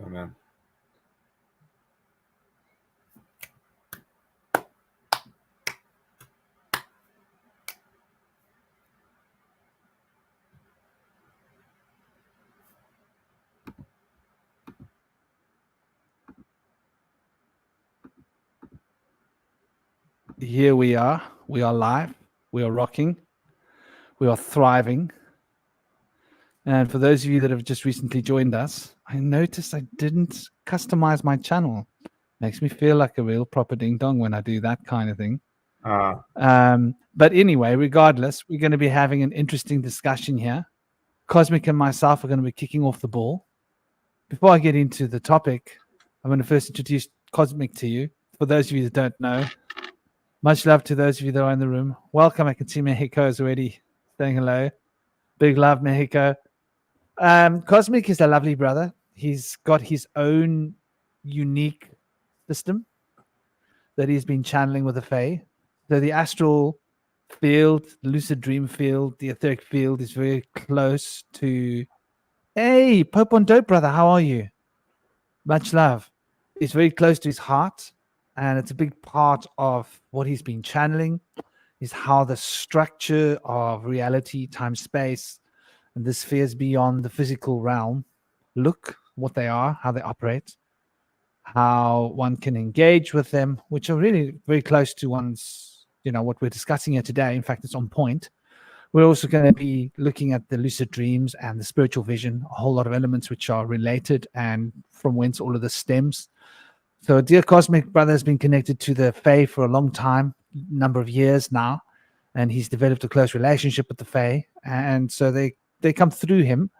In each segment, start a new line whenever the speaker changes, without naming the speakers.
Oh, man.
Here we are. We are live. We are rocking. We are thriving. And for those of you that have just recently joined us, I noticed I didn't customize my channel. Makes me feel like a real proper ding dong when I do that kind of thing. But anyway, regardless, we're going to be having an interesting discussion here. Cosmic and myself are going to be kicking off the ball. Before I get into the topic, I'm going to first introduce Cosmic to you. For those of you that don't know, much love to those of you that are in the room. Welcome. I can see Mexico is already saying hello. Big love, Mexico. Cosmic is a lovely brother. He's got his own unique system that he's been channeling with the Fae. So the astral field, the lucid dream field, the etheric field is very close to. Hey, Pope on Dope, brother, how are you? Much love. It's very close to his heart, and it's a big part of what he's been channeling. Is how the structure of reality, time, space, and the spheres beyond the physical realm look, what they are, how they operate, how one can engage with them, which are really very close to one's, what we're discussing here today. In fact, it's on point. We're also going to be looking at the lucid dreams and the spiritual vision, a whole lot of elements which are related and from whence all of this stems. So dear Cosmic Brother has been connected to the Fae for a long time, number of years now, and he's developed a close relationship with the Fae. And so they come through him,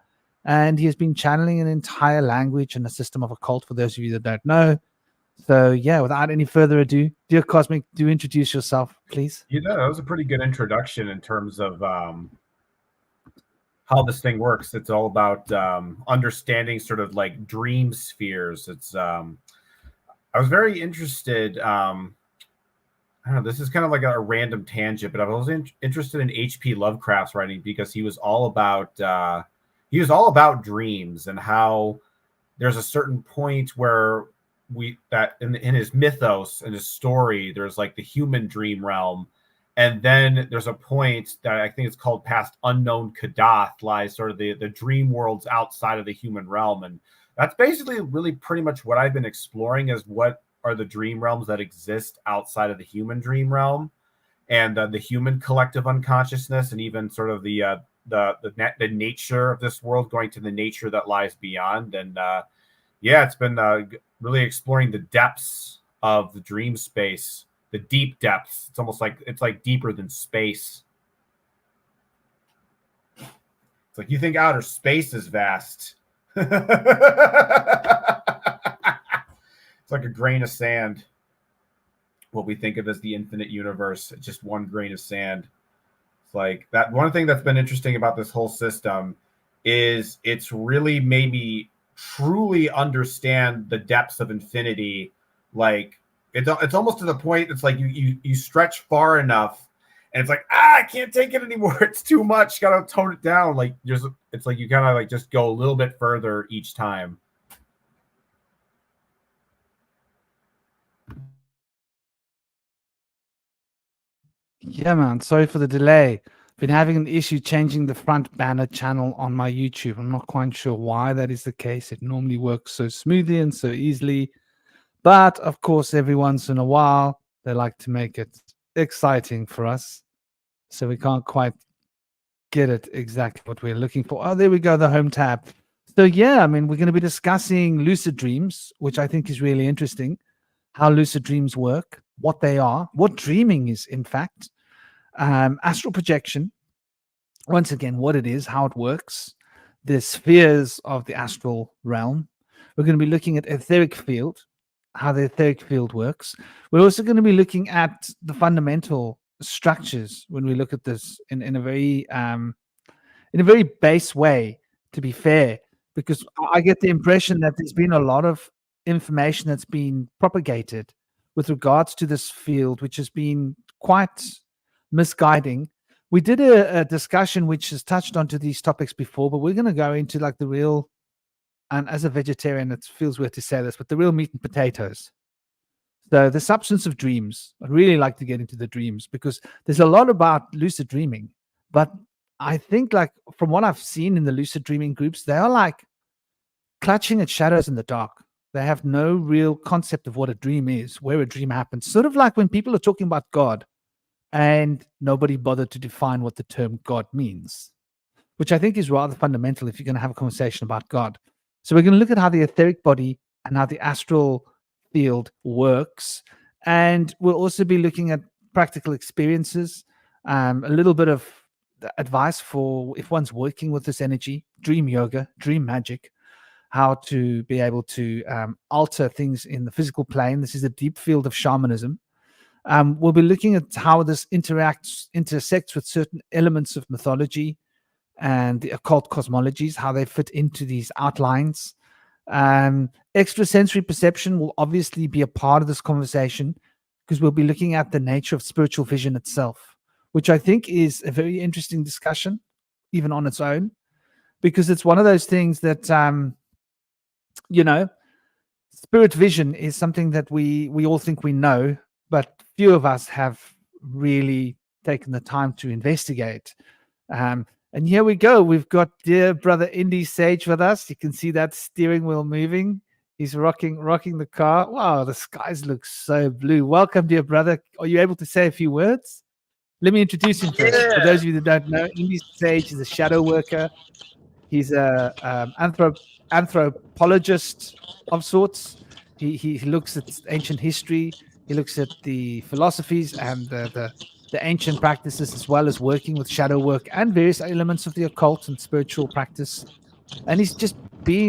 and he has been channeling an entire language and a system of occult, for those of you that don't know. So yeah, without any further ado, dear Cosmic, do introduce yourself, please.
That was a pretty good introduction in terms of how this thing works. It's all about understanding sort of like dream spheres. It's I was very interested. I don't know, this is kind of like a random tangent, but I was interested in H.P. Lovecraft's writing because he was all about dreams and how there's a certain point where in his mythos and his story, there's like the human dream realm. And then there's a point that I think it's called past unknown Kadath lies sort of the dream worlds outside of the human realm. And that's basically really pretty much what I've been exploring is what are the dream realms that exist outside of the human dream realm and the human collective unconsciousness and even sort of the nature of this world going to the nature that lies beyond. And it's been really exploring the depths of the dream space, the deep depths. It's almost like deeper than space. It's like you think outer space is vast. It's like a grain of sand. What we think of as the infinite universe, just one grain of sand. It's like that. One thing that's been interesting about this whole system is it's really made me truly understand the depths of infinity. Like it's almost to the point it's like you stretch far enough and it's like I can't take it anymore, it's too much, gotta tone it down. Like it's like you kind of like just go a little bit further each time.
Yeah, man, sorry for the delay. Been having an issue changing the front banner channel on my YouTube. I'm not quite sure why that is the case. It normally works so smoothly and so easily. But of course, every once in a while, they like to make it exciting for us. So we can't quite get it exactly what we're looking for. Oh, there we go, the home tab. So yeah, I mean, we're going to be discussing lucid dreams, which I think is really interesting. How lucid dreams work, what they are, what dreaming is, in fact. Astral projection, once again, what it is, how it works, the spheres of the astral realm. We're going to be looking at etheric field, how the etheric field works. We're also going to be looking at the fundamental structures when we look at this in a very base way, to be fair, because I get the impression that there's been a lot of information that's been propagated with regards to this field, which has been quite misguiding. We did a discussion which has touched onto these topics before, but we're going to go into like the real and as a vegetarian, it feels weird to say this, but the real meat and potatoes. So the substance of dreams. I really like to get into the dreams because there's a lot about lucid dreaming, but I think, like, from what I've seen in the lucid dreaming groups, they are like clutching at shadows in the dark. They have no real concept of what a dream is, where a dream happens. Sort of like when people are talking about God and nobody bothered to define what the term God means, which I think is rather fundamental if you're going to have a conversation about God. So we're going to look at how the etheric body and how the astral field works. And we'll also be looking at practical experiences, a little bit of advice for if one's working with this energy, dream yoga, dream magic, how to be able to alter things in the physical plane. This is a deep field of shamanism. We'll be looking at how this intersects with certain elements of mythology and the occult cosmologies, how they fit into these outlines. Extrasensory perception will obviously be a part of this conversation because we'll be looking at the nature of spiritual vision itself, which I think is a very interesting discussion, even on its own, because it's one of those things that, spirit vision is something that we all think we know, but few of us have really taken the time to investigate. And here we go. We've got dear brother Indy Sage with us. You can see that steering wheel moving. He's rocking the car. Wow, the skies look so blue. Welcome, dear brother. Are you able to say a few words? Let me introduce him first. For those of you that don't know, Indy Sage is a shadow worker. He's a anthropologist of sorts. He looks at ancient history. He looks at the philosophies and the ancient practices, as well as working with shadow work and various elements of the occult and spiritual practice. And he's just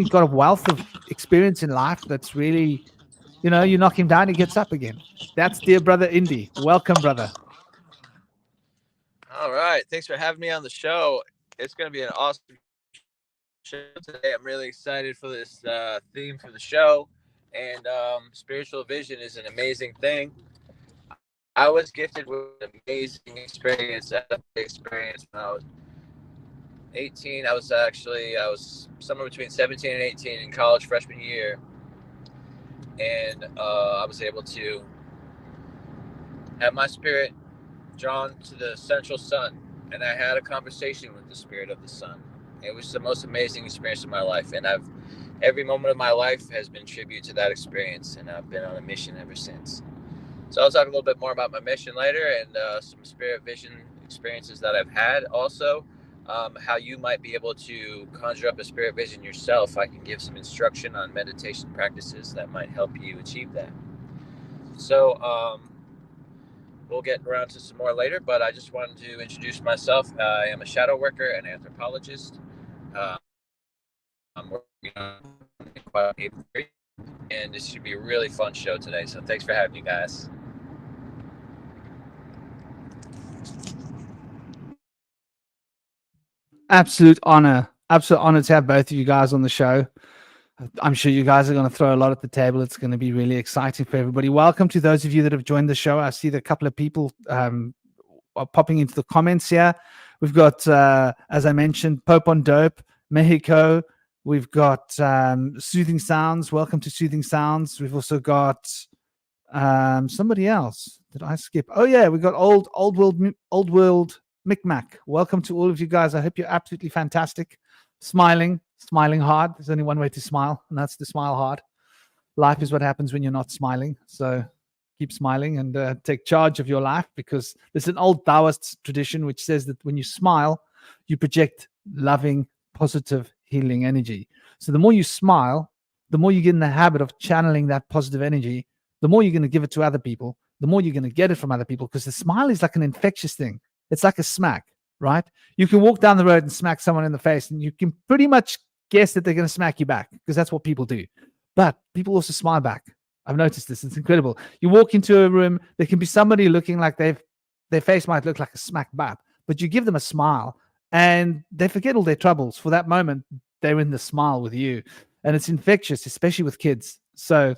got a wealth of experience in life that's really, you knock him down, he gets up again. That's dear brother Indy. Welcome, brother.
All right. Thanks for having me on the show. It's going to be an awesome show today. I'm really excited for this theme for the show. And spiritual vision is an amazing thing. I was gifted with an amazing experience when I was 18. I was somewhere between 17 and 18 in college freshman year. And I was able to have my spirit drawn to the central sun. And I had a conversation with the spirit of the sun. It was the most amazing experience of my life. And every moment of my life has been tribute to that experience. And I've been on a mission ever since. So I'll talk a little bit more about my mission later and some spirit vision experiences that I've had. Also, how you might be able to conjure up a spirit vision yourself. I can give some instruction on meditation practices that might help you achieve that. So we'll get around to some more later, but I just wanted to introduce myself. I am a shadow worker and anthropologist. I'm working on and this should be a really fun show today. So thanks for having me, guys.
Absolute honor to have both of you guys on the show. I'm sure you guys are going to throw a lot at the table. It's going to be really exciting for everybody. Welcome to those of you that have joined the show. I see that a couple of people are popping into the comments here. We've got, as I mentioned, Pope on Dope, Mexico. We've got Soothing Sounds. Welcome to Soothing Sounds. We've also got somebody else. Did I skip? Oh yeah, we've got old world Micmac. Welcome to all of you guys. I hope you're absolutely fantastic. Smiling hard. There's only one way to smile, and that's to smile hard. Life is what happens when you're not smiling. So keep smiling and take charge of your life, because there's an old Taoist tradition which says that when you smile, you project loving, positive, healing energy. So the more you smile, the more you get in the habit of channeling that positive energy, the more you're going to give it to other people, the more you're going to get it from other people, because the smile is like an infectious thing. It's like a smack, right? You can walk down the road and smack someone in the face, and you can pretty much guess that they're going to smack you back, because that's what people do. But people also smile back. I've noticed this. It's incredible. You walk into a room, there can be somebody looking like their face might look like a smack back, but you give them a smile and they forget all their troubles. For that moment, they're in the smile with you. And it's infectious, especially with kids. So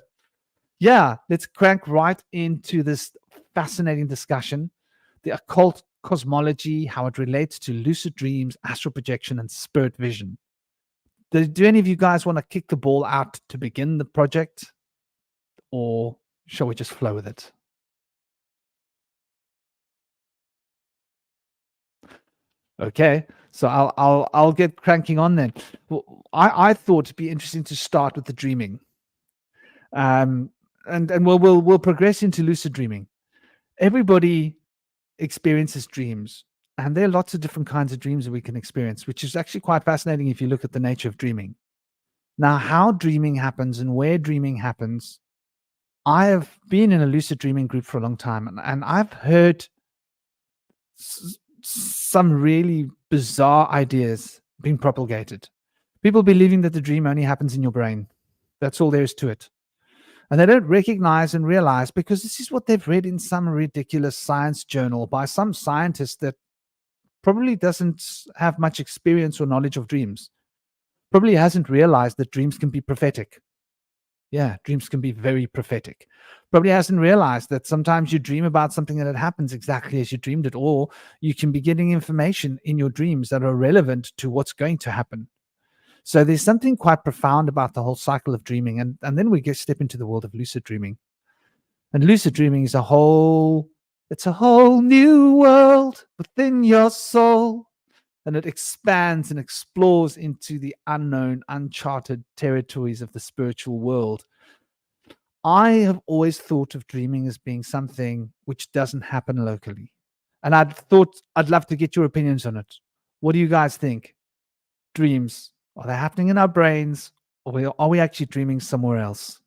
yeah, let's crank right into this fascinating discussion. The occult cosmology, how it relates to lucid dreams, astral projection, and spirit vision. Do any of you guys want to kick the ball out to begin the project, or shall we just flow with it? Okay, so I'll get cranking on then. Well, I thought it'd be interesting to start with the dreaming, and we'll progress into lucid dreaming. Everybody experiences dreams, and there are lots of different kinds of dreams that we can experience, which is actually quite fascinating if you look at the nature of dreaming. Now, how dreaming happens and where dreaming happens, I have been in a lucid dreaming group for a long time, and I've heard some really bizarre ideas being propagated. People believing that the dream only happens in your brain. That's all there is to it. And they don't recognize and realize, because this is what they've read in some ridiculous science journal by some scientist that probably doesn't have much experience or knowledge of dreams. Probably hasn't realized that dreams can be prophetic. Yeah, dreams can be very prophetic. Probably hasn't realized that sometimes you dream about something and it happens exactly as you dreamed it, or you can be getting information in your dreams that are relevant to what's going to happen. So there's something quite profound about the whole cycle of dreaming. And then we step into the world of lucid dreaming. And lucid dreaming is a whole new world within your soul. And it expands and explores into the unknown, uncharted territories of the spiritual world. I have always thought of dreaming as being something which doesn't happen locally. And I'd love to get your opinions on it. What do you guys think? Dreams, are they happening in our brains, or are we actually dreaming somewhere else?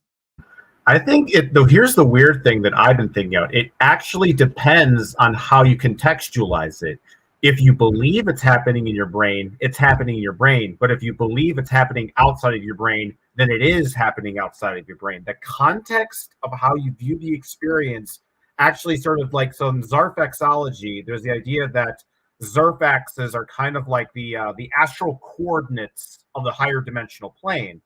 I think here's the weird thing that I've been thinking about. It actually depends on how you contextualize it. If you believe it's happening in your brain, it's happening in your brain. But if you believe it's happening outside of your brain, then it is happening outside of your brain. The context of how you view the experience actually sort of like, so in Zarfaxology, there's the idea that Zarfaxes are kind of like the astral coordinates of the higher dimensional plane.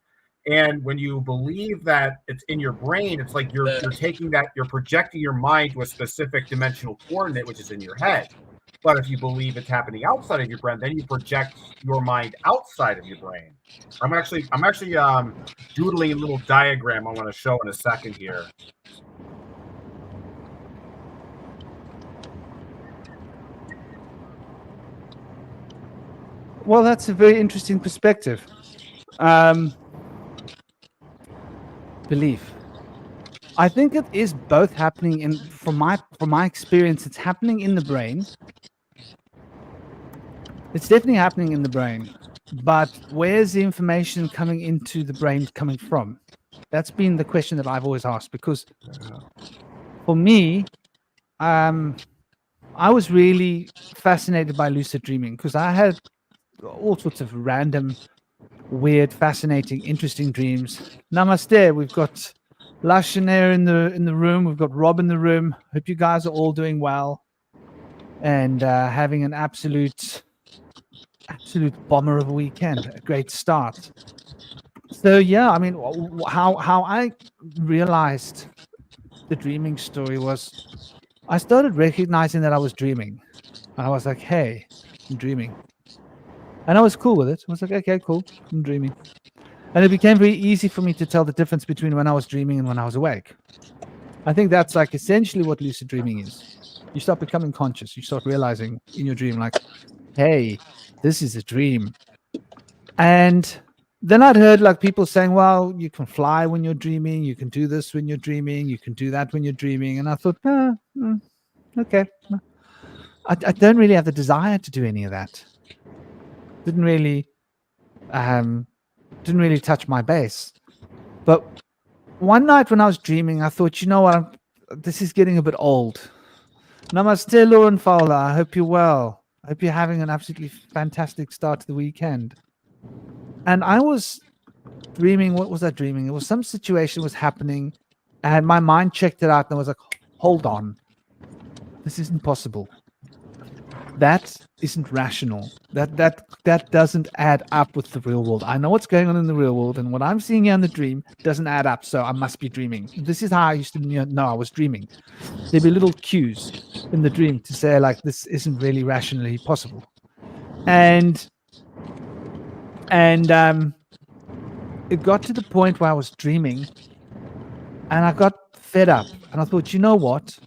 And when you believe that it's in your brain, it's like you're taking that, you're projecting your mind to a specific dimensional coordinate, which is in your head. But if you believe it's happening outside of your brain, then you project your mind outside of your brain. I'm actually doodling a little diagram I want to show in a second here.
Well, that's a very interesting perspective. Belief. I think it is both happening in, from my experience, it's happening in the brain. It's definitely happening in the brain, but where's the information coming into the brain coming from? That's been the question that I've always asked, because for me, I was really fascinated by lucid dreaming because I had all sorts of random, weird, fascinating, interesting dreams. Namaste. We've got Lush in there in the room. We've got Rob in the room. Hope you guys are all doing well and having an absolute bomber of a weekend. A great start. So yeah, I mean, how I realized the dreaming story was I started recognizing that I was dreaming, and I was like, "Hey, I'm dreaming," and I was cool with it. I was like, "Okay, cool, I'm dreaming," and it became very easy for me to tell the difference between when I was dreaming and when I was awake. I think that's like essentially what lucid dreaming is. You start becoming conscious. You start realizing in your dream, like, "Hey, this is a dream," and then I'd heard like people saying, well, you can fly when you're dreaming, you can do this when you're dreaming, you can do that when you're dreaming. And I thought, okay. I don't really have the desire to do any of that. Didn't really touch my base. But one night when I was dreaming, I thought, you know what, this is getting a bit old. Namaste, Lauren Fowler. I hope you're well. I hope you're having an absolutely fantastic start to the weekend. And I was dreaming. What was I dreaming? It was some situation was happening, and my mind checked it out, and I was like, "Hold on, this isn't possible. That isn't rational. That doesn't add up with the real world. I know what's going on in the real world, and what I'm seeing here in the dream doesn't add up. So I must be dreaming. This is how I used to know I was dreaming. There'd be little cues in the dream to say like, this isn't really rationally possible, and And it got to the point where I was dreaming, and I got fed up. And I thought, you know what?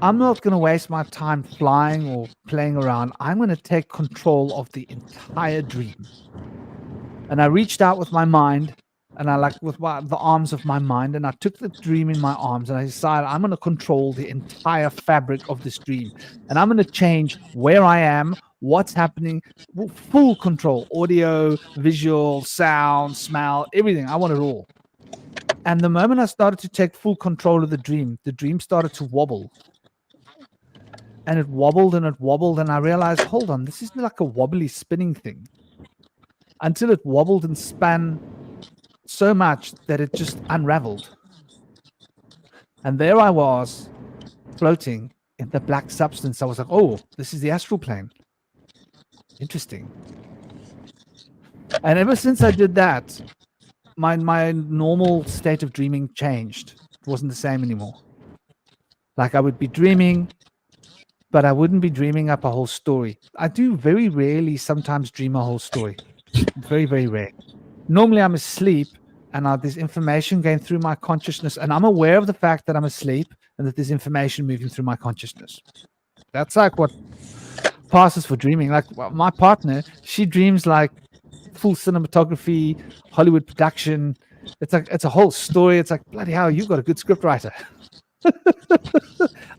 I'm not going to waste my time flying or playing around. I'm going to take control of the entire dream. And I reached out with my mind, and I with the arms of my mind, and I took the dream in my arms, and I decided I'm going to control the entire fabric of this dream, and I'm going to change where I am, what's happening, full control, audio, visual, sound, smell, everything. I want it all. And the moment I started to take full control of the dream started to wobble. And it wobbled and it wobbled, and I realized, hold on, this is like a wobbly spinning thing. Until it wobbled and span so much that it just unraveled. And there I was, floating in the black substance. I was like, oh, this is the astral plane. Interesting. And ever since I did that, my normal state of dreaming changed. It wasn't the same anymore. Like I would be dreaming, but I wouldn't be dreaming up a whole story. I do very rarely sometimes dream a whole story. Very, very rare. Normally I'm asleep and there's information going through my consciousness, and I'm aware of the fact that I'm asleep and that there's information moving through my consciousness. That's like what passes for dreaming. Like my partner, she dreams like full cinematography, Hollywood production. It's like it's a whole story. It's like, bloody hell, you've got a good script writer.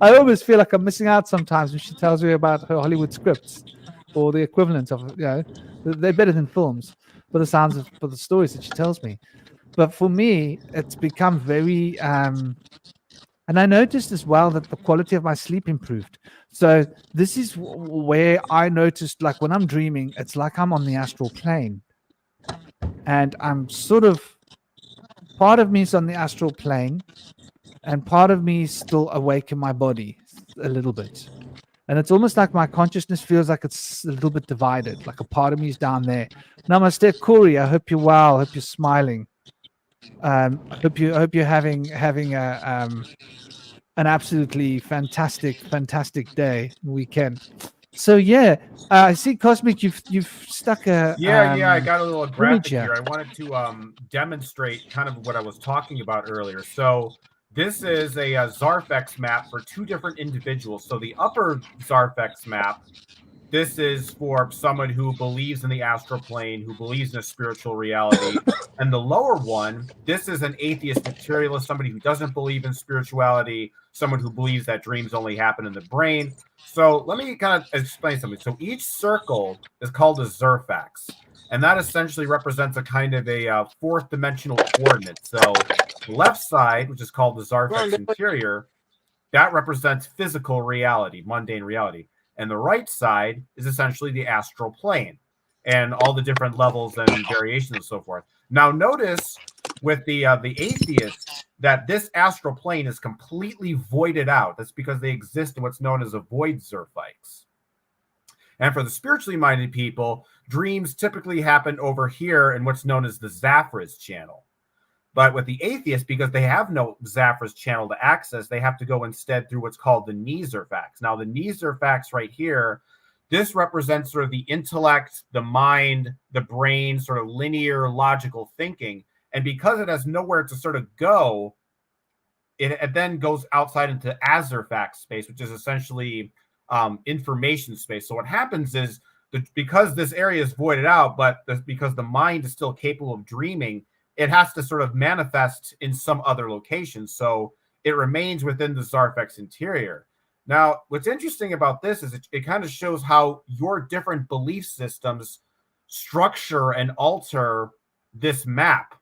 I always feel like I'm missing out sometimes when she tells me about her Hollywood scripts or the equivalent of, they're better than films for the stories that she tells me. But for me, it's become very, and I noticed as well that the quality of my sleep improved. So this is where I noticed, like when I'm dreaming, it's like I'm on the astral plane. And I'm sort of, part of me is on the astral plane, and part of me is still awake in my body a little bit. And it's almost like my consciousness feels like it's a little bit divided, like a part of me is down there. Namaste, Corey. I hope you're well. I hope you're smiling. I hope you're having an absolutely fantastic day, weekend. So yeah, I see, Cosmic. You've stuck a
I got a little graphic
image
here. I wanted to demonstrate kind of what I was talking about earlier. So this is a Zarfex map for two different individuals. So the upper Zarfex map, this is for someone who believes in the astral plane, who believes in a spiritual reality. And the lower one, this is an atheist materialist, somebody who doesn't believe in spirituality, someone who believes that dreams only happen in the brain. So let me kind of explain something. So each circle is called a Zerfax, and that essentially represents a kind of a fourth dimensional coordinate. So the left side, which is called the Zarfex interior, that represents physical reality, mundane reality. And the right side is essentially the astral plane and all the different levels and variations and so forth. Now, notice with the atheists that this astral plane is completely voided out. That's because they exist in what's known as a void Zerfikes. And for the spiritually minded people, dreams typically happen over here in what's known as the Zaphras channel. But with the atheists, because they have no Zaphras channel to access, they have to go instead through what's called the Nezerfax. Now, the Nezerfax right here, this represents sort of the intellect, the mind, the brain, sort of linear, logical thinking. And because it has nowhere to sort of go, it then goes outside into Azerfax space, which is essentially information space. So what happens is, because this area is voided out, but because the mind is still capable of dreaming, it has to sort of manifest in some other location. So it remains within the Zarfex interior. Now, what's interesting about this is it kind of shows how your different belief systems structure and alter this map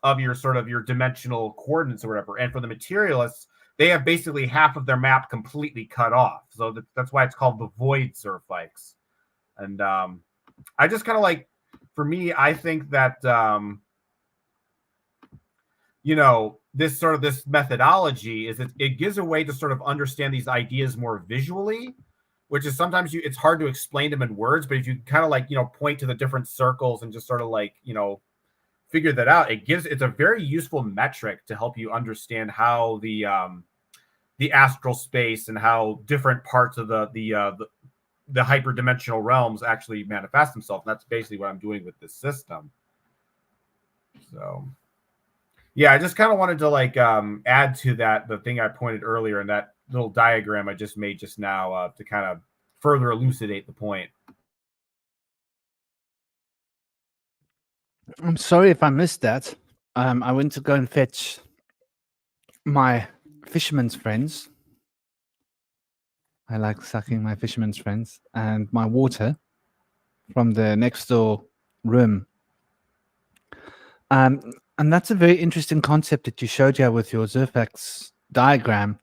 of your sort of your dimensional coordinates or whatever. And for the materialists, they have basically half of their map completely cut off. So that's why it's called the void Zerfikes. And I just kind of like, for me, I think that this methodology is it gives a way to sort of understand these ideas more visually, which is sometimes it's hard to explain them in words, but if you kind of like, point to the different circles and just sort of like, figure that out, it's a very useful metric to help you understand how the astral space and how different parts of the the hyperdimensional realms actually manifest themselves. And that's basically what I'm doing with this system. So yeah, I just kind of wanted to like add to that, the thing I pointed earlier in that little diagram I just made just now to kind of further elucidate the point.
I'm sorry if I missed that. I went to go and fetch my fisherman's friends. I like sucking my fisherman's friends and my water from the next door room. And that's a very interesting concept that you showed here with your Zerfax diagram.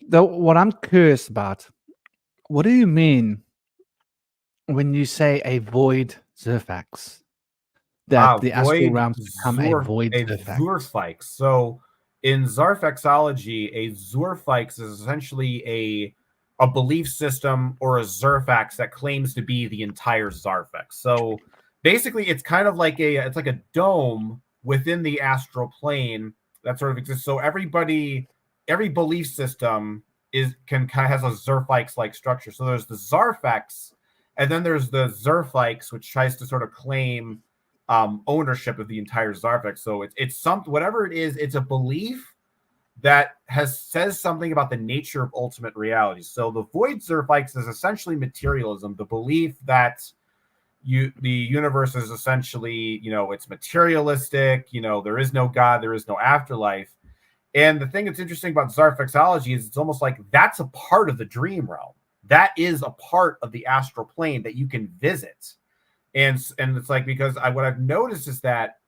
Though, what I'm curious about, what do you mean when you say a void Zerfax? That the astral
Void
realms become a void Zerfax.
Zurfix. So in Zarfaxology, a Zurfix is essentially a belief system or a Zerfax that claims to be the entire Zarfax. So basically, it's kind of like it's like a dome within the astral plane that sort of exists. So every belief system has a Zerfix like structure. So there's the Zarfax, and then there's the Zerfix, which tries to sort of claim ownership of the entire Zarfix. So it's something, whatever it is, it's a belief that says something about the nature of ultimate reality. So the void Zerfix is essentially materialism, the belief that the universe is essentially, it's materialistic, there is no God, there is no afterlife. And the thing that's interesting about Zarfaxology is it's almost like that's a part of the dream realm. That is a part of the astral plane that you can visit. And it's like, because what I've noticed is that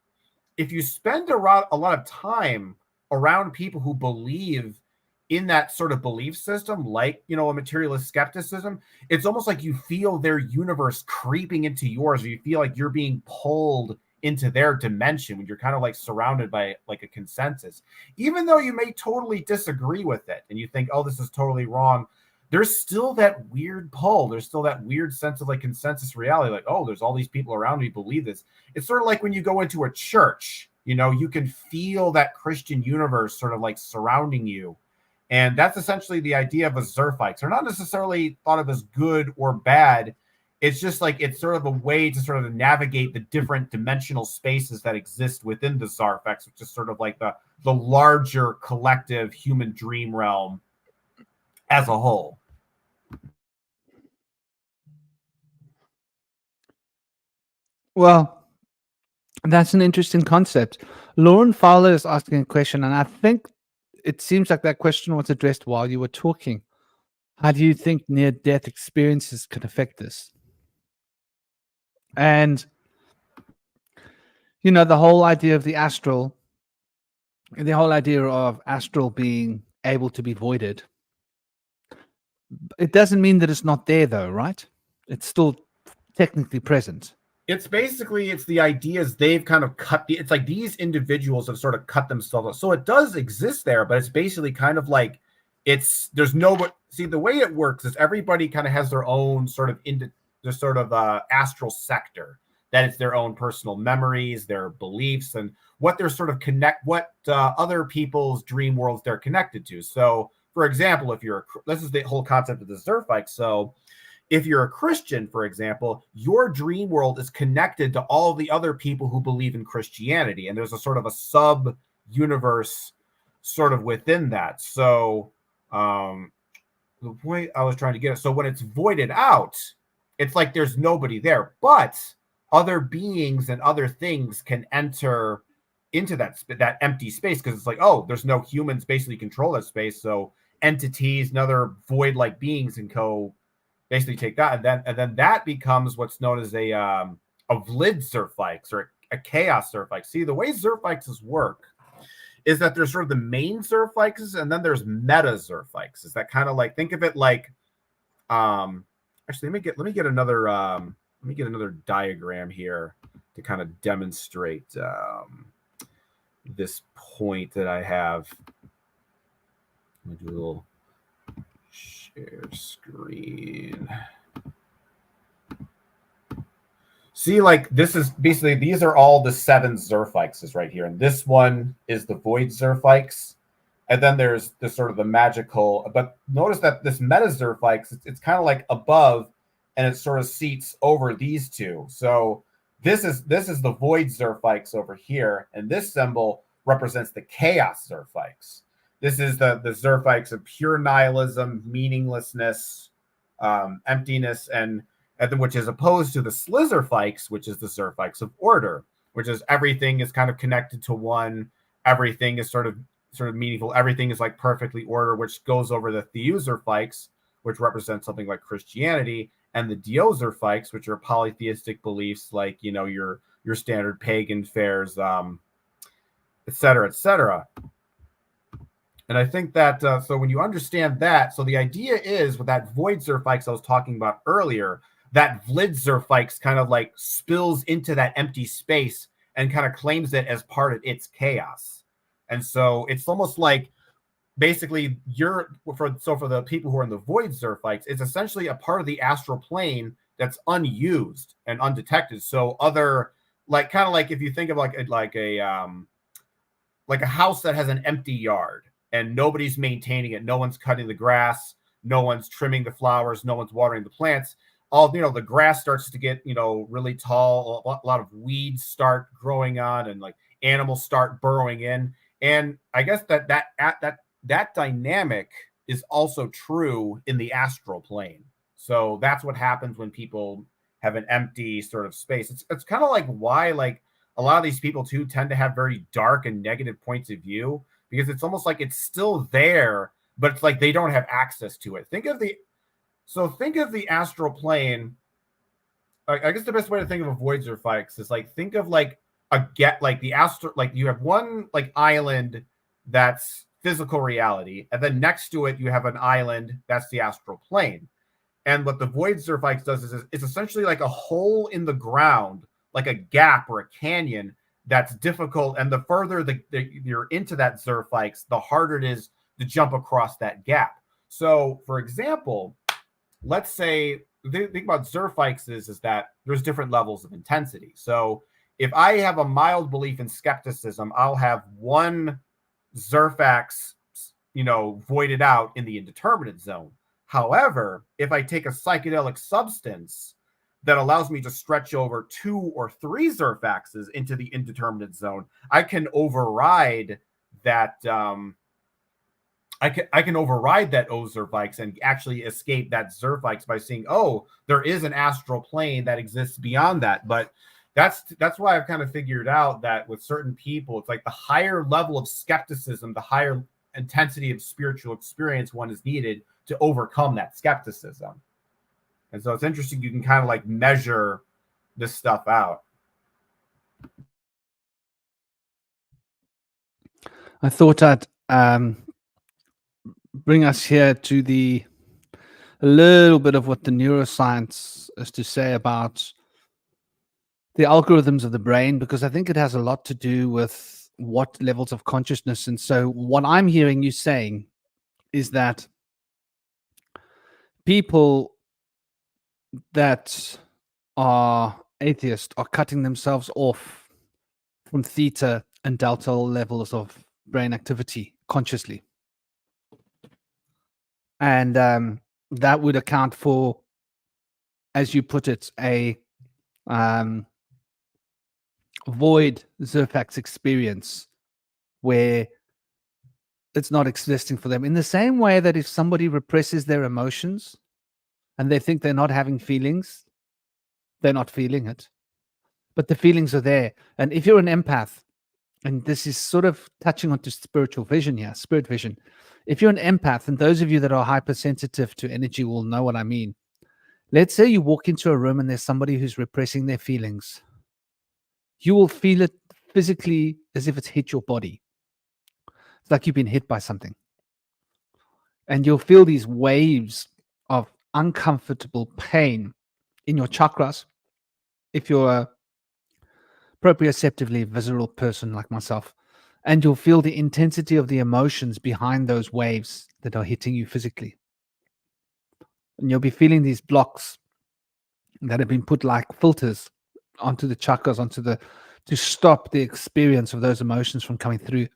if you spend a lot of time around people who believe in that sort of belief system, like, a materialist skepticism, it's almost like you feel their universe creeping into yours, or you feel like you're being pulled into their dimension when you're kind of like surrounded by like a consensus. Even though you may totally disagree with it and you think, oh, this is totally wrong, there's still that weird pull. There's still that weird sense of like consensus reality. Like, oh, there's all these people around me who believe this. It's sort of like when you go into a church, you can feel that Christian universe sort of like surrounding you. And that's essentially the idea of a Zerfix. They're not necessarily thought of as good or bad. It's just like, it's sort of a way to sort of navigate the different dimensional spaces that exist within the Zarfix, which is sort of like the larger collective human dream realm as a whole.
Well, that's an interesting concept. Lauren Fowler is asking a question, and I think it seems like that question was addressed while you were talking. How do you think near-death experiences can affect this? And, the whole idea of the astral, the whole idea of astral being able to be voided, it doesn't mean that it's not there, though, right? It's still technically present.
It's the ideas they've kind of it's like these individuals have sort of cut themselves off. So it does exist there, but it's basically kind of like the way it works is everybody kind of has their own sort of astral sector, that it's their own personal memories, their beliefs, and what they're sort of other people's dream worlds they're connected to. So for example, this is the whole concept of the Zerfix. So if you're a Christian, for example, your dream world is connected to all the other people who believe in Christianity. And there's a sort of a sub universe sort of within that. So the point I was trying to get at, so when it's voided out, it's like there's nobody there, but other beings and other things can enter into that empty space, because it's like, oh, there's no humans basically control that space. So entities and other void-like beings can basically take that, and then that becomes what's known as a Vlid Zerfix, or a chaos Zerfix. See, the way Zerfixes work is that there's sort of the main Zerfixes, and then there's meta Zerfixes. That kind of like, think of it like, actually, let me get another diagram here to kind of demonstrate this point that I have. Let me do a little share screen. See, like, this is basically, these are all the 7 Zerfixes right here. And this one is the Void Zerfix. And then there's this sort of the magical, but notice that this meta Zerfikes, it's kind of like above, and it sort of seats over these two. So this is the void Zerfikes over here, and this symbol represents the chaos Zerfikes. This is the Zerfikes of pure nihilism, meaninglessness, emptiness, and then which is opposed to the Slizerfikes, which is the Zerfikes of order, which is everything is kind of connected to one. Everything is sort of meaningful. Everything is like perfectly ordered, which goes over the Theozerfikes, which represent something like Christianity, and the Diozerfikes, which are polytheistic beliefs like, you know, your standard pagan fairs, et cetera, et cetera. And I think that, so when you understand that, so the idea is with that void Zerfikes I was talking about earlier, that Vlid Zerfikes kind of like spills into that empty space and kind of claims it as part of its chaos. And so it's almost like basically for the people who are in the void Zerfikes, it's essentially a part of the astral plane that's unused and undetected. So other, like, kind of like if you think of like a house that has an empty yard and nobody's maintaining it, no one's cutting the grass, no one's trimming the flowers, no one's watering the plants. All, you know, the grass starts to get, you know, really tall, a lot of weeds start growing on, and like animals start burrowing in. And I guess that dynamic is also true in the astral plane. So that's what happens when people have an empty sort of space. It's kind of like why like a lot of these people too tend to have very dark and negative points of view, because it's almost like it's still there, but it's like they don't have access to it. Think of the astral plane. I guess the best way to think of a void Zerfikes is like, think of like the astral, like you have one like island that's physical reality, and then next to it you have an island that's the astral plane. And what the void Zerfikes does is it's essentially like a hole in the ground, like a gap or a canyon that's difficult. And the further you're into that Zerfikes, the harder it is to jump across that gap. So, for example, let's say the thing about Zerfikes is that there's different levels of intensity. So if I have a mild belief in skepticism, I'll have one Zerfax, you know, voided out in the indeterminate zone. However, if I take a psychedelic substance that allows me to stretch over 2 or 3 Zerfaxes into the indeterminate zone, I can override that. I can override that Zerfikes and actually escape that Zerfikes by saying, oh, there is an astral plane that exists beyond that. But that's why I've kind of figured out that with certain people, it's like the higher level of skepticism, the higher intensity of spiritual experience one is needed to overcome that skepticism. And so it's interesting, you can kind of like measure this stuff out.
I thought I'd bring us here to a little bit of what the neuroscience is to say about the algorithms of the brain, because I think it has a lot to do with what levels of consciousness. And so what I'm hearing you saying is that people that are atheist are cutting themselves off from theta and delta levels of brain activity consciously. And that would account for, as you put it, a void Zerfax experience where it's not existing for them. In the same way that if somebody represses their emotions and they think they're not having feelings, they're not feeling it. But the feelings are there. And if you're an empath, and this is sort of touching onto spiritual vision here, spirit vision. If you're an empath, and those of you that are hypersensitive to energy will know what I mean. Let's say you walk into a room and there's somebody who's repressing their feelings. You will feel it physically as if it's hit your body. It's like you've been hit by something. And you'll feel these waves of uncomfortable pain in your chakras. If you're a proprioceptively visceral person like myself, and you'll feel the intensity of the emotions behind those waves that are hitting you physically. And you'll be feeling these blocks that have been put like filters onto the chakras, to stop the experience of those emotions from coming through.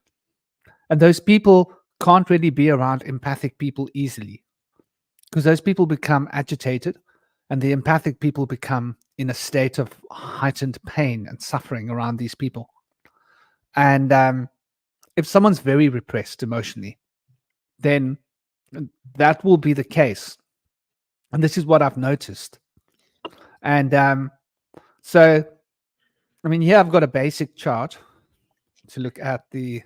And those people can't really be around empathic people easily, because those people become agitated, and the empathic people become in a state of heightened pain and suffering around these people. And if someone's very repressed emotionally, then that will be the case. And this is what I've noticed. And so, I mean, here I've got a basic chart to look at the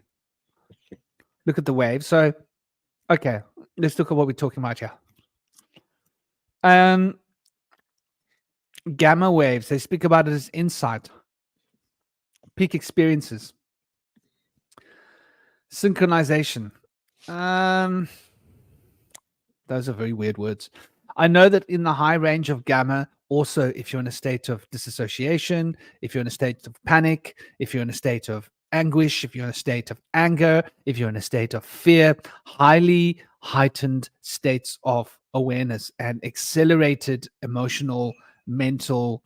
wave. So, okay, let's look at what we're talking about here. Gamma waves, they speak about it as insight, peak experiences, synchronization. Those are very weird words. I know that in the high range of gamma, also, if you're in a state of disassociation, if you're in a state of panic, if you're in a state of anguish, if you're in a state of anger, if you're in a state of fear, highly heightened states of awareness and accelerated emotional, mental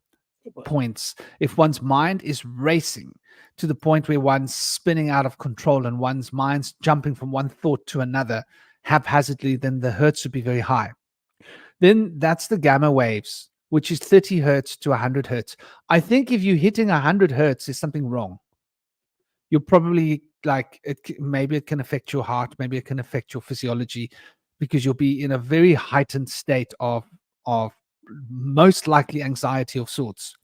points. If one's mind is racing to the point where one's spinning out of control and one's mind's jumping from one thought to another haphazardly, then the hertz would be very high. Then that's the gamma waves, which is 30 hertz to 100 hertz. I think if you're hitting 100 hertz, there's something wrong. You're probably like, maybe it can affect your heart, maybe it can affect your physiology, because you'll be in a very heightened state of most likely anxiety of sorts.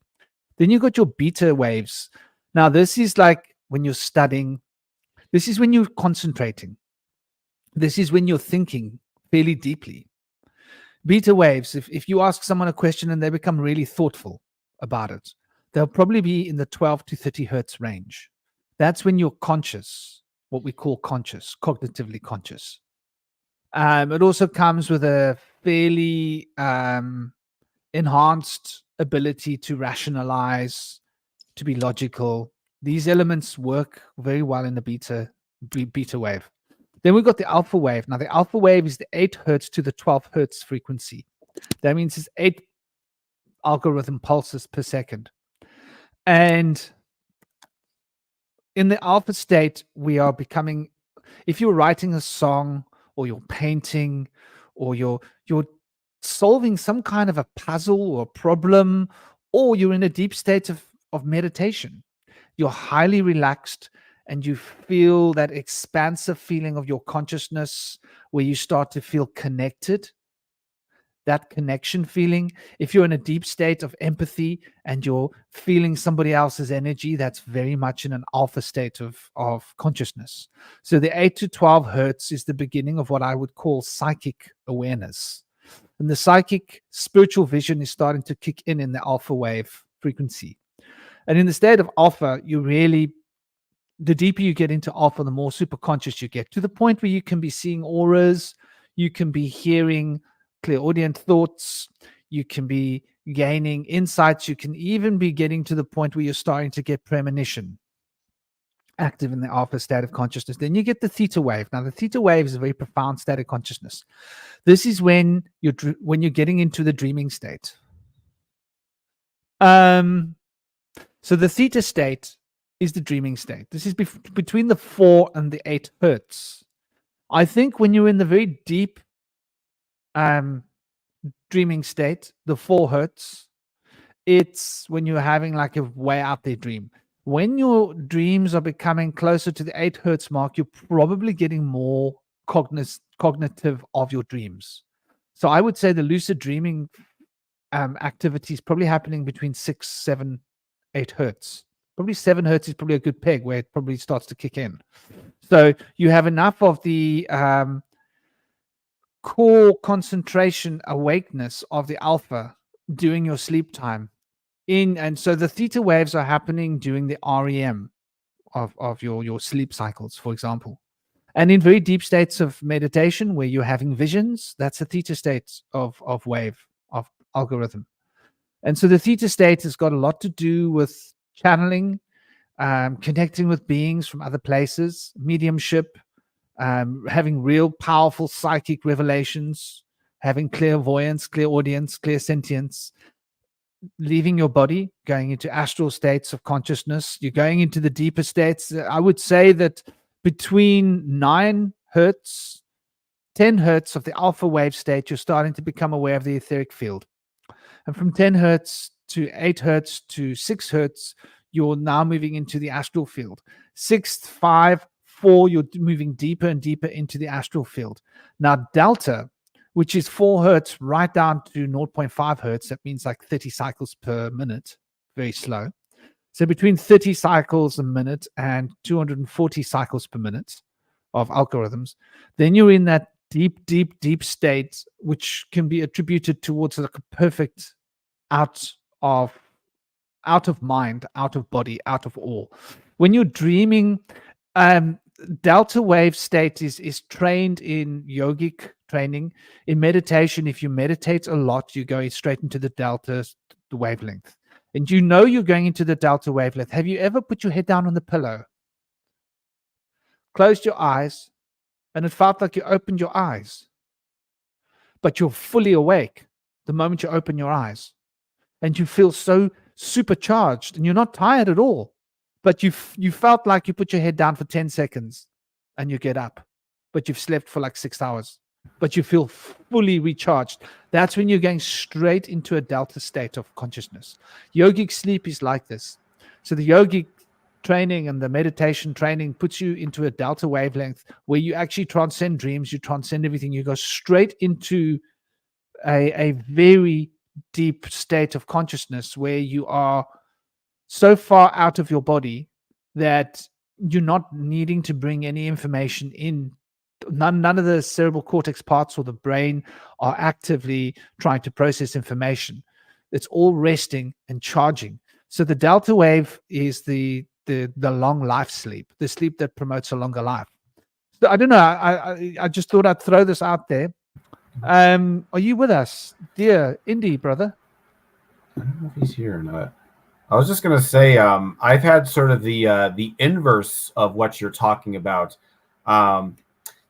Then you've got your beta waves. Now, this is like when you're studying. This is when you're concentrating. This is when you're thinking fairly deeply. Beta waves, if you ask someone a question and they become really thoughtful about it, they'll probably be in the 12 to 30 hertz range. That's when you're conscious, what we call conscious, cognitively conscious. It also comes with a fairly enhanced ability to rationalize, to be logical. These elements work very well in the beta wave. Then we've got the alpha wave. Now, the alpha wave is the 8 hertz to the 12 hertz frequency. That means it's 8 algorithm pulses per second. And in the alpha state, we are becoming, if you're writing a song or you're painting or you're solving some kind of a puzzle or a problem, or you're in a deep state of meditation, you're highly relaxed and you feel that expansive feeling of your consciousness where you start to feel connected, that connection feeling. If you're in a deep state of empathy and you're feeling somebody else's energy, that's very much in an alpha state of consciousness. So the 8 to 12 hertz is the beginning of what I would call psychic awareness. And the psychic spiritual vision is starting to kick in the alpha wave frequency. And in the state of alpha, you really, the deeper you get into alpha, the more super conscious you get, to the point where you can be seeing auras, you can be hearing clairaudient thoughts, you can be gaining insights, you can even be getting to the point where you're starting to get premonition active in the alpha state of consciousness. Then you get the theta wave. Now, the theta wave is a very profound state of consciousness. This is when you're getting into the dreaming state. So the theta state is the dreaming state. This is between the 4 and the 8 hertz. I think when you're in the very deep dreaming state, the 4 hertz, it's when you're having like a way out there dream. When your dreams are becoming closer to the 8 hertz mark, you're probably getting more cognitive of your dreams. So I would say the lucid dreaming activity is probably happening between 6, 7, 8 hertz. Probably 7 hertz is probably a good peg where it probably starts to kick in. So you have enough of the core concentration awakeness of the alpha during your sleep time. And so the theta waves are happening during the REM of your sleep cycles, for example. And in very deep states of meditation where you're having visions, that's a theta state of wave, of algorithm. And so the theta state has got a lot to do with channeling, connecting with beings from other places, mediumship, having real powerful psychic revelations, having clairvoyance, clairaudience, clairsentience, leaving your body, going into astral states of consciousness. You're going into the deeper states. I would say that between 9 hertz, 10 hertz of the alpha wave state, you're starting to become aware of the etheric field. And from 10 hertz to 8 hertz to 6 hertz, you're now moving into the astral field. 6, 5, 4, you're moving deeper and deeper into the astral field. Now, delta, which is 4 hertz right down to 0.5 hertz, that means like 30 cycles per minute, very slow. So between 30 cycles a minute and 240 cycles per minute of algorithms, then you're in that deep, deep, deep state, which can be attributed towards like a perfect out of mind, out of body, out of all. When you're dreaming, delta wave state is trained in yogic training. In meditation, if you meditate a lot, you go straight into the delta, the wavelength. And you know you're going into the delta wavelength. Have you ever put your head down on the pillow, closed your eyes, and it felt like you opened your eyes, but you're fully awake the moment you open your eyes, and you feel so supercharged, and you're not tired at all, but you felt like you put your head down for 10 seconds, and you get up, but you've slept for like 6 hours, but you feel fully recharged. That's when you're going straight into a delta state of consciousness. Yogic sleep is like this. So the yogic training and the meditation training puts you into a delta wavelength where you actually transcend dreams, you transcend everything, you go straight into a very deep state of consciousness where you are so far out of your body that you're not needing to bring any information in. None of the cerebral cortex parts or the brain are actively trying to process information. It's all resting and charging. So the delta wave is the long life sleep, the sleep that promotes a longer life. So I don't know. I just thought I'd throw this out there. Are you with us, dear Indy brother?
I don't know if he's here or not. I was just gonna say, I've had sort of the inverse of what you're talking about.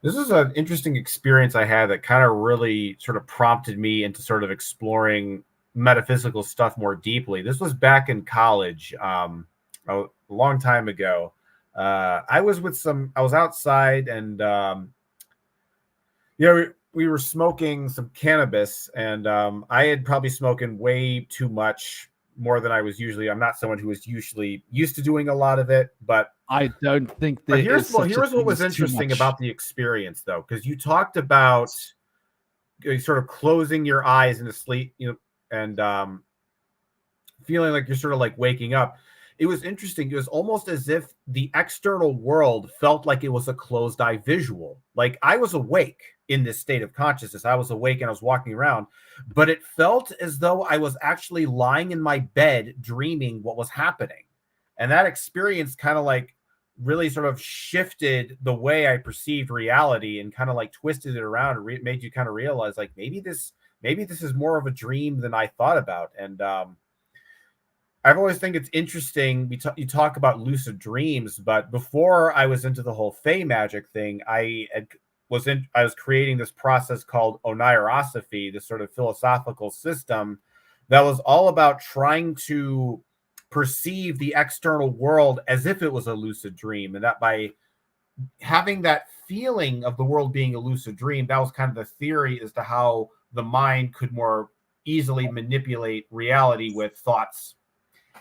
This is an interesting experience I had that kind of really sort of prompted me into sort of exploring metaphysical stuff more deeply. This was back in college, a long time ago. I was outside, and we were smoking some cannabis, and I had probably smoking way too much, more than I was usually. I'm not someone who was usually used to doing a lot of it, but
I don't think
but here's what was interesting about the experience, though, because you talked about sort of closing your eyes into sleep, and feeling like you're sort of like waking up. It was interesting. It was almost as if the external world felt like it was a closed eye visual. Like I was awake in this state of consciousness. I was awake and I was walking around, but it felt as though I was actually lying in my bed dreaming what was happening. And that experience kind of like really sort of shifted the way I perceived reality and kind of like twisted it around and made you kind of realize like maybe this is more of a dream than I thought about. And I've always think it's interesting. You talk about lucid dreams, but before I was into the whole Fey magic thing, I was creating this process called onirosophy, this sort of philosophical system that was all about trying to perceive the external world as if it was a lucid dream, and that by having that feeling of the world being a lucid dream, that was kind of the theory as to how the mind could more easily manipulate reality with thoughts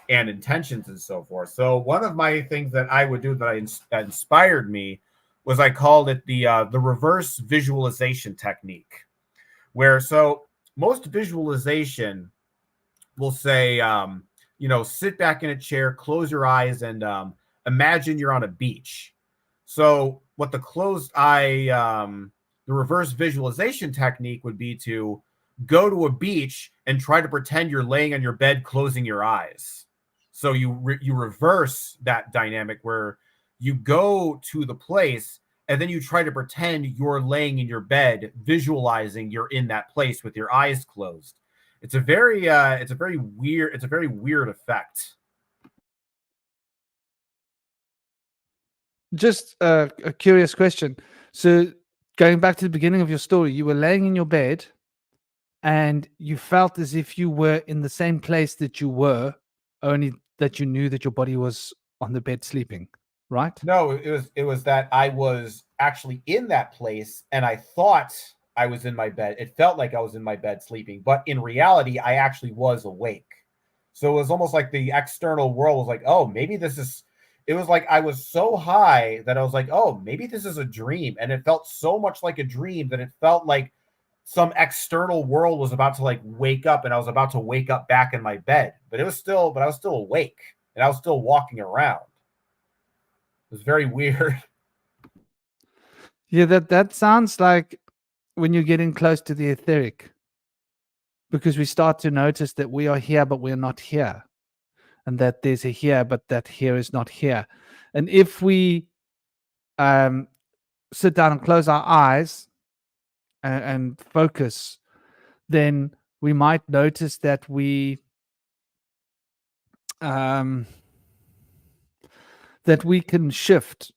and intentions and so forth. So one of my things that I would do that inspired me was I called it the reverse visualization technique, where so most visualization will say, sit back in a chair, close your eyes, and imagine you're on a beach. So what the reverse visualization technique would be to go to a beach and try to pretend you're laying on your bed, closing your eyes. So you reverse that dynamic where you go to the place and then you try to pretend you're laying in your bed, visualizing you're in that place with your eyes closed. It's a very weird effect.
Just a curious question. So going back to the beginning of your story, you were laying in your bed and you felt as if you were in the same place that you were, only that you knew that your body was on the bed sleeping, right?
No, it was that I was actually in that place, and I thought I was in my bed. It felt like I was in my bed sleeping, but in reality, I actually was awake. So it was almost like the external world was like, oh, maybe this is. It was like I was so high that I was like, oh, maybe this is a dream. And it felt so much like a dream that it felt like some external world was about to like wake up, and I was about to wake up back in my bed. But I was still awake, and I was still walking around. It was very weird.
Yeah, that sounds like when you're getting close to the etheric, because we start to notice that we are here, but we're not here, and that there's a here, but that here is not here. And if we sit down and close our eyes and focus, then we might notice that we can shift.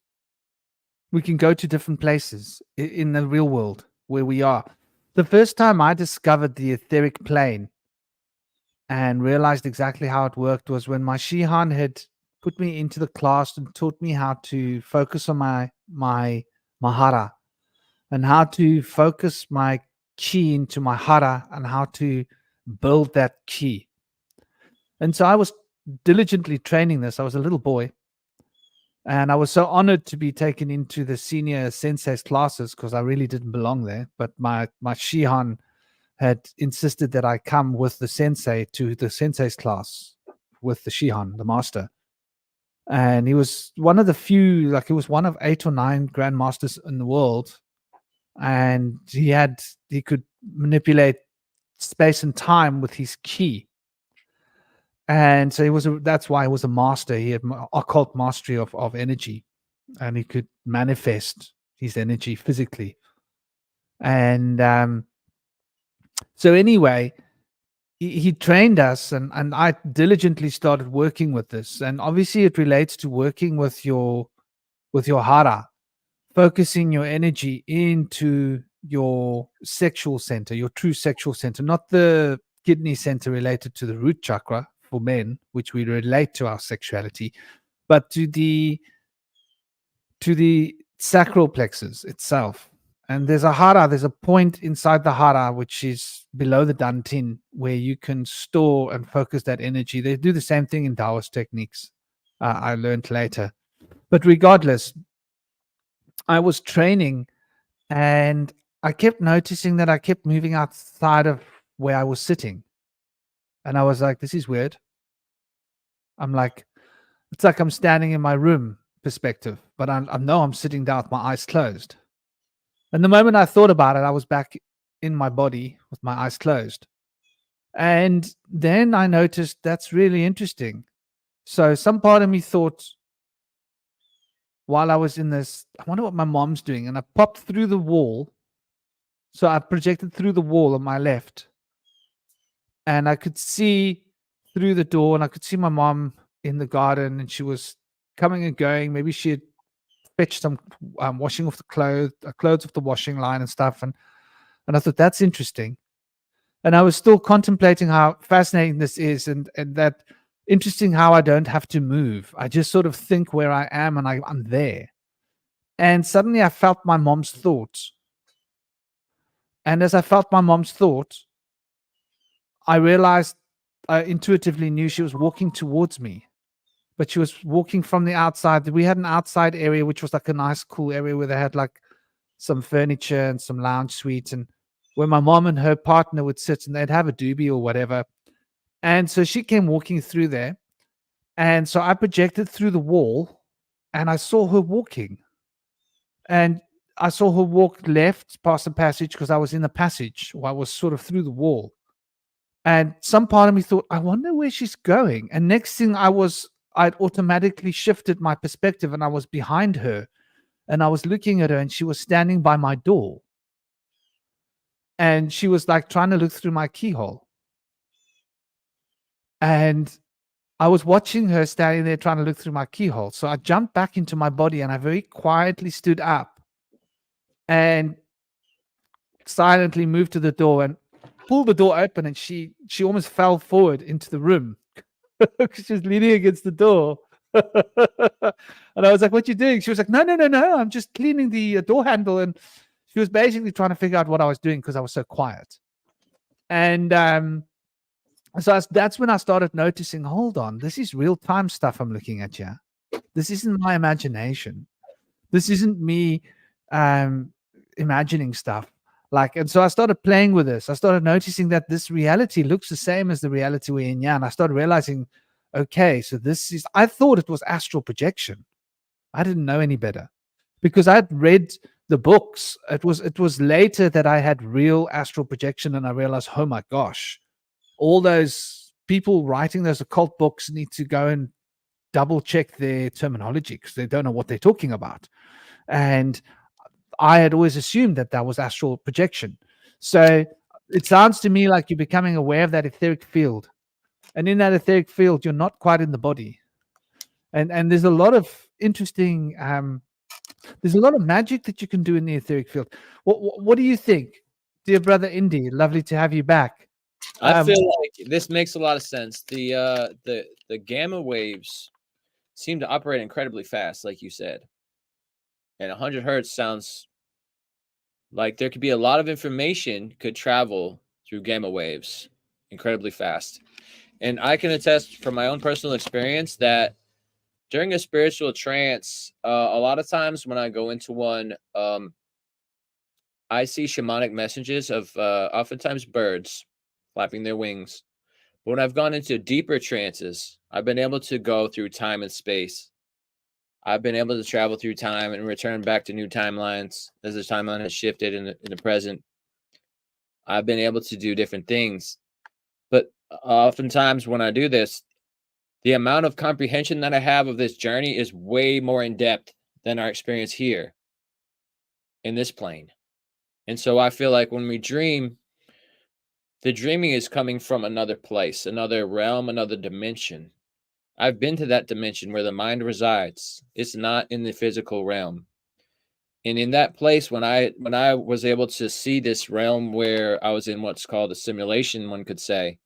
We can go to different places in the real world where we are. The first time I discovered the etheric plane and realized exactly how it worked was when my Shihan had put me into the class and taught me how to focus on my hara, and how to focus my chi into my hara, and how to build that chi. And so I was diligently training this. I was a little boy, and I was so honored to be taken into the senior sensei's classes, because I really didn't belong there. But my Shihan had insisted that I come with the sensei to the sensei's class with the Shihan, the master. And he was one of the few, like he was one of 8 or 9 grandmasters in the world. And he could manipulate space and time with his ki. And so that's why he was a master. He had occult mastery of energy, and he could manifest his energy physically. And so anyway, he trained us, and I diligently started working with this. And obviously it relates to working with your hara, focusing your energy into your sexual center, your true sexual center, not the kidney center related to the root chakra for men, which we relate to our sexuality, but to the sacral plexus itself. And there's a point inside the hara, which is below the dantian, where you can store and focus that energy. They do the same thing in Taoist techniques, I learned later. But regardless, I was training, and I kept noticing that I kept moving outside of where I was sitting. And I was like, this is weird. I'm like, it's like I'm standing in my room perspective, but I know I'm sitting down with my eyes closed. And the moment I thought about it, I was back in my body with my eyes closed. And then I noticed that's really interesting. So some part of me thought, while I was in this, I wonder what my mom's doing. And I popped through the wall. So I projected through the wall on my left. And I could see through the door, and I could see my mom in the garden, and she was coming and going. Maybe she had fetched some washing off the clothes off the washing line and stuff. And I thought, that's interesting. And I was still contemplating how fascinating this is, and that interesting how I don't have to move. I just sort of think where I am, and I'm there. And suddenly I felt my mom's thoughts. And as I felt my mom's thoughts, I realized, I intuitively knew she was walking towards me, but she was walking from the outside. We had an outside area, which was like a nice, cool area where they had like some furniture and some lounge suites, and where my mom and her partner would sit, and they'd have a doobie or whatever. And so she came walking through there. And so I projected through the wall, and I saw her walking. And I saw her walk left past the passage, because I was in the passage, or I was sort of through the wall. And some part of me thought, I wonder where she's going. And next thing I'd automatically shifted my perspective, and I was behind her, and I was looking at her, and she was standing by my door. And she was like trying to look through my keyhole. And I was watching her standing there trying to look through my keyhole. So I jumped back into my body, and I very quietly stood up and silently moved to the door and pulled the door open. And she almost fell forward into the room because she was leaning against the door. And I was like, what you doing? She was like, no, I'm just cleaning the door handle. And she was basically trying to figure out what I was doing because I was so quiet. And so that's when I started noticing, hold on, this is real time stuff I'm looking at here. This isn't my imagination. This isn't me imagining stuff. And so I started playing with this. I started noticing that this reality looks the same as the reality we're in. Yeah. And I started realizing, okay, so I thought it was astral projection. I didn't know any better because I'd read the books. It was later that I had real astral projection, and I realized, oh my gosh, all those people writing those occult books need to go and double check their terminology because they don't know what they're talking about. And I had always assumed that was astral projection. So it sounds to me like you're becoming aware of that etheric field. And in that etheric field, you're not quite in the body. And there's a lot of interesting, there's a lot of magic that you can do in the etheric field. What do you think, dear brother Indy? Lovely to have you back.
I feel like this makes a lot of sense. The gamma waves seem to operate incredibly fast, like you said. And 100 hertz sounds like there could be a lot of information could travel through gamma waves incredibly fast. And I can attest from my own personal experience that during a spiritual trance, a lot of times when I go into one, I see shamanic messages of oftentimes birds flapping their wings. But when I've gone into deeper trances, I've been able to go through time and space. I've been able to travel through time and return back to new timelines as the timeline has shifted in the present. I've been able to do different things. But oftentimes when I do this, the amount of comprehension that I have of this journey is way more in depth than our experience here in this plane. And so I feel like when we dream, the dreaming is coming from another place, another realm, another dimension. I've been to that dimension where the mind resides. It's not in the physical realm. And in that place, when I was able to see this realm where I was in what's called a simulation, one could say,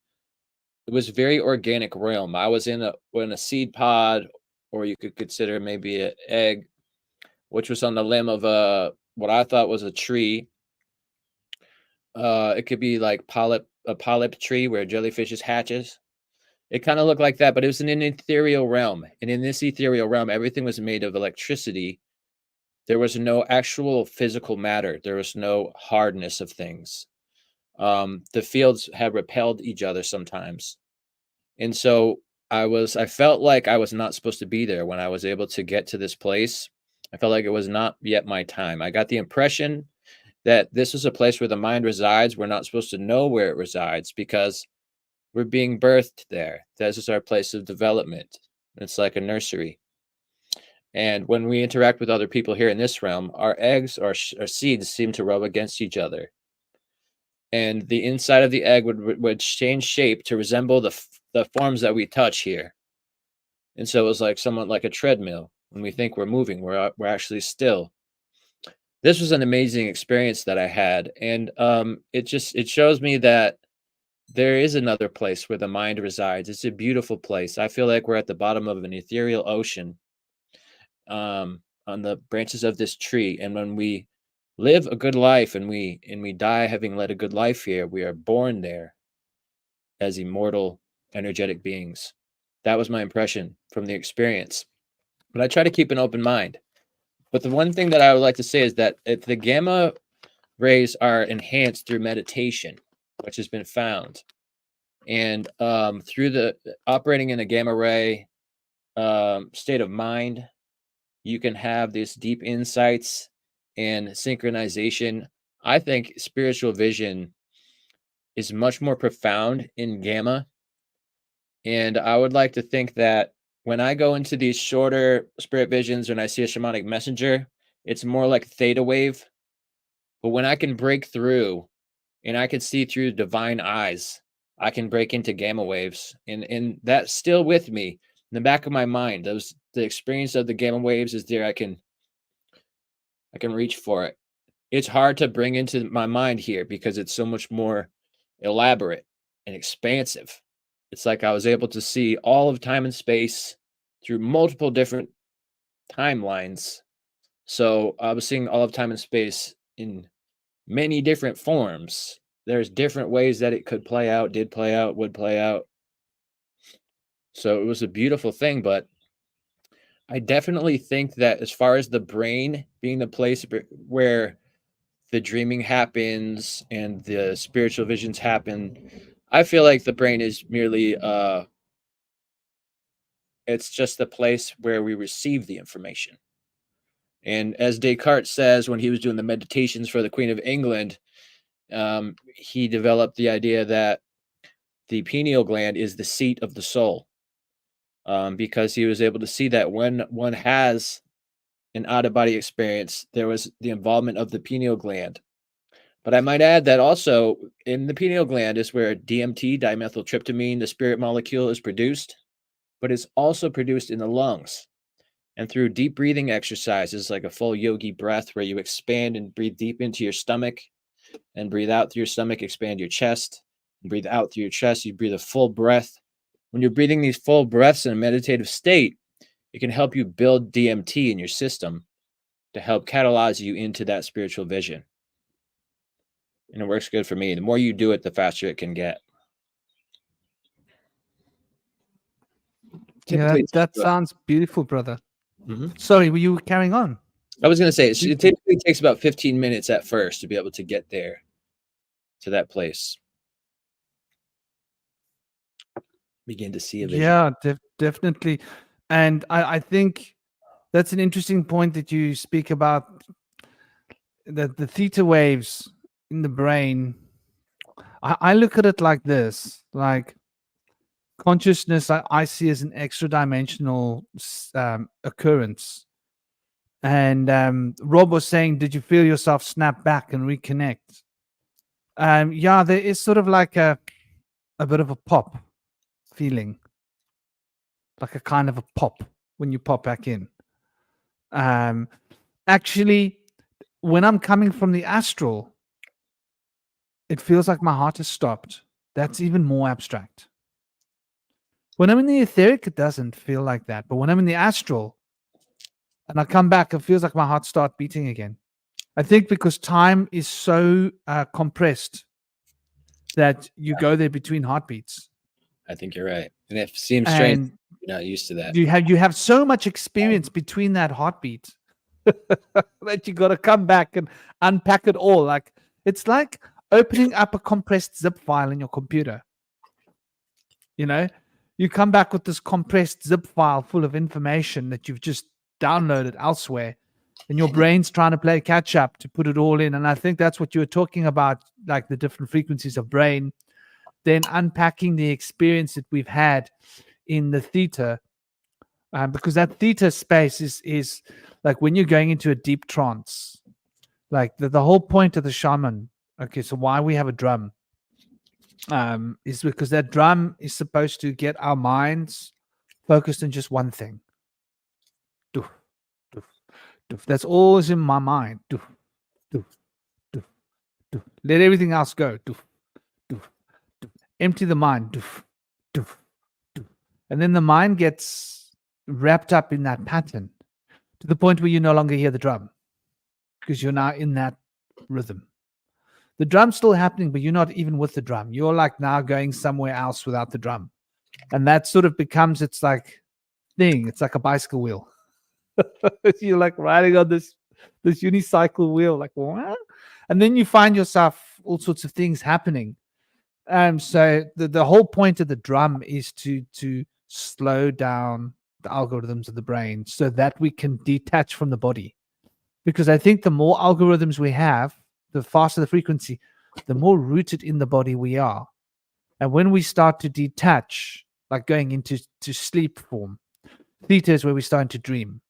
it was a very organic realm. I was in a seed pod, or you could consider maybe an egg, which was on the limb of what I thought was a tree. It could be like a polyp tree where jellyfishes hatches. It kind of looked like that, but it was in an ethereal realm. And in this ethereal realm, everything was made of electricity. There was no actual physical matter. There was no hardness of things. The fields had repelled each other sometimes. And so I felt like I was not supposed to be there when I was able to get to this place. I felt like it was not yet my time. I got the impression that this is a place where the mind resides. We're not supposed to know where it resides because we're being birthed there. This is our place of development. It's like a nursery. And when we interact with other people here in this realm, our eggs or seeds seem to rub against each other. And the inside of the egg would change shape to resemble the forms that we touch here. And so it was like somewhat like a treadmill. When we think we're moving, we're actually still. This was an amazing experience that I had. And it shows me that there is another place where the mind resides. It's a beautiful place. I feel like we're at the bottom of an ethereal ocean on the branches of this tree. And when we live a good life and we die having led a good life here, we are born there as immortal, energetic beings. That was my impression from the experience. But I try to keep an open mind. But the one thing that I would like to say is that if the gamma rays are enhanced through meditation, which has been found, and through the operating in a gamma ray state of mind, you can have these deep insights and synchronization. I think spiritual vision is much more profound in gamma. And I would like to think that when I go into these shorter spirit visions and I see a shamanic messenger, it's more like theta wave. But when I can break through and I can see through divine eyes, I can break into gamma waves. And that's still with me in the back of my mind. The experience of the gamma waves is there. I can reach for it. It's hard to bring into my mind here because it's so much more elaborate and expansive. It's like I was able to see all of time and space through multiple different
timelines. So I was seeing all of time and space in many different forms. There's different ways that it could play out, did play out, would play out. So it was a beautiful thing, but I definitely think that as far as the brain being the place where the dreaming happens and the spiritual visions happen, I feel like the brain is merely it's just the place where we receive the information. And as Descartes says when he was doing the meditations for the Queen of England, he developed the idea that the pineal gland is the seat of the soul, because he was able to see that when one has an out-of-body experience, there was the involvement of the pineal gland. But I might add that also in the pineal gland is where DMT, dimethyltryptamine, the spirit molecule, is produced, but it's also produced in the lungs. And through deep breathing exercises like a full yogi breath where you expand and breathe deep into your stomach and breathe out through your stomach, expand your chest, and breathe out through your chest, you breathe a full breath. When you're breathing these full breaths in a meditative state, it can help you build DMT in your system to help catalyze you into that spiritual vision. And it works good for me. The more you do it, the faster it can get.
Yeah, that sounds beautiful, brother.
Mm-hmm.
Sorry, were you carrying on?
I was going to say, it typically takes about 15 minutes at first to be able to get there, to that place. Begin to see a vision.
Yeah, definitely. And I think that's an interesting point that you speak about, that the theta waves in the brain. I look at it like this, like consciousness I see as an extra dimensional occurrence. And Rob was saying, did you feel yourself snap back and reconnect? Yeah, there is sort of like a bit of a pop feeling, like a kind of a pop when you pop back in. Actually, when I'm coming from the astral, it feels like my heart has stopped. That's even more abstract. When I'm in the etheric, it doesn't feel like that. But when I'm in the astral and I come back, it feels like my heart starts beating again. I think because time is so compressed that you go there between heartbeats.
I think you're right. And it seems strange. And you're not used to that.
You have so much experience between that heartbeat that you got to come back and unpack it all. Like it's like opening up a compressed zip file in your computer. You know, you come back with this compressed zip file full of information that you've just downloaded elsewhere, and your brain's trying to play catch up to put it all in. And I think that's what you were talking about, like the different frequencies of brain, then unpacking the experience that we've had in the theta, because that theta space is like when you're going into a deep trance, like the whole point of the shaman. Okay, so why we have a drum is because that drum is supposed to get our minds focused on just one thing. Doof, doof, doof. That's always in my mind. Doof, doof, doof, doof. Let everything else go. Doof, doof, doof. Empty the mind. Doof, doof, doof. And then the mind gets wrapped up in that pattern to the point where you no longer hear the drum because you're now in that rhythm. The drum's still happening, but you're not even with the drum. You're like now going somewhere else without the drum. And that sort of becomes its like thing. It's like a bicycle wheel. You're like riding on this unicycle wheel, like what? And then you find yourself all sorts of things happening. So the whole point of the drum is to slow down the algorithms of the brain so that we can detach from the body. Because I think the more algorithms we have, the faster the frequency, the more rooted in the body we are. And when we start to detach, like going into sleep form, theta is where we're starting to dream.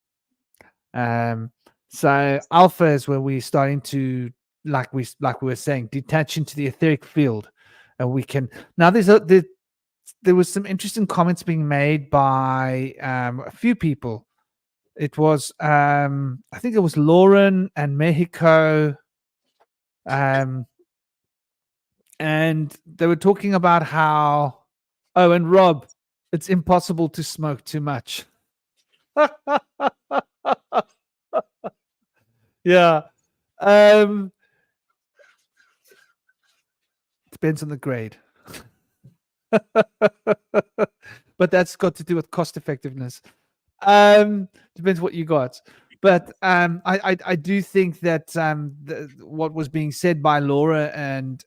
So alpha is where we're starting to, like we were saying, detach into the etheric field. And we can now there was some interesting comments being made by a few people. It was I think it was Lauren and Mexico. And they were talking about how, and Rob, it's impossible to smoke too much. Yeah. Depends on the grade. But that's got to do with cost effectiveness. Depends what you got. But I do think that what was being said by Laura and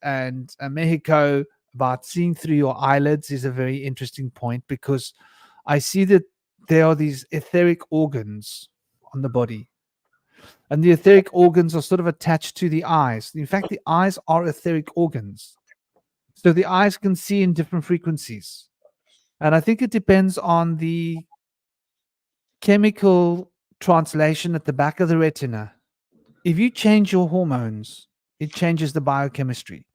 Mexico about seeing through your eyelids is a very interesting point, because I see that there are these etheric organs on the body, and the etheric organs are sort of attached to the eyes. In fact, the eyes are etheric organs, so the eyes can see in different frequencies. And I think it depends on the chemical translation at the back of the retina. If you change your hormones, it changes the biochemistry.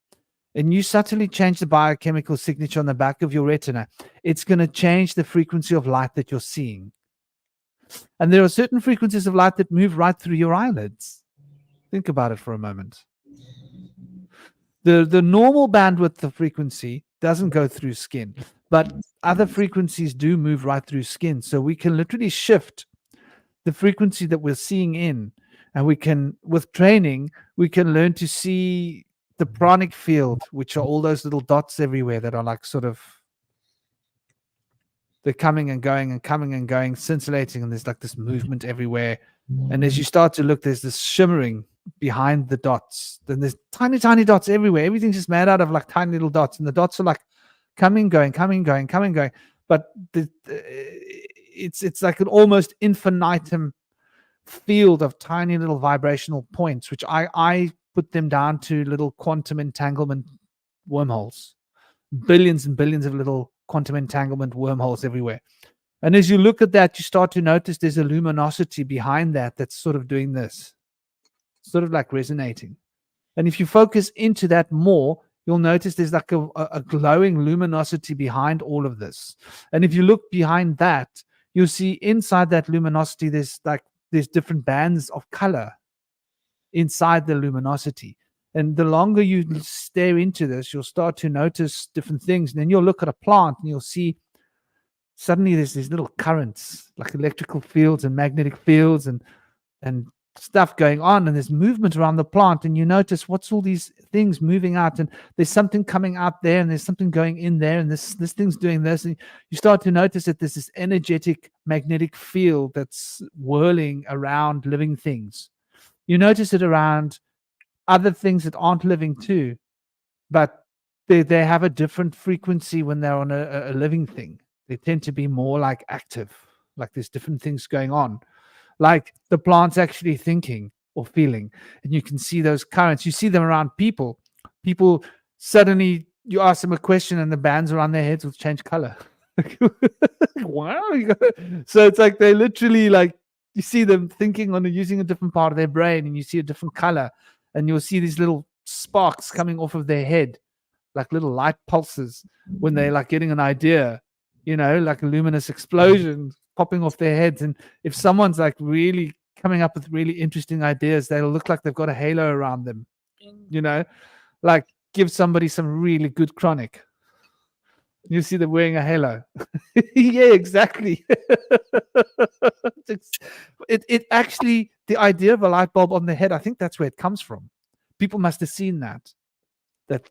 And you subtly change the biochemical signature on the back of your retina, it's going to change the frequency of light that you're seeing. And there are certain frequencies of light that move right through your eyelids. Think about it for a moment. The normal bandwidth of frequency doesn't go through skin, but other frequencies do move right through skin. So we can literally shift the frequency that we're seeing in, and we can, with training, we can learn to see the pranic field, which are all those little dots everywhere that are like sort of, they're coming and going and coming and going, scintillating, and there's like this movement everywhere. And as you start to look, there's this shimmering behind the dots. Then there's tiny, tiny dots everywhere. Everything's just made out of like tiny little dots, and the dots are like coming, going, coming, going, coming, going. But it's like an almost infinitum field of tiny little vibrational points, which I put them down to little quantum entanglement wormholes, billions and billions of little quantum entanglement wormholes everywhere. And as you look at that, you start to notice there's a luminosity behind that that's sort of doing this, sort of like resonating. And if you focus into that more, you'll notice there's like a glowing luminosity behind all of this. And if you look behind that, you'll see inside that luminosity, there's different bands of color inside the luminosity. And the longer you stare into this, you'll start to notice different things. And then you'll look at a plant and you'll see suddenly there's these little currents, like electrical fields and magnetic fields and stuff going on, and there's movement around the plant, and you notice what's all these things moving out, and there's something coming out there, and there's something going in there, and this thing's doing this, and you start to notice that there's this energetic magnetic field that's whirling around living things. You notice it around other things that aren't living too, but they have a different frequency when they're on a living thing. They tend to be more like active, like there's different things going on, like the plant's actually thinking or feeling, and you can see those currents. You see them around people. People suddenly, you ask them a question and the bands around their heads will change color. Wow. So it's like they literally, like, you see them thinking on using a different part of their brain, and you see a different color, and you'll see these little sparks coming off of their head, like little light pulses when they're like getting an idea, like a luminous explosion popping off their heads. And if someone's like really coming up with really interesting ideas, they'll look like they've got a halo around them, like give somebody some really good chronic, you see them wearing a halo. Yeah, exactly. It actually, the idea of a light bulb on the head, I think that's where it comes from. People must have seen that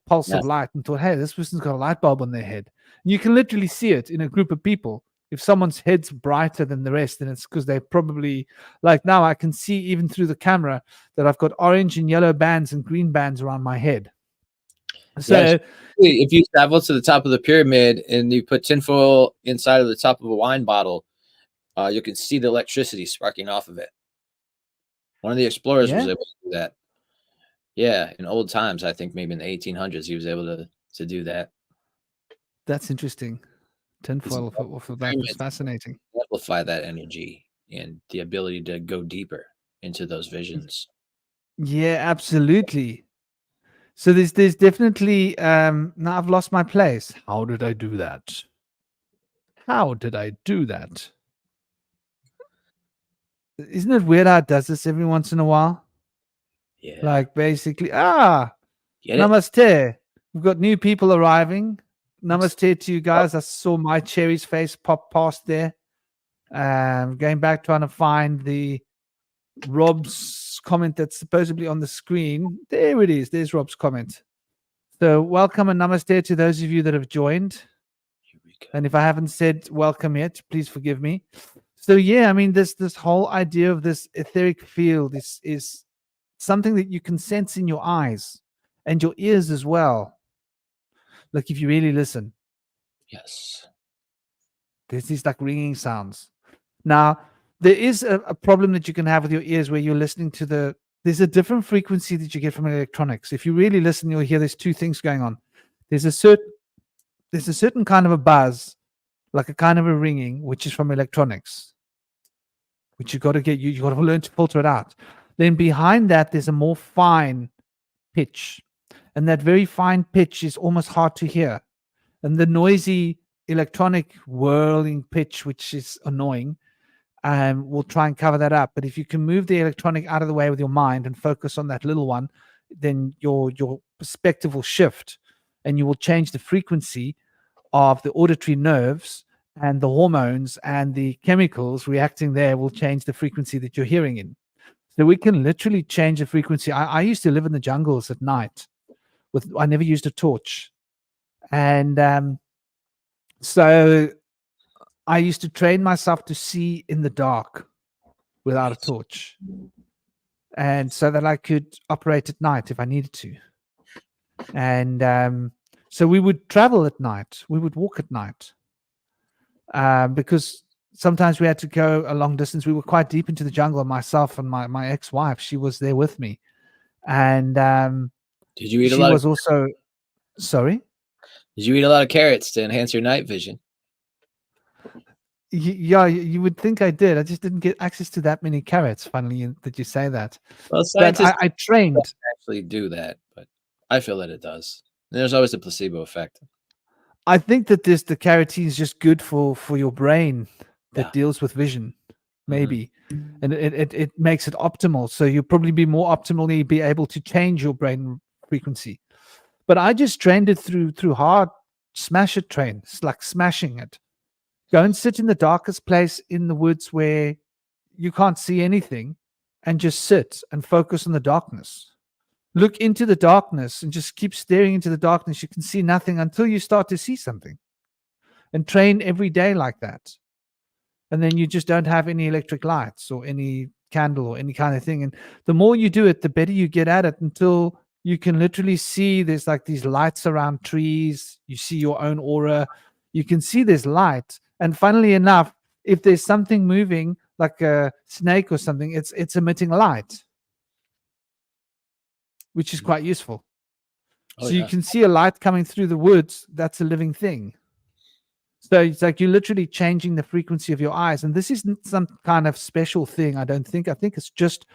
pulse of light and thought, hey, this person's got a light bulb on their head. And you can literally see it in a group of people. If someone's head's brighter than the rest, then it's because they probably, like now I can see even through the camera that I've got orange and yellow bands and green bands around my head. So
yes, if you travel to the top of the pyramid and you put tinfoil inside of the top of a wine bottle, you can see the electricity sparking off of it. One of the explorers was able to do that. Yeah, in old times, I think maybe in the 1800s, he was able to do that.
That's interesting. Tinfoil for that was fascinating.
Amplify that energy and the ability to go deeper into those visions.
Yeah, absolutely. So there's definitely now I've lost my place. How did I do that? Isn't it weird how it does this every once in a while?
Yeah.
Like basically, namaste. We've got new people arriving. Namaste to you guys. I saw my Cherry's face pop past there. Going back trying to find the Rob's comment that's supposedly on the screen. There it is. There's Rob's comment. So welcome and namaste to those of you that have joined. And if I haven't said welcome yet, please forgive me. So yeah, I mean, this whole idea of this etheric field is something that you can sense in your eyes and your ears as well. Like if you really listen,
Yes.
there's these like ringing sounds. Now, there is a problem that you can have with your ears where you're listening to there's a different frequency that you get from electronics. If you really listen, you'll hear there's two things going on. There's a certain kind of a buzz, like a kind of a ringing, which is from electronics, which you got to learn to filter it out. Then behind that, there's a more fine pitch, and that very fine pitch is almost hard to hear. And the noisy electronic whirling pitch, which is annoying, we'll try and cover that up. But if you can move the electronic out of the way with your mind and focus on that little one, then your perspective will shift, and you will change the frequency of the auditory nerves, and the hormones and the chemicals reacting there will change the frequency that you're hearing in. So we can literally change the frequency. I used to live in the jungles at night. I never used a torch. And so I used to train myself to see in the dark without a torch. And so that I could operate at night if I needed to. And so we would travel at night. We would walk at night. Because sometimes we had to go a long distance. We were quite deep into the jungle. Myself and my ex-wife, she was there with me. And
did you eat
she
a lot
was
of,
also sorry?
Did you eat a lot of carrots to enhance your night vision?
Yeah, you would think I did. I just didn't get access to that many carrots. Funnily that you say that.
Well,
But
scientists
I trained.
don't actually do that, but I feel that it does. And there's always a placebo effect.
I think that the carotene is just good for your brain that
Yeah.
deals with vision, maybe, and it makes it optimal. So you'll probably be more optimally be able to change your brain frequency. But I just trained it through hard smash it train. It's like smashing it. Go and sit in the darkest place in the woods where you can't see anything, and just sit and focus on the darkness. Look into the darkness and just keep staring into the darkness. You can see nothing until you start to see something. And train every day like that. And then you just don't have any electric lights or any candle or any kind of thing. And the more you do it, the better you get at it, until you can literally see there's like these lights around trees. You see your own aura. You can see there's light. And funnily enough, if there's something moving, like a snake or something, it's emitting light, which is quite useful.
Oh,
So
yeah.
you can see a light coming through the woods. That's a living thing. So it's like you're literally changing the frequency of your eyes. And this isn't some kind of special thing, I don't think. I think it's just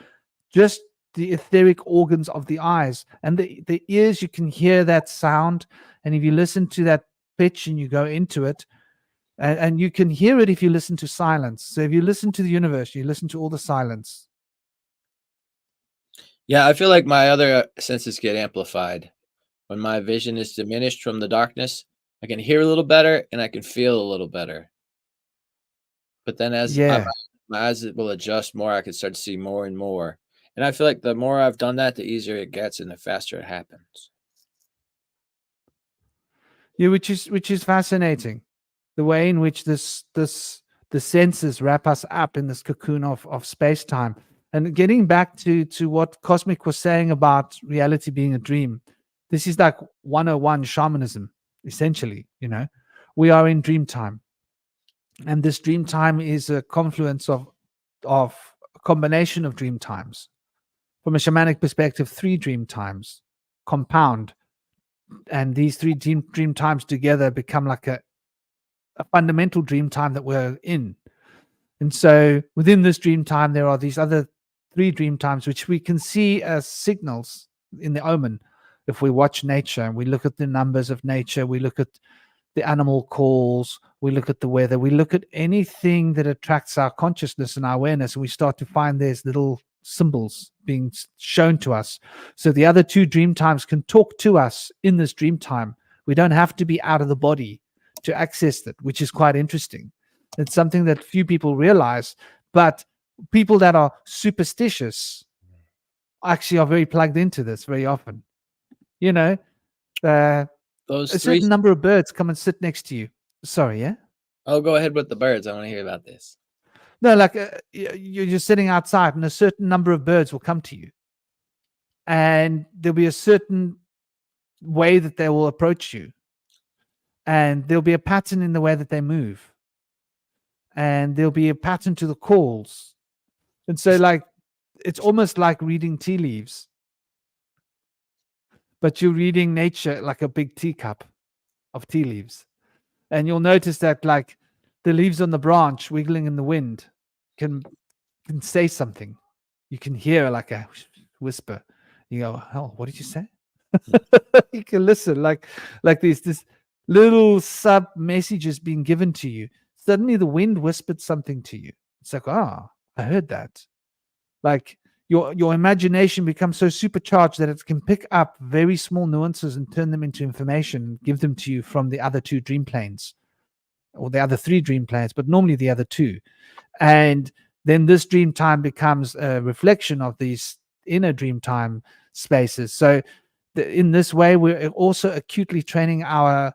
the etheric organs of the eyes. And the ears, you can hear that sound. And if you listen to that pitch and you go into it, and you can hear it if you listen to silence. So if you listen to the universe, you listen to all the silence.
Yeah, I feel like my other senses get amplified. When my vision is diminished from the darkness, I can hear a little better and I can feel a little better. But then as my eyes will adjust more, I can start to see more and more. And I feel like the more I've done that, the easier it gets and the faster it happens.
Yeah, which is fascinating. The way in which the senses wrap us up in this cocoon of space-time. And getting back to what Cosmic was saying about reality being a dream, this is like 101 shamanism, essentially. We are in dream time. And this dream time is a confluence of a combination of dream times. From a shamanic perspective, 3 dream times compound. And these 3 dream times together become like a fundamental dream time that we're in. And so within this dream time, there are these other 3 dream times, which we can see as signals in the omen. If we watch nature and we look at the numbers of nature, we look at the animal calls, we look at the weather, we look at anything that attracts our consciousness and our awareness, and we start to find there's little symbols being shown to us. So the other 2 dream times can talk to us in this dream time. We don't have to be out of the body to access it, which is quite interesting. It's something that few people realize, but people that are superstitious actually are very plugged into this very often. You know, a
Those
certain
three.
number of birds come and sit next to you. Sorry, yeah?
Oh, go ahead with the birds. I want to hear about this.
No, like you're sitting outside and a certain number of birds will come to you. And there'll be a certain way that they will approach you. And there'll be a pattern in the way that they move. And there'll be a pattern to the calls. And so, like, it's almost like reading tea leaves. But you're reading nature like a big teacup of tea leaves. And you'll notice that, like, the leaves on the branch wiggling in the wind can say something. You can hear like a whisper. You go, "Oh, what did you say?" You can listen, like there's this little sub messages being given to you. Suddenly, the wind whispered something to you. It's like, "Ah, I heard that." Like your imagination becomes so supercharged that it can pick up very small nuances and turn them into information, give them to you from the other two dream planes, or the other three dream planes, but normally the other two. And then this dream time becomes a reflection of these inner dream time spaces. So in this way, we're also acutely training our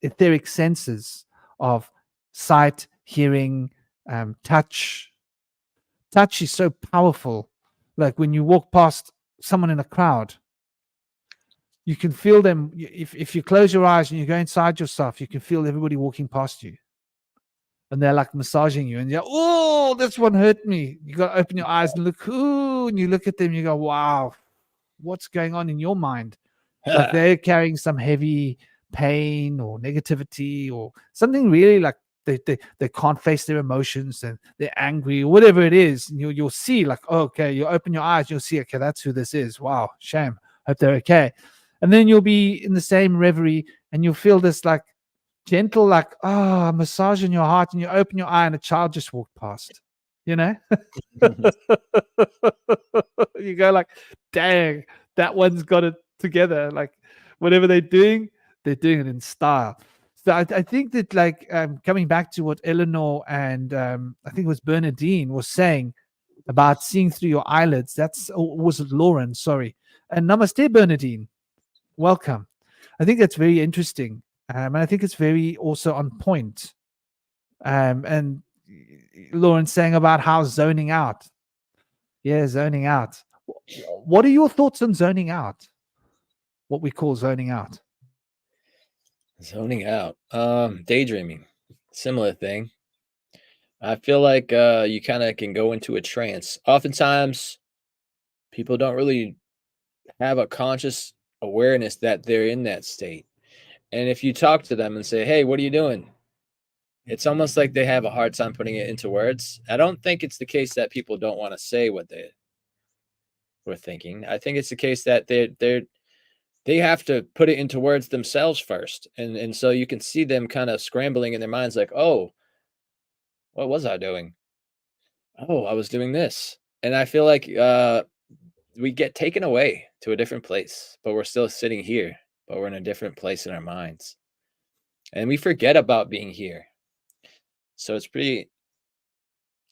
etheric senses of sight, hearing, touch. Touch is so powerful. Like when you walk past someone in a crowd, you can feel them. If you close your eyes and you go inside yourself, you can feel everybody walking past you. And they're like massaging you, and you're, "Oh, this one hurt me." You got to open your eyes and look, ooh, and you look at them, you go, "Wow, what's going on in your mind?" Like they're carrying some heavy pain or negativity or something really, like they can't face their emotions and they're angry or whatever it is. And you'll see, like, oh, okay, you open your eyes, you'll see, okay, that's who this is. Wow, shame. Hope they're okay. And then you'll be in the same reverie and you'll feel this like gentle, like, massage in your heart, and you open your eye and a child just walked past, you know? You go like, dang, that one's got it together. Like whatever they're doing it in style. So I think that, like, coming back to what Eleanor and I think it was Bernadine was saying about seeing through your eyelids. Was it Lauren? Sorry. And namaste, Bernadine. Welcome. I think that's very interesting. And I think it's very also on point. And Lauren saying about how zoning out. Yeah, zoning out. What are your thoughts on zoning out? What we call zoning out?
Zoning out. Daydreaming. Similar thing. I feel like you kind of can go into a trance. Oftentimes, people don't really have a conscious awareness that they're in that state. And if you talk to them and say, "Hey, what are you doing?" It's almost like they have a hard time putting it into words. I don't think it's the case that people don't want to say what they were thinking. I think it's the case that they have to put it into words themselves first. And so you can see them kind of scrambling in their minds like, "Oh, what was I doing? Oh, I was doing this." And I feel like we get taken away to a different place, but we're still sitting here, but we're in a different place in our minds. And we forget about being here. So it's pretty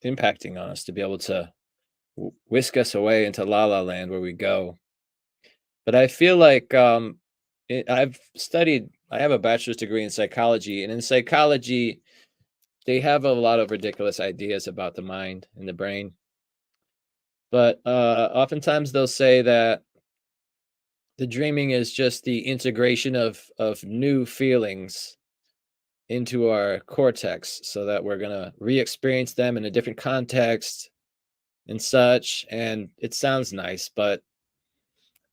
impacting on us to be able to whisk us away into la la land where we go. But I feel like I have a bachelor's degree in psychology, and in psychology, they have a lot of ridiculous ideas about the mind and the brain. But oftentimes they'll say that the dreaming is just the integration of new feelings into our cortex so that we're going to re-experience them in a different context and such. And it sounds nice, but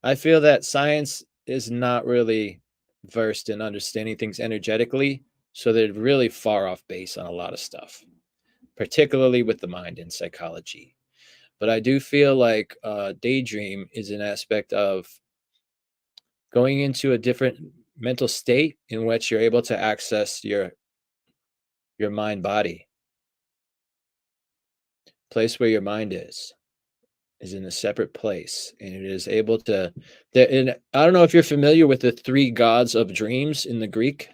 I feel that science is not really versed in understanding things energetically, so they're really far off base on a lot of stuff, particularly with the mind in psychology. But I do feel like daydream is an aspect of going into a different mental state in which you're able to access your mind body. Place where your mind is in a separate place, and it is able to. And I don't know if you're familiar with the three gods of dreams in the Greek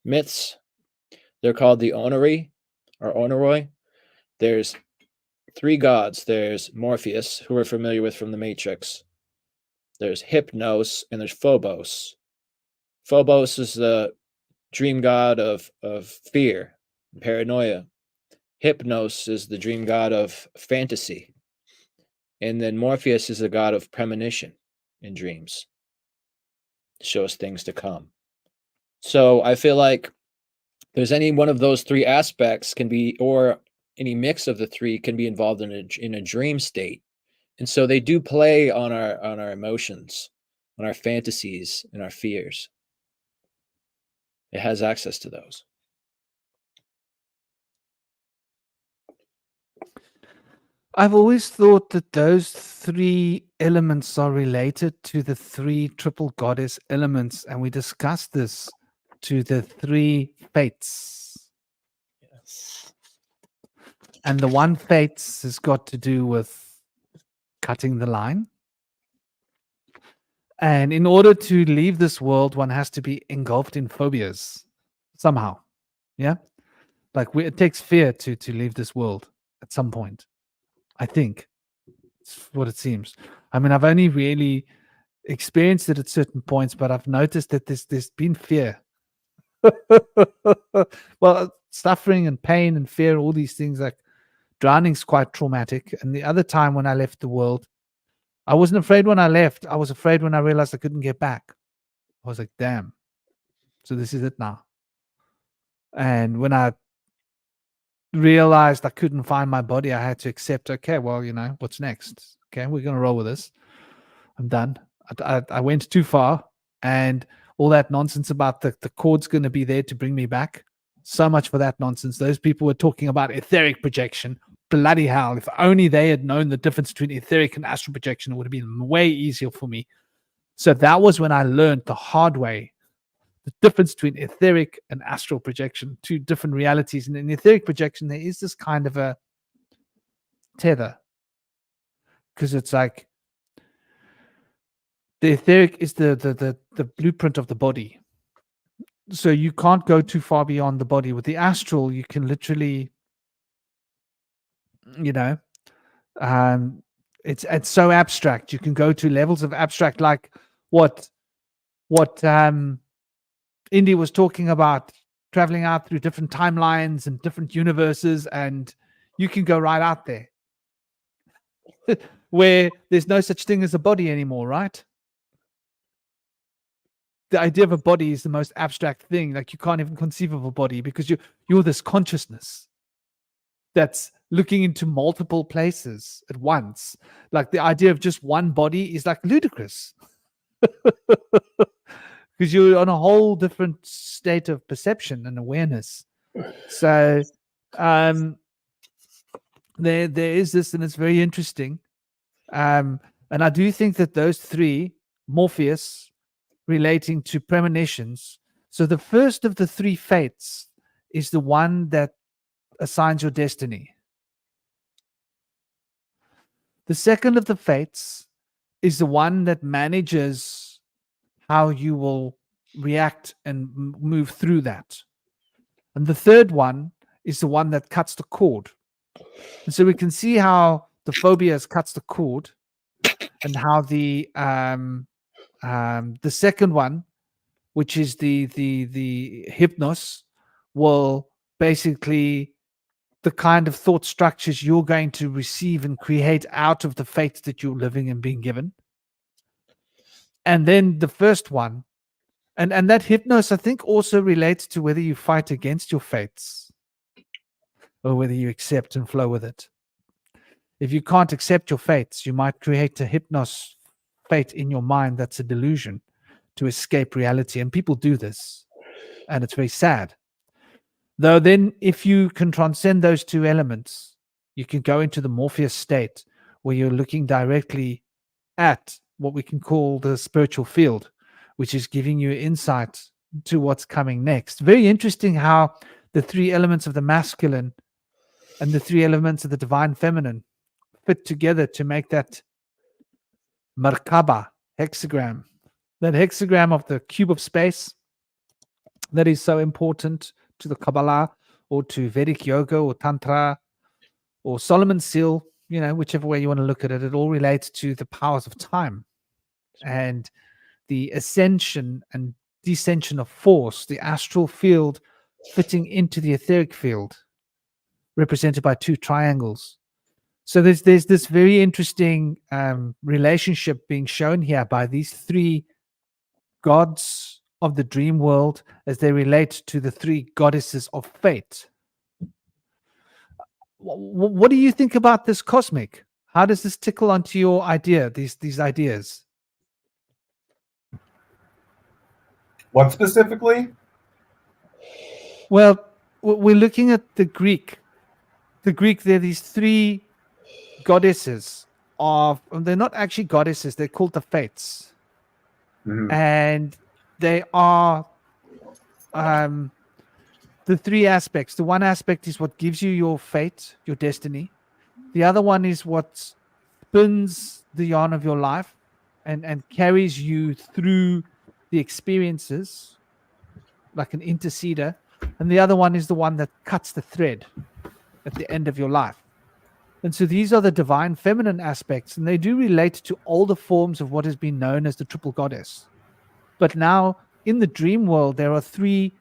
myths. They're called the Onori or Onoroi. there's three gods. There's Morpheus, who we're familiar with from the Matrix. There's Hypnos, and there's Phobos. Phobos is the dream god of fear, paranoia. Hypnos is the dream god of fantasy. And then Morpheus is the god of premonition in dreams. To show us things to come. So I feel like there's any one of those three aspects can be, or any mix of the three can be involved in a dream state. And so they do play on our emotions, on our fantasies and our fears. It has access to those.
I've always thought that those three elements are related to the three triple goddess elements, and we discussed this to the three fates.
Yes.
And the one fates has got to do with cutting the line. And in order to leave this world, one has to be engulfed in phobias somehow. Yeah? Like it takes fear to leave this world at some point. I think it's what it seems. I mean, I've only really experienced it at certain points, but I've noticed that there's been fear. Well, suffering and pain and fear, all these things, like drowning's quite traumatic. And the other time when I left the world, I wasn't afraid when I left. I was afraid when I realized I couldn't get back. I was like, damn. So this is it now. And when I realized I couldn't find my body, I had to accept, okay, well, what's next? Okay, we're going to roll with this. I'm done. I went too far, and all that nonsense about the cord's going to be there to bring me back. So much for that nonsense. Those people were talking about etheric projection. Bloody hell. If only they had known the difference between etheric and astral projection, it would have been way easier for me. So that was when I learned the hard way the difference between etheric and astral projection, two different realities. And in etheric projection, there is this kind of a tether, because it's like the etheric is the blueprint of the body. So you can't go too far beyond the body. With the astral, you can literally, it's so abstract. You can go to levels of abstract, like what Indy was talking about, traveling out through different timelines and different universes, and you can go right out there where there's no such thing as a body anymore, right? The idea of a body is the most abstract thing. Like, you can't even conceive of a body because you're this consciousness that's looking into multiple places at once. Like, the idea of just one body is like ludicrous. Because you're on a whole different state of perception and awareness. So there is this, and it's very interesting. And I do think that those three, Morpheus, relating to premonitions. So the first of the three fates is the one that assigns your destiny. The second of the fates is the one that manages how you will react and move through that. And the third one is the one that cuts the cord. And so we can see how the phobias cuts the cord, and how the second one, which is the hypnos, will basically the kind of thought structures you're going to receive and create out of the fates that you're living and being given. And then the first one, and that hypnos, I think, also relates to whether you fight against your fates or whether you accept and flow with it. If you can't accept your fates, you might create a hypnos fate in your mind that's a delusion to escape reality. And people do this, and it's very sad. Though then, if you can transcend those two elements, you can go into the Morpheus state where you're looking directly at what we can call the spiritual field, which is giving you insight to what's coming next. Very interesting how the three elements of the masculine and the three elements of the divine feminine fit together to make that Merkaba hexagram, that hexagram of the cube of space that is so important to the Kabbalah or to Vedic yoga or Tantra or Solomon's seal, whichever way you want to look at it. It all relates to the powers of time and the ascension and descension of force, the astral field fitting into the etheric field, represented by two triangles. So there's this very interesting relationship being shown here by these three gods of the dream world as they relate to the three goddesses of fate. What do you think about this, Cosmic? How does this tickle onto your idea, these ideas?
What specifically?
Well, we're looking at the Greek. The Greek, there are these three goddesses they're not actually goddesses, they're called the fates.
Mhm.
And they are the three aspects. The one aspect is what gives you your fate, your destiny. The other one is what spins the yarn of your life and carries you through the experiences, like an interceder. And the other one is the one that cuts the thread at the end of your life. And so these are the divine feminine aspects, and they do relate to older forms of what has been known as the triple goddess. But now in the dream world, there are three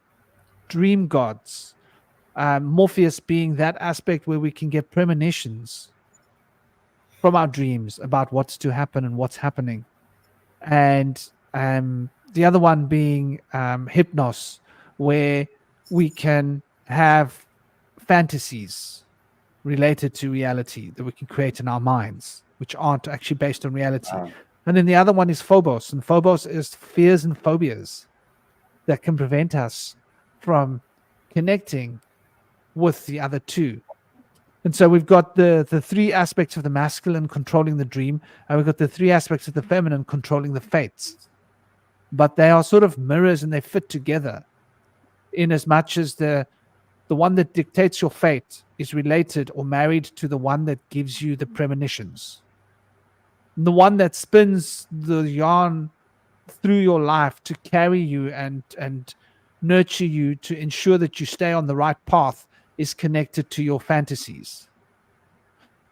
dream gods. Morpheus being that aspect where we can get premonitions from our dreams about what's to happen and what's happening. And the other one being Hypnos, where we can have fantasies related to reality that we can create in our minds, which aren't actually based on reality. And then the other one is Phobos, and Phobos is fears and phobias that can prevent us from connecting with the other two. And so we've got the three aspects of the masculine controlling the dream, and we've got the three aspects of the feminine controlling the fates. But they are sort of mirrors, and they fit together in as much as the one that dictates your fate is related or married to the one that gives you the premonitions. And the one that spins the yarn through your life to carry you and nurture you to ensure that you stay on the right path is connected to your fantasies.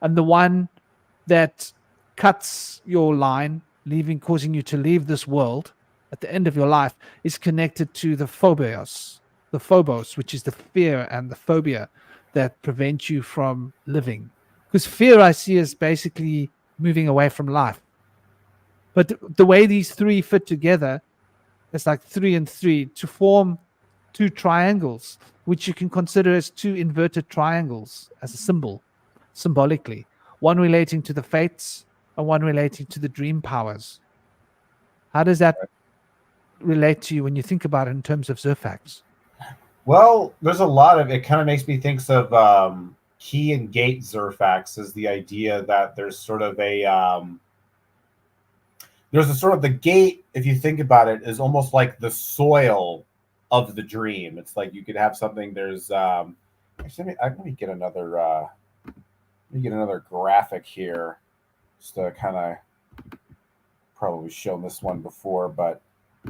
And the one that cuts your line, causing you to leave this world at the end of your life, is connected to the Phobos, which is the fear and the phobia that prevent you from living. Because fear I see as basically moving away from life. But the way these three fit together, it's like 3 and 3 to form two triangles, which you can consider as two inverted triangles as a symbol, symbolically. One relating to the fates and one relating to the dream powers. How does that relate to you when you think about it in terms of Zerfax?
Well, there's a lot of it. Kind of makes me think of key and gate Zerfax as the idea that there's sort of the gate. If you think about it, is almost like the soil of the dream. It's like you could have something. There's actually, let me get another graphic here, just to kind of probably shown this one before, but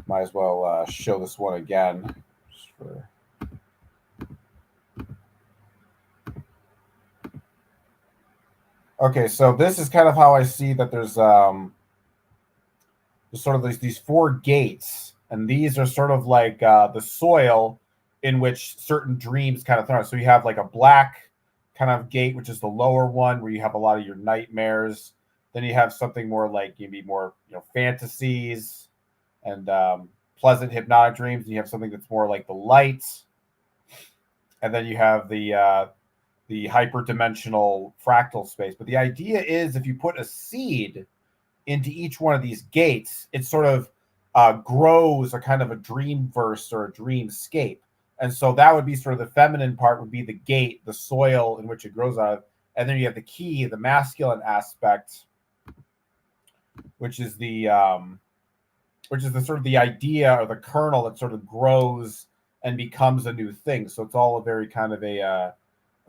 might as well show this one again. Just for... Okay, so this is kind of how I see that there's sort of these 4 gates, and these are sort of like the soil in which certain dreams kind of thrive. So you have like a black kind of gate, which is the lower one, where you have a lot of your nightmares. Then you have something more like maybe more fantasies and pleasant hypnotic dreams. And you have something that's more like the light, and then you have the hyperdimensional fractal space. But the idea is, if you put a seed into each one of these gates, it sort of grows a kind of a dream verse or a dreamscape. And so that would be sort of the feminine part would be the gate, the soil in which it grows out of. And then you have the key, the masculine aspect, which is the sort of the idea or the kernel that sort of grows and becomes a new thing. So it's all a very kind of a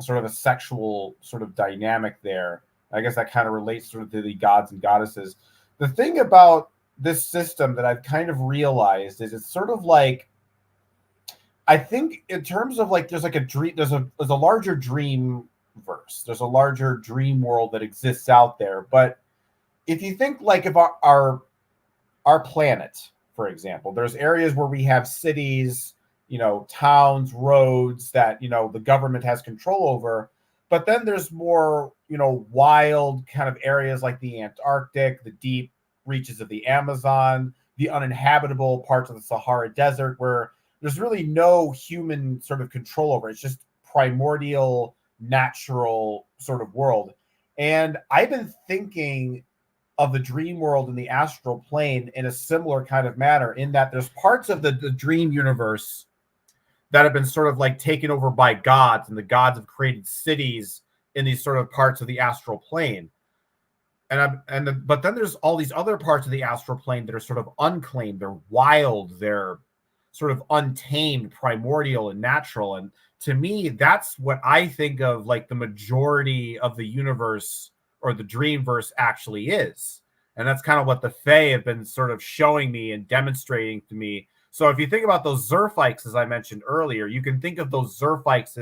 sort of a sexual sort of dynamic there. I guess that kind of relates sort of to the gods and goddesses. The thing about this system that I've kind of realized is it's sort of like, I think in terms of like, there's like a dream, there's a larger dream verse. There's a larger dream world that exists out there. But if you think like of our planet, for example, there's areas where we have cities, towns, roads that, the government has control over. But then there's more, wild kind of areas like the Antarctic, the deep reaches of the Amazon, the uninhabitable parts of the Sahara Desert, where there's really no human sort of control over it. It's just primordial, natural sort of world. And I've been thinking of the dream world and the astral plane in a similar kind of manner, in that there's parts of the dream universe that have been sort of like taken over by gods, and the gods have created cities in these sort of parts of the astral plane. But then there's all these other parts of the astral plane that are sort of unclaimed. They're wild. They're sort of untamed, primordial, and natural. And to me, that's what I think of like the majority of the universe or the dreamverse actually is. And that's kind of what the Fae have been sort of showing me and demonstrating to me. So if you think about those Zerfikes, as I mentioned earlier, you can think of those Zerfikes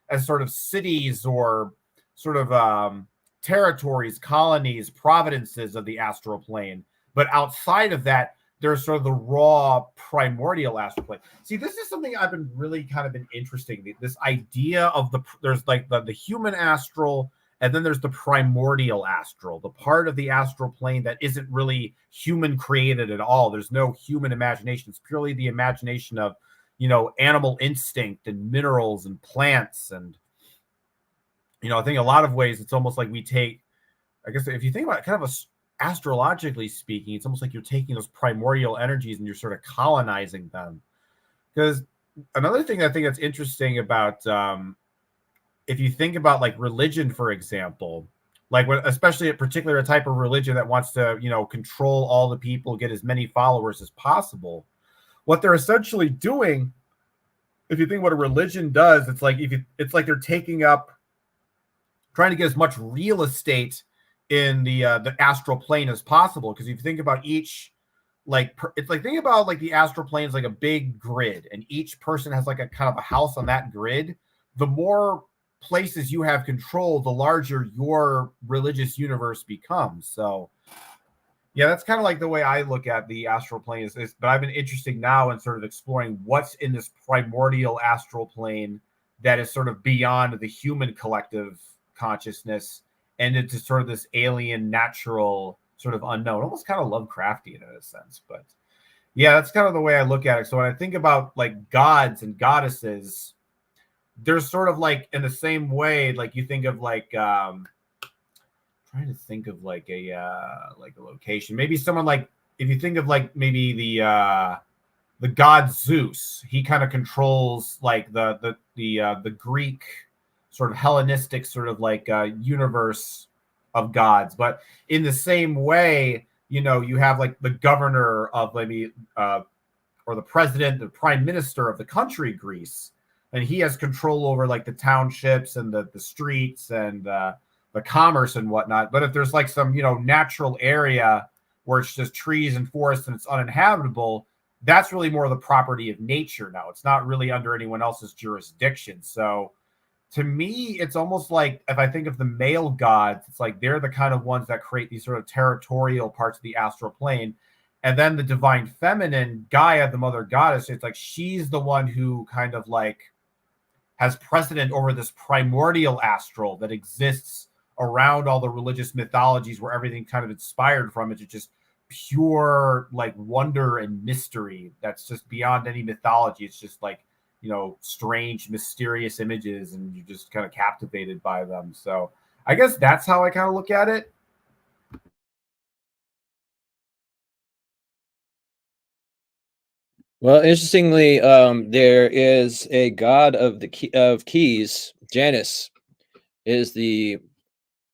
as sort of cities or sort of territories, colonies, providences of the astral plane. But outside of that, there's sort of the raw primordial astral plane. See, this is something I've been really kind of been interesting. This idea of there's like the human astral, and then there's the primordial astral, the part of the astral plane that isn't really human created at all. There's no human imagination. It's purely the imagination of, animal instinct and minerals and plants. And, I think a lot of ways it's almost like we take, I guess if you think about it, kind of astrologically speaking, it's almost like you're taking those primordial energies and you're sort of colonizing them. Because another thing I think that's interesting about, if you think about like religion, for example, like especially a particular type of religion that wants to, control all the people, get as many followers as possible, what they're essentially doing, if you think what a religion does, it's like it's like they're trying to get as much real estate in the astral plane as possible. Because if you think about each, it's like, think about like the astral plane is like a big grid, and each person has like a kind of a house on that grid. The more places you have control, the larger your religious universe becomes. So yeah, that's kind of like the way I look at the astral plane is but I've been interested now in sort of exploring what's in this primordial astral plane that is sort of beyond the human collective consciousness, and into sort of this alien, natural, sort of unknown, almost kind of Lovecraftian in a sense. But yeah, that's kind of the way I look at it. So when I think about like gods and goddesses, they're sort of like in the same way, like you think of like trying to think of like a location, maybe someone like, if you think of like maybe the god Zeus, he kind of controls like the Greek sort of Hellenistic sort of like universe of gods. But in the same way, you have like the governor of maybe or the president, the prime minister of the country Greece, and he has control over like the townships and the streets and the commerce and whatnot. But if there's like some natural area where it's just trees and forests and it's uninhabitable, that's really more the property of nature now. It's not really under anyone else's jurisdiction. So to me, it's almost like if I think of the male gods, it's like they're the kind of ones that create these sort of territorial parts of the astral plane. And then the divine feminine, Gaia, the mother goddess, it's like she's the one who kind of like has precedent over this primordial astral that exists around all the religious mythologies, where everything kind of inspired from it. It's just pure like wonder and mystery that's just beyond any mythology. It's just like, strange, mysterious images, and you're just kind of captivated by them. So I guess that's how I kind of look at it.
Well, interestingly, there is a god of of keys. Janus is the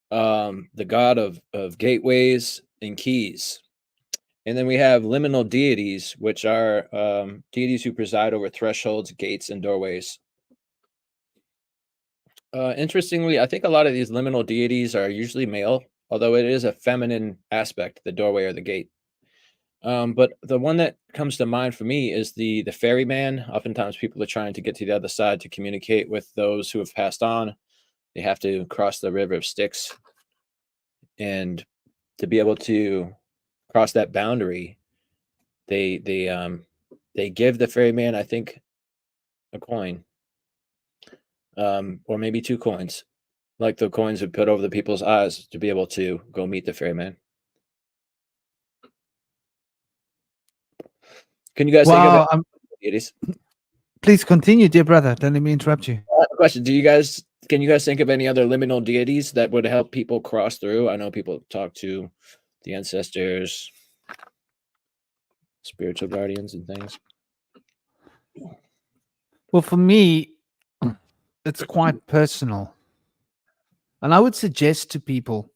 god of gateways and keys. And then we have liminal deities, which are deities who preside over thresholds, gates, and doorways. Interestingly, I think a lot of these liminal deities are usually male, although it is a feminine aspect, the doorway or the gate. But the one that comes to mind for me is the ferryman. Oftentimes people are trying to get to the other side to communicate with those who have passed on. They have to cross the river of Styx, and to be able to cross that boundary, they give the ferryman, I think, a coin, or maybe 2 coins, like the coins would put over the people's eyes to be able to go meet the ferryman. Can you guys think of it? Deities?
Please continue, dear brother. Don't let me interrupt you.
I have a question. Can you guys think of any other liminal deities that would help people cross through? I know people talk to the ancestors, spiritual guardians, and things.
Well, for me, it's quite personal. And I would suggest to people,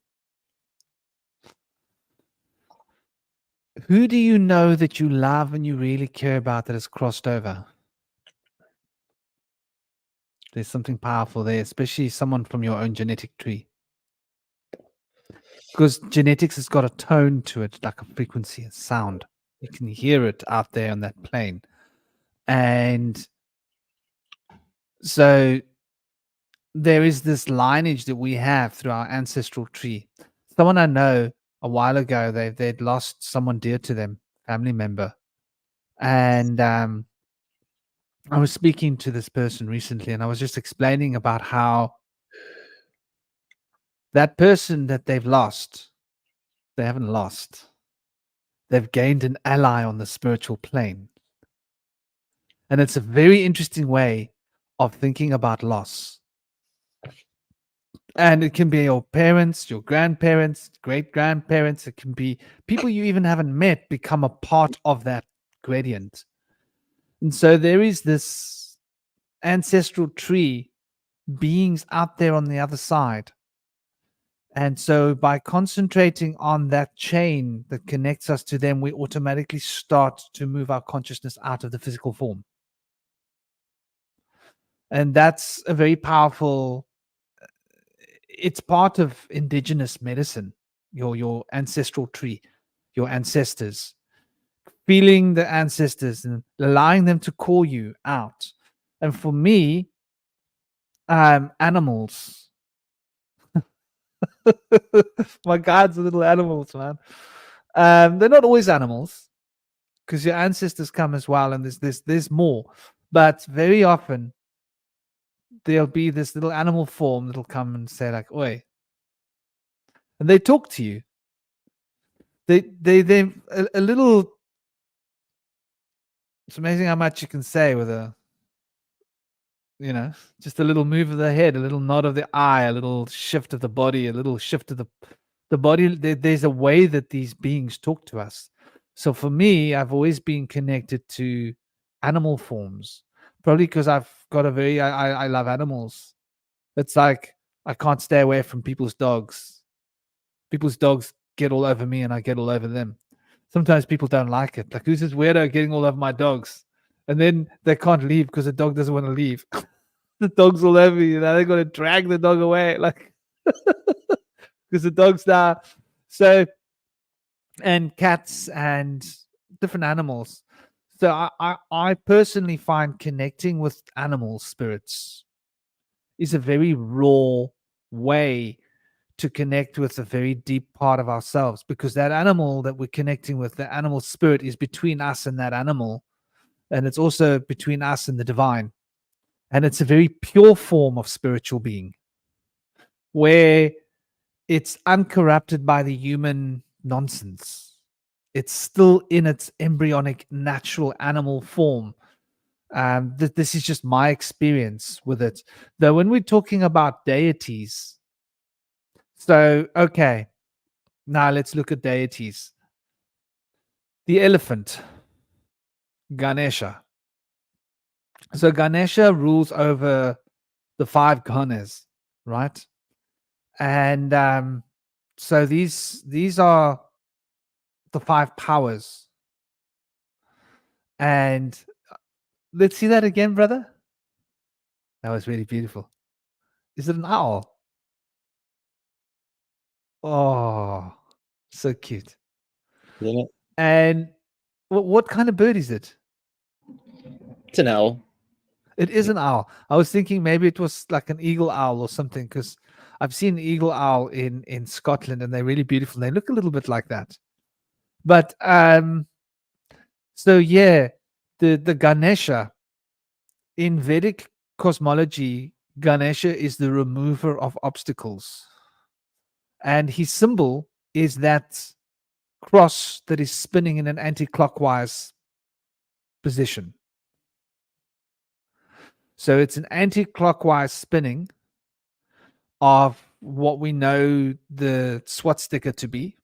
who do you know that you love and you really care about that has crossed over? There's something powerful there, especially someone from your own genetic tree. Because genetics has got a tone to it, like a frequency, a sound. You can hear it out there on that plane. And so there is this lineage that we have through our ancestral tree. Someone I know a while ago, they'd lost someone dear to them, family member. And I was speaking to this person recently, and I was just explaining about how that person that they've lost, they haven't lost. They've gained an ally on the spiritual plane. And it's a very interesting way of thinking about loss. And it can be your parents, your grandparents, great-grandparents. It can be people you even haven't met become a part of that gradient. And so there is this ancestral tree, beings out there on the other side. And so by concentrating on that chain that connects us to them, we automatically start to move our consciousness out of the physical form. And that's a very powerful, it's part of indigenous medicine, your ancestral tree, your ancestors, feeling the ancestors and allowing them to call you out. And for me, animals, my guides are little animals, man. They're not always animals, because your ancestors come as well, and there's more. But very often there'll be this little animal form that'll come and say like, "Oi," and they talk to you. They a little. It's amazing how much you can say with a, just a little move of the head, a little nod of the eye, a little shift of the body, a little shift of the body. There's a way that these beings talk to us. So for me, I've always been connected to animal forms, probably because I've got I love animals. It's like I can't stay away from people's dogs. People's dogs get all over me and I get all over them. Sometimes people don't like it. Like, who's this weirdo getting all over my dogs? And then they can't leave because the dog doesn't want to leave. The dog's all over you. Now they're going to drag the dog away. Like, because the dog's now. So, and cats and different animals. So I personally find connecting with animal spirits is a very raw way to connect with a very deep part of ourselves, because that animal that we're connecting with, the animal spirit, is between us and that animal. And it's also between us and the divine. And it's a very pure form of spiritual being where it's uncorrupted by the human nonsense. It's still in its embryonic, natural animal form. This is just my experience with it. Though when we're talking about deities, so, okay, now let's look at deities. The elephant, Ganesha. So Ganesha rules over the 5 Ganes, right? And so these are the 5 powers. And let's see that again, brother. That was really beautiful. Is it an owl? Oh, so cute.
Isn't it?
And what kind of bird is it?
It's an owl.
It is an owl. I was thinking maybe it was like an eagle owl or something, because I've seen eagle owl in Scotland and they're really beautiful. They look a little bit like that. But so yeah, the Ganesha in Vedic cosmology, Ganesha is the remover of obstacles. And his symbol is that cross that is spinning in an anti-clockwise position. So it's an anti-clockwise spinning of what we know the swastika to be,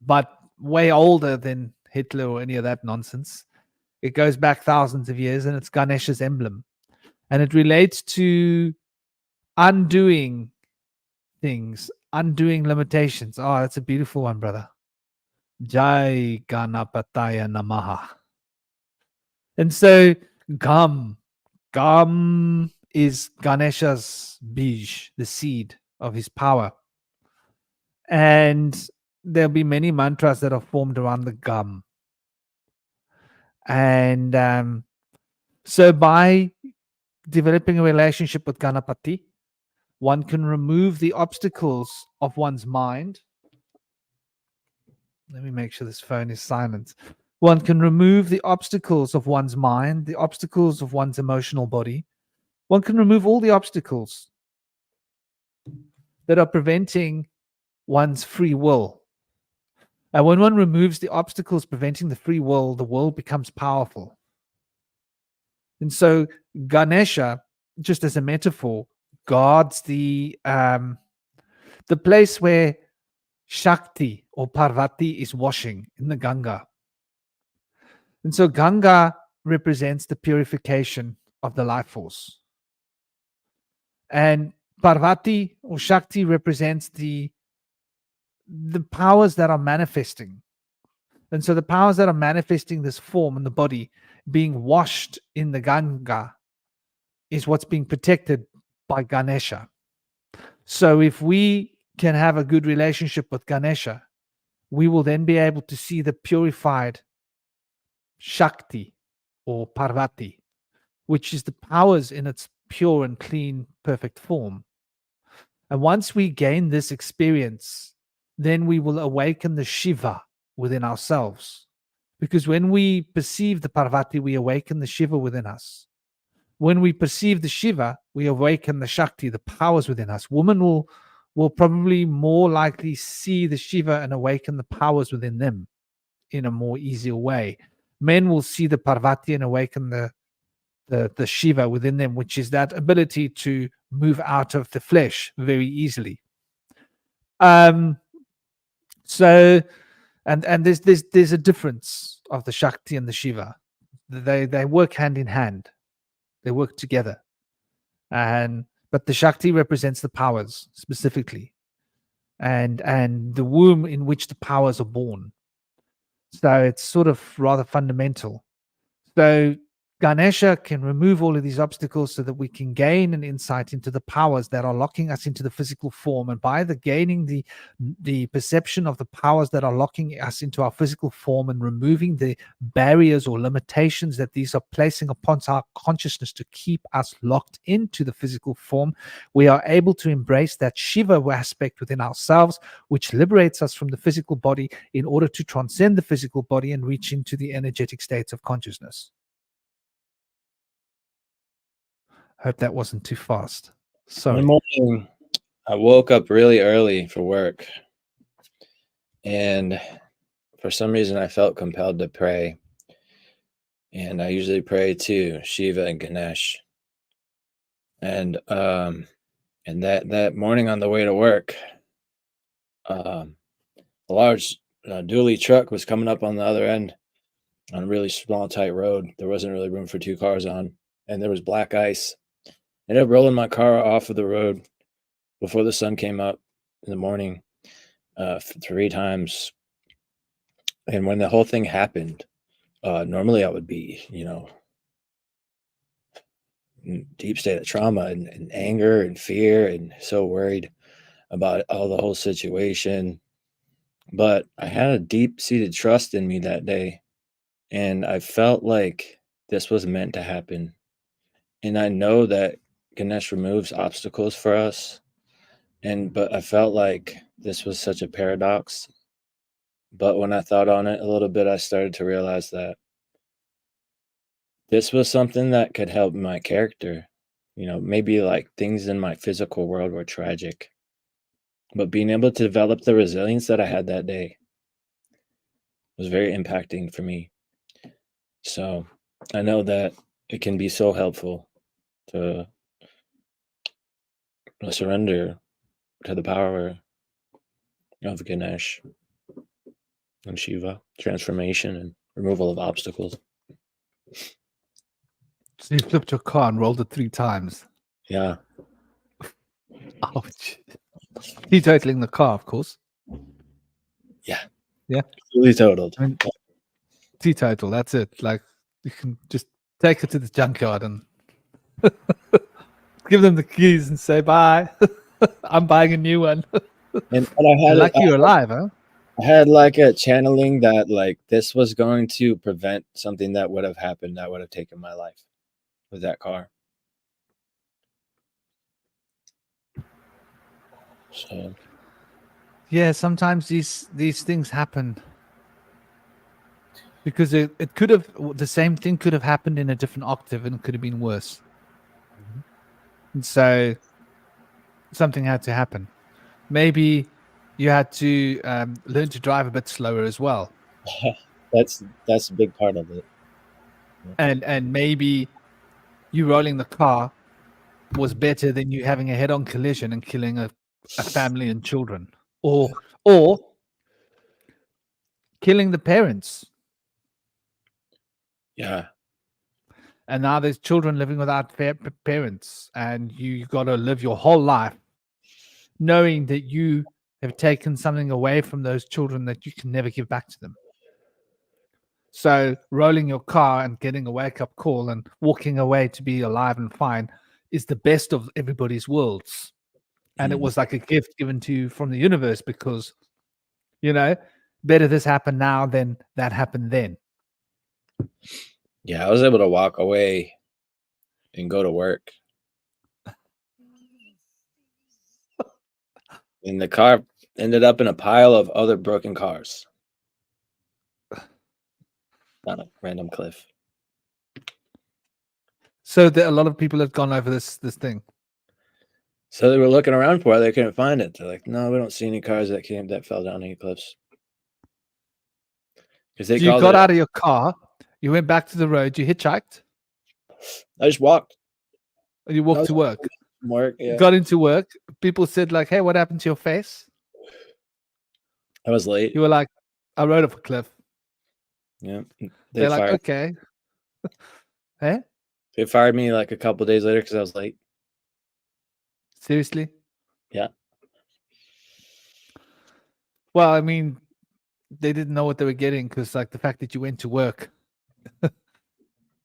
but way older than Hitler or any of that nonsense. It goes back thousands of years, and it's Ganesha's emblem. And it relates to undoing things, undoing limitations. Oh, that's a beautiful one, brother. Jai Ganapataya Namaha. And so Gam is Ganesha's bij, the seed of his power. And there'll be many mantras that are formed around the Gam. And so by developing a relationship with Ganapati, one can remove the obstacles of one's mind. Let me make sure this phone is silent. One can remove the obstacles of one's mind, the obstacles of one's emotional body. One can remove all the obstacles that are preventing one's free will. And when one removes the obstacles preventing the free will, the world becomes powerful. And so Ganesha, just as a metaphor, guards the place where Shakti or Parvati is washing in the Ganga. And so Ganga represents the purification of the life force. And Parvati or Shakti represents the powers that are manifesting. And so the powers that are manifesting this form in the body being washed in the Ganga is what's being protected by Ganesha. So if we can have a good relationship with Ganesha, we will then be able to see the purified Shakti or Parvati, which is the powers in its pure and clean, perfect form. And once we gain this experience, then we will awaken the Shiva within ourselves. Because when we perceive the Parvati, we awaken the Shiva within us. When we perceive the Shiva, we awaken the Shakti, the powers within us. Women will probably more likely see the Shiva and awaken the powers within them in a more easier way. Men will see the Parvati and awaken the Shiva within them, which is that ability to move out of the flesh very easily. So there's a difference of the Shakti and the Shiva. They work hand in hand. They work together. But the Shakti represents the powers specifically, and the womb in which the powers are born. So it's sort of rather fundamental. So Ganesha can remove all of these obstacles so that we can gain an insight into the powers that are locking us into the physical form. And by gaining the perception of the powers that are locking us into our physical form and removing the barriers or limitations that these are placing upon our consciousness to keep us locked into the physical form, we are able to embrace that Shiva aspect within ourselves, which liberates us from the physical body in order to transcend the physical body and reach into the energetic states of consciousness. Hope that wasn't too fast. Sorry.
One morning, I woke up really early for work, and for some reason, I felt compelled to pray. And I usually pray to Shiva and Ganesh. And that morning on the way to work, a large dually truck was coming up on the other end on a really small, tight road. There wasn't really room for two cars on, and there was black ice. I ended up rolling my car off of the road before the sun came up in the morning 3 times. And when the whole thing happened, normally I would be, in deep state of trauma and anger and fear and so worried about the whole situation. But I had a deep-seated trust in me that day, and I felt like this was meant to happen. And I know that Ganesh removes obstacles for us. But I felt like this was such a paradox. But when I thought on it a little bit, I started to realize that this was something that could help my character. Maybe like things in my physical world were tragic, but being able to develop the resilience that I had that day was very impacting for me. So I know that it can be so helpful to surrender to the power of Ganesh and Shiva, transformation and removal of obstacles.
So you flipped your car and rolled it 3 times.
Yeah.
Ouch. Teetotaling the car, of course.
Yeah.
Yeah.
Fully totaled.
I mean, teetotal, that's it. Like, you can just take it to the junkyard and give them the keys and say, bye. I'm buying a new one.
And I had
Lucky you're alive, huh?
I had like a channeling that like this was going to prevent something that would have happened that would have taken my life with that car. So
yeah, sometimes these things happen because it could have, the same thing could have happened in a different octave and it could have been worse. And so something had to happen. Maybe you had to learn to drive a bit slower as well.
that's a big part of it.
And maybe you rolling the car was better than you having a head-on collision and killing a family and children, or killing the parents.
Yeah.
And now there's children living without parents, and you got to live your whole life knowing that you have taken something away from those children that you can never give back to them. So rolling your car and getting a wake-up call and walking away to be alive and fine is the best of everybody's worlds. And it was like a gift given to you from the universe because, better this happened now than that happened then.
Yeah, I was able to walk away and go to work. And the car ended up in a pile of other broken cars on a random cliff.
So a lot of people have gone over this thing.
So they were looking around for it. They couldn't find it. They're like, no, we don't see any cars that fell down any cliffs. Because
you got out of your car, you went back to the road, you hitchhiked.
I just walked.
You walked to work.
Yeah.
Got into work. People said like, hey, what happened to your face?
I was late.
You were like, I rode off a cliff.
Yeah.
They're like, okay. Hey?
They fired me like a couple of days later because I was late.
Seriously?
Yeah.
Well, I mean, they didn't know what they were getting because like the fact that you went to work,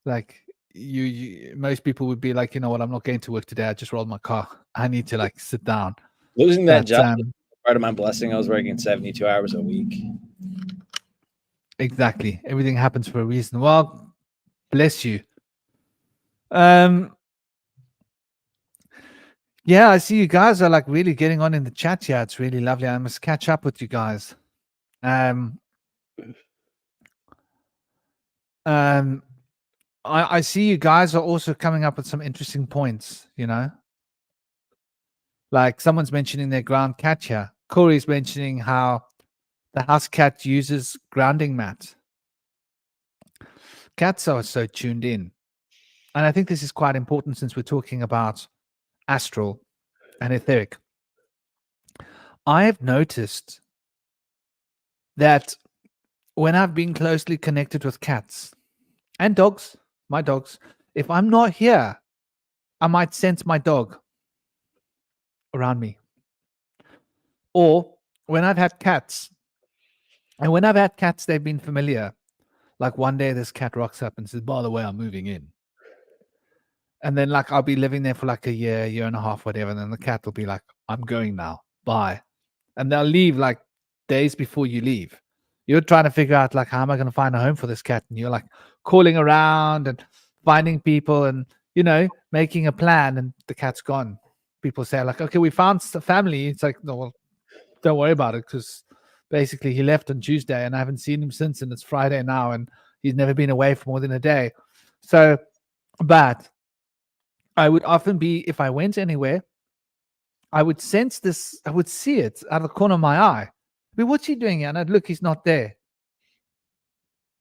like you most people would be like, you know what, I'm not going to work today. I just rolled my car. I need to like sit down.
Losing that job, part of my blessing. I was working 72 hours a week.
Exactly. Everything happens for a reason. Well, bless you. Yeah, I see you guys are like really getting on in the chat here. It's really lovely. I must catch up with you guys. I see you guys are also coming up with some interesting points, like someone's mentioning their ground cat here. Corey's mentioning how the house cat uses grounding mat. Cats are so tuned in. And I think this is quite important since we're talking about astral and etheric. I have noticed that when I've been closely connected with cats and dogs, my dogs, if I'm not here, I might sense my dog around me. Or when I've had cats, and when I've had cats, they've been familiar. Like one day this cat rocks up and says, by the way, I'm moving in. And then like I'll be living there for like a year and a half, whatever. And then the cat will be like, I'm going now. Bye. And they'll leave like days before you leave. You're trying to figure out like, how am I going to find a home for this cat? And you're like calling around and finding people. And making a plan and the cat's gone. People say like, okay, we found the family. It's like, no, well, don't worry about it, because basically he left on Tuesday and I haven't seen him since, and it's Friday now, and he's never been away for more than a day. So, but I would often be, if I went anywhere, I would sense this, I would see it out of the corner of my eye. But what's he doing here? And I'd look, he's not there.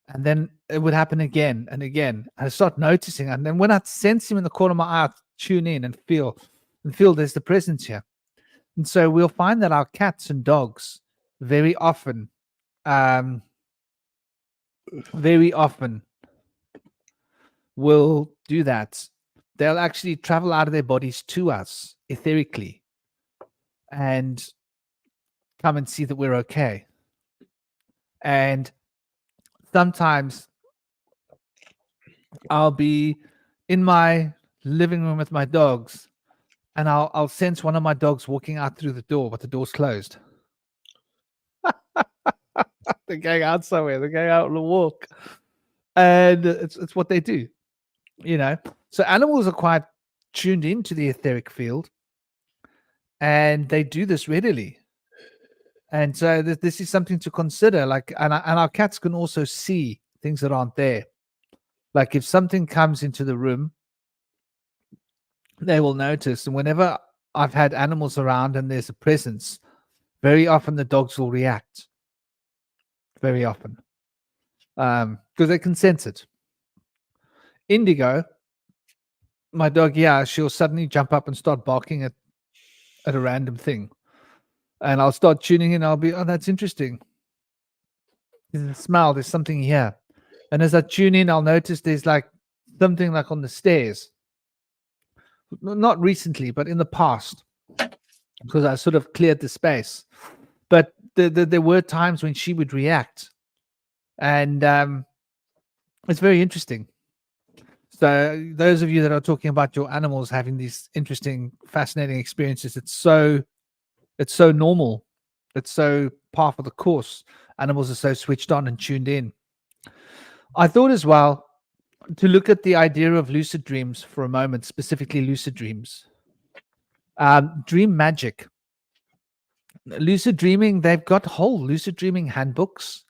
And then it would happen again and again. I'd start noticing. And then when I'd sense him in the corner of my eye, I'd tune in and feel there's the presence here. And so we'll find that our cats and dogs very often will do that. They'll actually travel out of their bodies to us etherically and come and see that we're okay. And sometimes I'll be in my living room with my dogs, and I'll sense one of my dogs walking out through the door, but the door's closed. They're going out somewhere. They're going out on a walk. And it's what they do, So animals are quite tuned into the etheric field, and they do this readily. And so this is something to consider. Like, and our cats can also see things that aren't there. Like if something comes into the room, they will notice. And whenever I've had animals around and there's a presence, very often the dogs will react. Very often. Because they can sense it. Indigo, my dog, she'll suddenly jump up and start barking at a random thing. And I'll start tuning in. I'll be, oh, that's interesting. There's a smell. There's something here. And as I tune in, I'll notice there's like something like on the stairs. Not recently, but in the past, because I sort of cleared the space. But there were times when she would react. And it's very interesting. So those of you that are talking about your animals having these interesting, fascinating experiences, it's so normal. It's so par for the course. Animals are so switched on and tuned in. I thought as well to look at the idea of lucid dreams for a moment, specifically lucid dreams. Dream magic. Lucid dreaming, they've got whole lucid dreaming handbooks,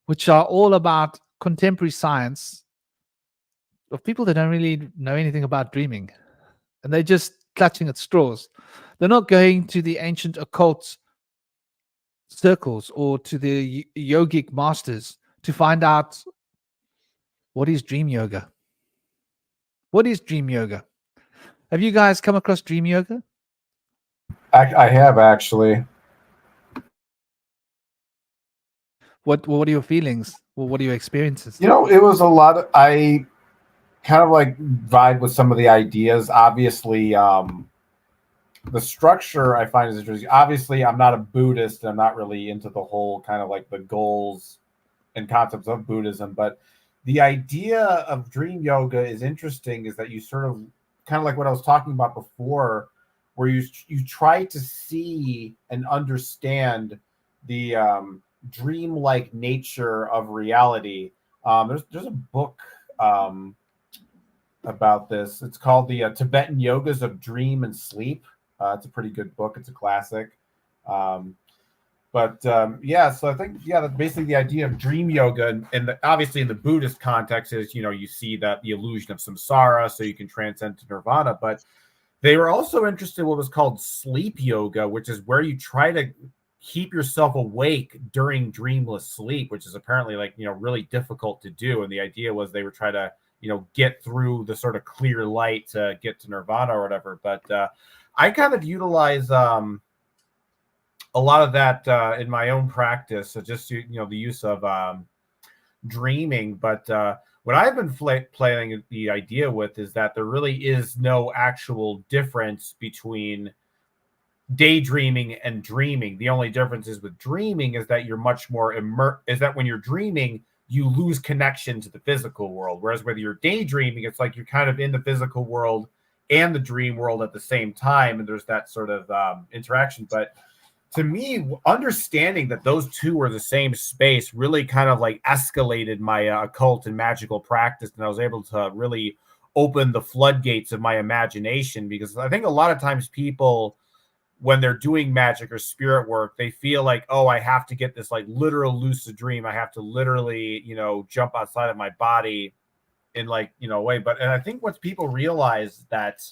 which are all about contemporary science of people that don't really know anything about dreaming. And they're just clutching at straws. They're not going to the ancient occult circles or to the yogic masters to find out what is dream yoga. What is dream yoga? Have you guys come across dream yoga?
I have, actually.
What are your feelings? Well, what are your experiences?
It was a lot of, I kind of like vibe with some of the ideas. Obviously, the structure I find is interesting. Obviously, I'm not a Buddhist. I'm not really into the whole kind of like the goals and concepts of Buddhism, but the idea of dream yoga is interesting, is that you sort of kind of like what I was talking about before, where you try to see and understand the dream-like nature of reality. There's a book about this. It's called the Tibetan Yogas of Dream and Sleep. It's a pretty good book. It's a classic. So I think, that's basically the idea of dream yoga. And obviously in the Buddhist context is, you see that the illusion of samsara, so you can transcend to nirvana. But they were also interested in what was called sleep yoga, which is where you try to keep yourself awake during dreamless sleep, which is apparently really difficult to do. And the idea was they were trying to, get through the sort of clear light to get to nirvana or whatever. But I kind of utilize a lot of that in my own practice. So just, the use of dreaming. But what I've been playing the idea with is that there really is no actual difference between daydreaming and dreaming. The only difference is with dreaming is that you're much more is that when you're dreaming, you lose connection to the physical world. Whereas whether you're daydreaming, it's like you're kind of in the physical world and the dream world at the same time. And there's that sort of interaction. But to me, understanding that those two are the same space really kind of like escalated my occult and magical practice. And I was able to really open the floodgates of my imagination, because I think a lot of times people, when they're doing magic or spirit work, they feel like, oh, I have to get this like literal lucid dream. I have to literally, jump outside of my body in like, a way. But and I think what people realize that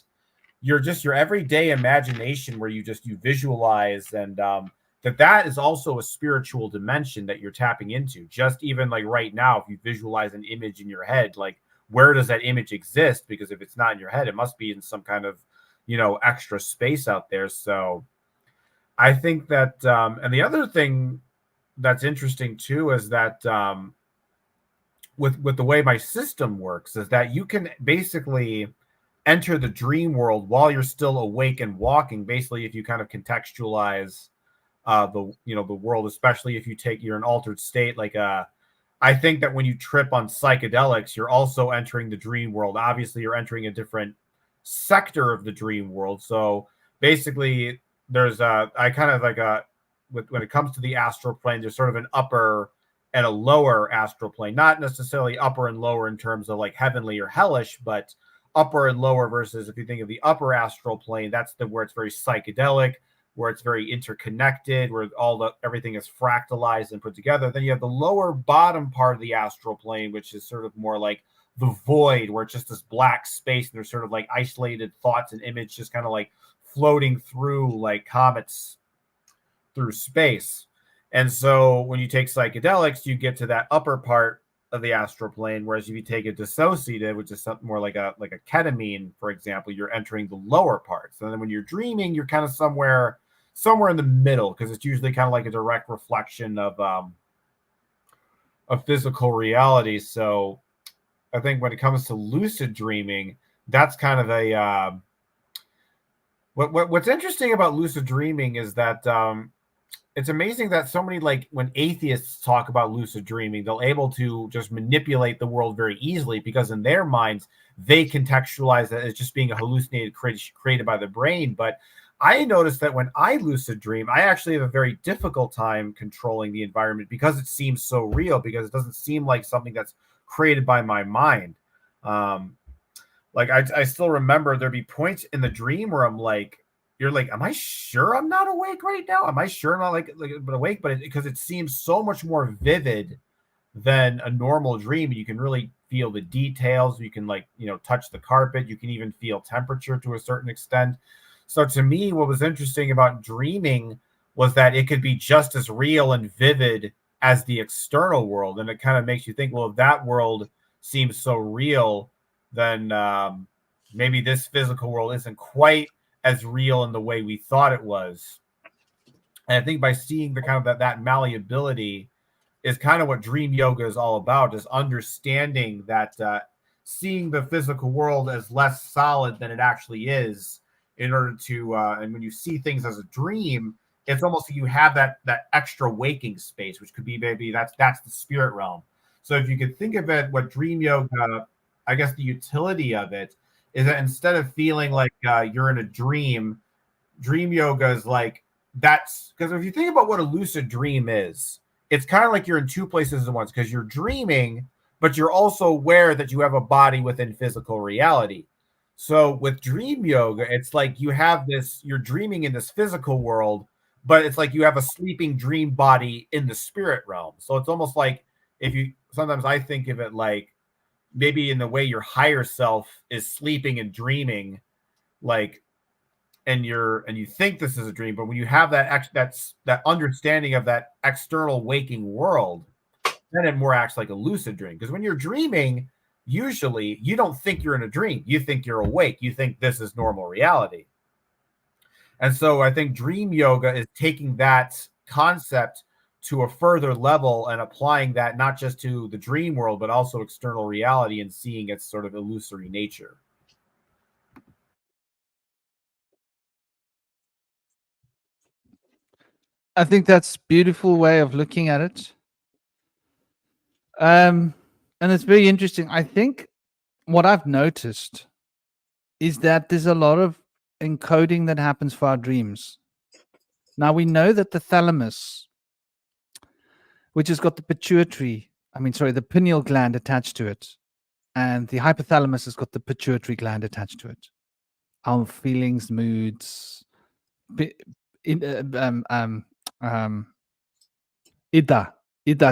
your everyday imagination where you visualize, and that is also a spiritual dimension that you're tapping into. Just even like right now, if you visualize an image in your head, like where does that image exist? Because if it's not in your head, it must be in some kind of extra space out there. So I think that and the other thing that's interesting too is that with the way my system works is that you can basically enter the dream world while you're still awake and walking, basically, if you kind of contextualize the world, especially if you're in altered state. Like I think that when you trip on psychedelics, you're also entering the dream world. Obviously, you're entering a different sector of the dream world. So basically, there's I kind of like when it comes to the astral plane, there's sort of an upper and a lower astral plane, not necessarily upper and lower in terms of like heavenly or hellish, but upper and lower. Versus if you think of the upper astral plane, that's where it's very psychedelic, where it's very interconnected, where everything is fractalized and put together. Then you have the lower bottom part of the astral plane, which is sort of more like the void, where it's just this black space, and there's sort of like isolated thoughts and images just kind of like floating through like comets through space. And so when you take psychedelics, you get to that upper part of the astral plane, whereas if you take a dissociative, which is something more like a ketamine, for example, you're entering the lower parts. And then when you're dreaming, you're kind of somewhere in the middle, because it's usually kind of like a direct reflection of physical reality. So I think when it comes to lucid dreaming, that's kind of a what's interesting about lucid dreaming is that it's amazing that so many, like when atheists talk about lucid dreaming, they're able to just manipulate the world very easily, because in their minds, they contextualize that as just being a hallucinated created by the brain. But I noticed that when I lucid dream, I actually have a very difficult time controlling the environment, because it seems so real, because it doesn't seem like something that's created by my mind. Like I still remember there'd be points in the dream where I'm like, you're like, am I sure I'm not awake right now? Am I sure I'm not but awake? But because it seems so much more vivid than a normal dream. You can really feel the details. You can touch the carpet. You can even feel temperature to a certain extent. So to me, what was interesting about dreaming was that it could be just as real and vivid as the external world. And it kind of makes you think, well, if that world seems so real, then maybe this physical world isn't quite as real in the way we thought it was. And I think by seeing the kind of that malleability is kind of what dream yoga is all about, is understanding that seeing the physical world as less solid than it actually is, in order to and when you see things as a dream, it's almost like you have that extra waking space, which could be maybe that's the spirit realm. So if you could think of it, what dream yoga, I guess the utility of it is that instead of feeling like you're in a dream yoga is like, that's because if you think about what a lucid dream is, it's kind of like you're in two places at once, because you're dreaming, but you're also aware that you have a body within physical reality. So with dream yoga, it's like you're dreaming in this physical world, but it's like you have a sleeping dream body in the spirit realm. So it's almost like sometimes I think of it like maybe in the way your higher self is sleeping and dreaming, like, and you think this is a dream, but when you have that understanding of that external waking world, then it more acts like a lucid dream. Because when you're dreaming, usually you don't think you're in a dream. You think you're awake. You think this is normal reality. And so I think dream yoga is taking that concept to a further level and applying that not just to the dream world, but also external reality, and seeing its sort of illusory nature.
I think that's a beautiful way of looking at it. And it's very interesting. I think what I've noticed is that there's a lot of encoding that happens for our dreams. Now we know that the thalamus, which has got the pineal gland attached to it, And the hypothalamus has got the pituitary gland attached to it. Our feelings, moods, Ida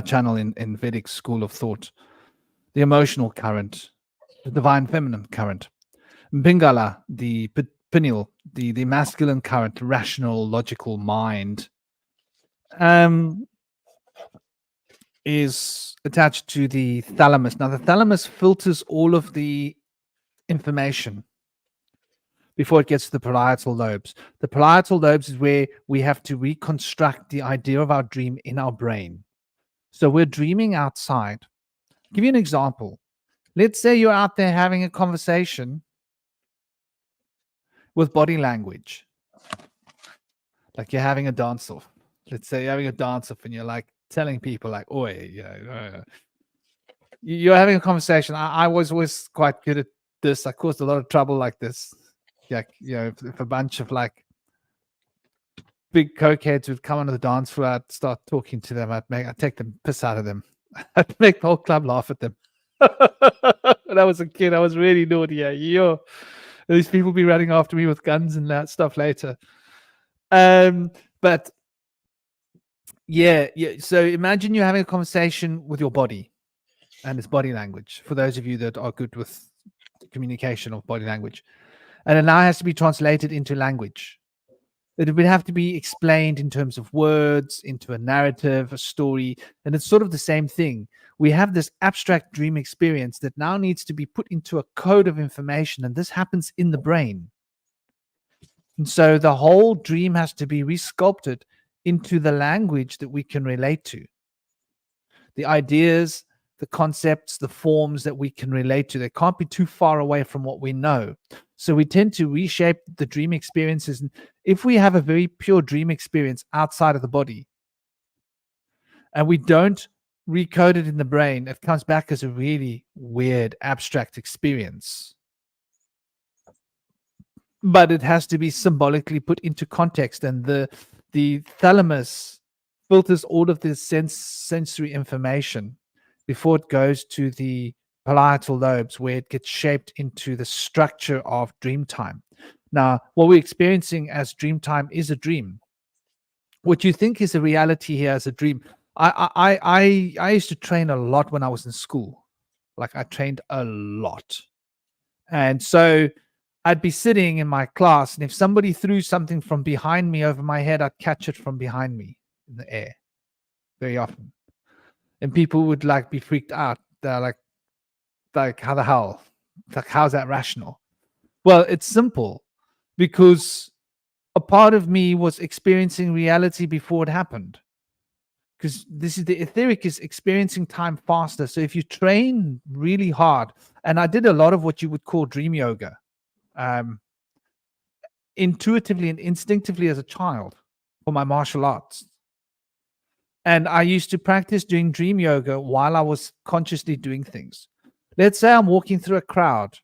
channel in Vedic school of thought, the emotional current, the divine feminine current, Pingala, the pineal, the masculine current, rational, logical mind, is attached to the thalamus. Now, the thalamus filters all of the information before it gets to the parietal lobes. The parietal lobes is where we have to reconstruct the idea of our dream in our brain. So we're dreaming outside. I'll give you an example. Let's say you're out there having a conversation with body language. Like you're having a dance-off. Let's say you're having a dance-off and you're like telling people like, oi, you're having a conversation. I was always quite good at this. I caused a lot of trouble like this. Like, if a bunch of like big cokeheads would come onto the dance floor, I'd start talking to them. I'd take the piss out of them. I'd make the whole club laugh at them. When I was a kid, I was really naughty. These people be running after me with guns and that stuff later. But yeah. So imagine you're having a conversation with your body and its body language. For those of you that are good with communication of body language. And it now has to be translated into language. It would have to be explained in terms of words, into a narrative, a story. And it's sort of the same thing. We have this abstract dream experience that now needs to be put into a code of information. And this happens in the brain. And so the whole dream has to be resculpted into the language that we can relate to. The ideas, the concepts, the forms that we can relate to. They can't be too far away from what we know. So we tend to reshape the dream experiences. And if we have a very pure dream experience outside of the body and we don't recode it in the brain, it comes back as a really weird, abstract experience. But it has to be symbolically put into context. And the thalamus filters all of this sensory information before it goes to the parietal lobes, where it gets shaped into the structure of dream time. Now, what we're experiencing as dream time is a dream. What you think is a reality here as a dream. I used to train a lot when I was in school. Like I trained a lot. And so I'd be sitting in my class, and if somebody threw something from behind me over my head, I'd catch it from behind me in the air very often. And people would like be freaked out. They're like, how the hell? Like, how's that rational? Well, it's simple, because a part of me was experiencing reality before it happened. Because this is the etheric is experiencing time faster. So if you train really hard, and I did a lot of what you would call dream yoga, intuitively and instinctively as a child for my martial arts. And I used to practice doing dream yoga while I was consciously doing things. Let's say I'm walking through a crowd.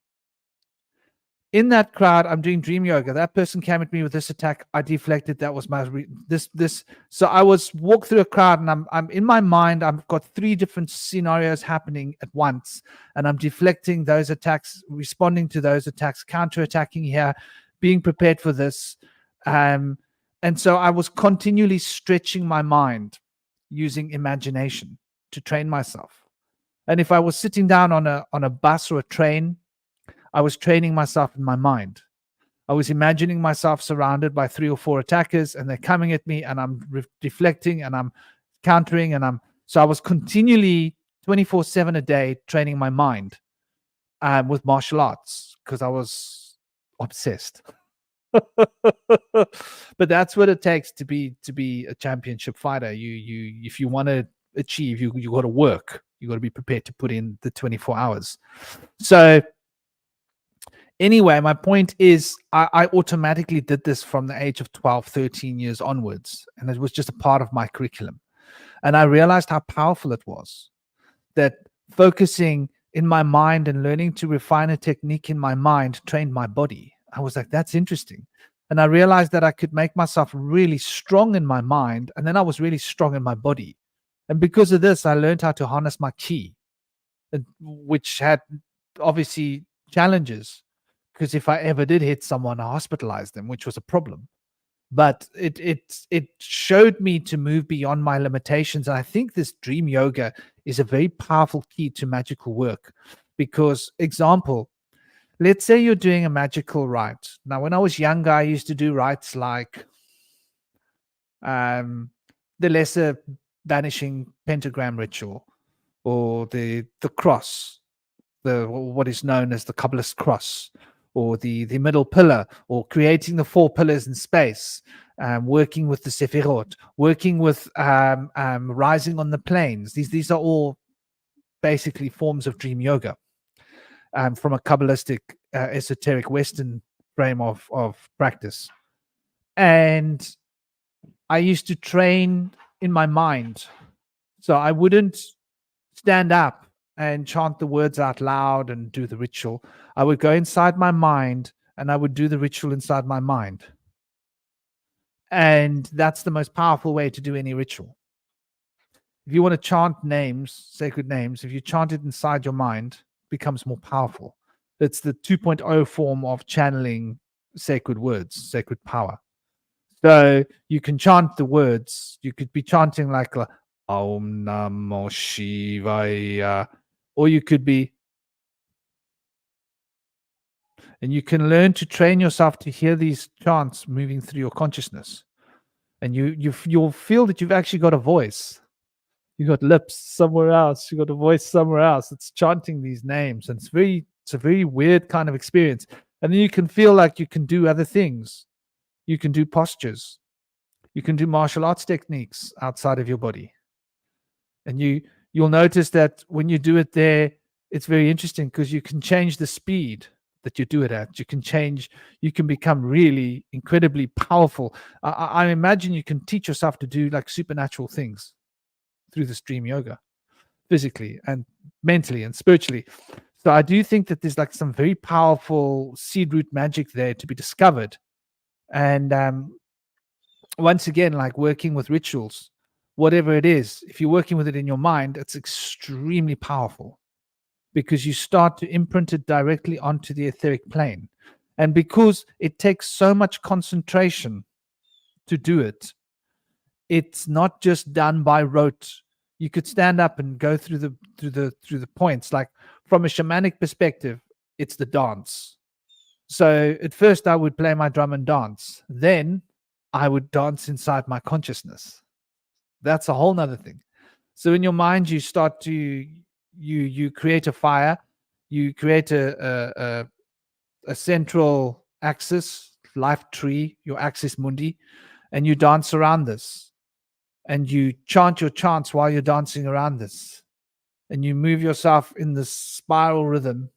In that crowd, I'm doing dream yoga. That person came at me with this attack. I deflected. That was my this. So I was walk through a crowd, and I'm in my mind. I've got 3 different scenarios happening at once, and I'm deflecting those attacks, responding to those attacks, counter-attacking here, being prepared for this. And so I was continually stretching my mind using imagination to train myself. And if I was sitting down on a bus or a train, I was training myself in my mind. I was imagining myself surrounded by 3 or 4 attackers, and they're coming at me, and I'm deflecting, and I'm countering, so I was continually 24/7 a day training my mind with martial arts, because I was obsessed. But that's what it takes to be a championship fighter. You if you want to achieve, you got to work. You got to be prepared to put in the 24 hours. So anyway, my point is I automatically did this from the age of 12, 13 years onwards. And it was just a part of my curriculum. And I realized how powerful it was, that focusing in my mind and learning to refine a technique in my mind trained my body. I was like, that's interesting. And I realized that I could make myself really strong in my mind, and then I was really strong in my body. And because of this, I learned how to harness my ki, which had obviously challenges, because if I ever did hit someone, I hospitalized them, which was a problem. But it showed me to move beyond my limitations. And I think this dream yoga is a very powerful key to magical work. Because, example, let's say you're doing a magical rite. Now, when I was younger, I used to do rites like the lesser banishing pentagram ritual, or the cross, the what is known as the Kabbalist cross, or the middle pillar, or creating the 4 pillars in space, working with the Sephirot, working with rising on the planes. These are all basically forms of dream yoga from a Kabbalistic esoteric Western frame of practice. And I used to train in my mind. So I wouldn't stand up and chant the words out loud and do the ritual. I would go inside my mind and I would do the ritual inside my mind. And that's the most powerful way to do any ritual. If you want to chant names, sacred names, if you chant it inside your mind, it becomes more powerful. It's the 2.0 form of channeling sacred words, sacred power. So you can chant the words. You could be chanting like Om Namo Shivaya, or you could be, and you can learn to train yourself to hear these chants moving through your consciousness, and you'll feel that you've actually got a voice. You got lips somewhere else. You got a voice somewhere else. It's chanting these names, and it's a very weird kind of experience. And then you can feel like you can do other things. You can do postures. You can do martial arts techniques outside of your body. And you'll notice that when you do it there, it's very interesting because you can change the speed that you do it at. You can become really incredibly powerful. I imagine you can teach yourself to do like supernatural things through this dream yoga, physically and mentally and spiritually. So I do think that there's like some very powerful seed root magic there to be discovered. And once again, like working with rituals, whatever it is, if you're working with it in your mind, it's extremely powerful because you start to imprint it directly onto the etheric plane. And because it takes so much concentration to do it, it's not just done by rote. You could stand up and go through the points. Like from a shamanic perspective, it's the dance. So at first I would play my drum and dance. Then I would dance inside my consciousness. That's a whole nother thing. So in your mind, you start to you create a fire, you create a central axis, life tree, your axis mundi, and you dance around this. And you chant your chants while you're dancing around this. And you move yourself in this spiral rhythm,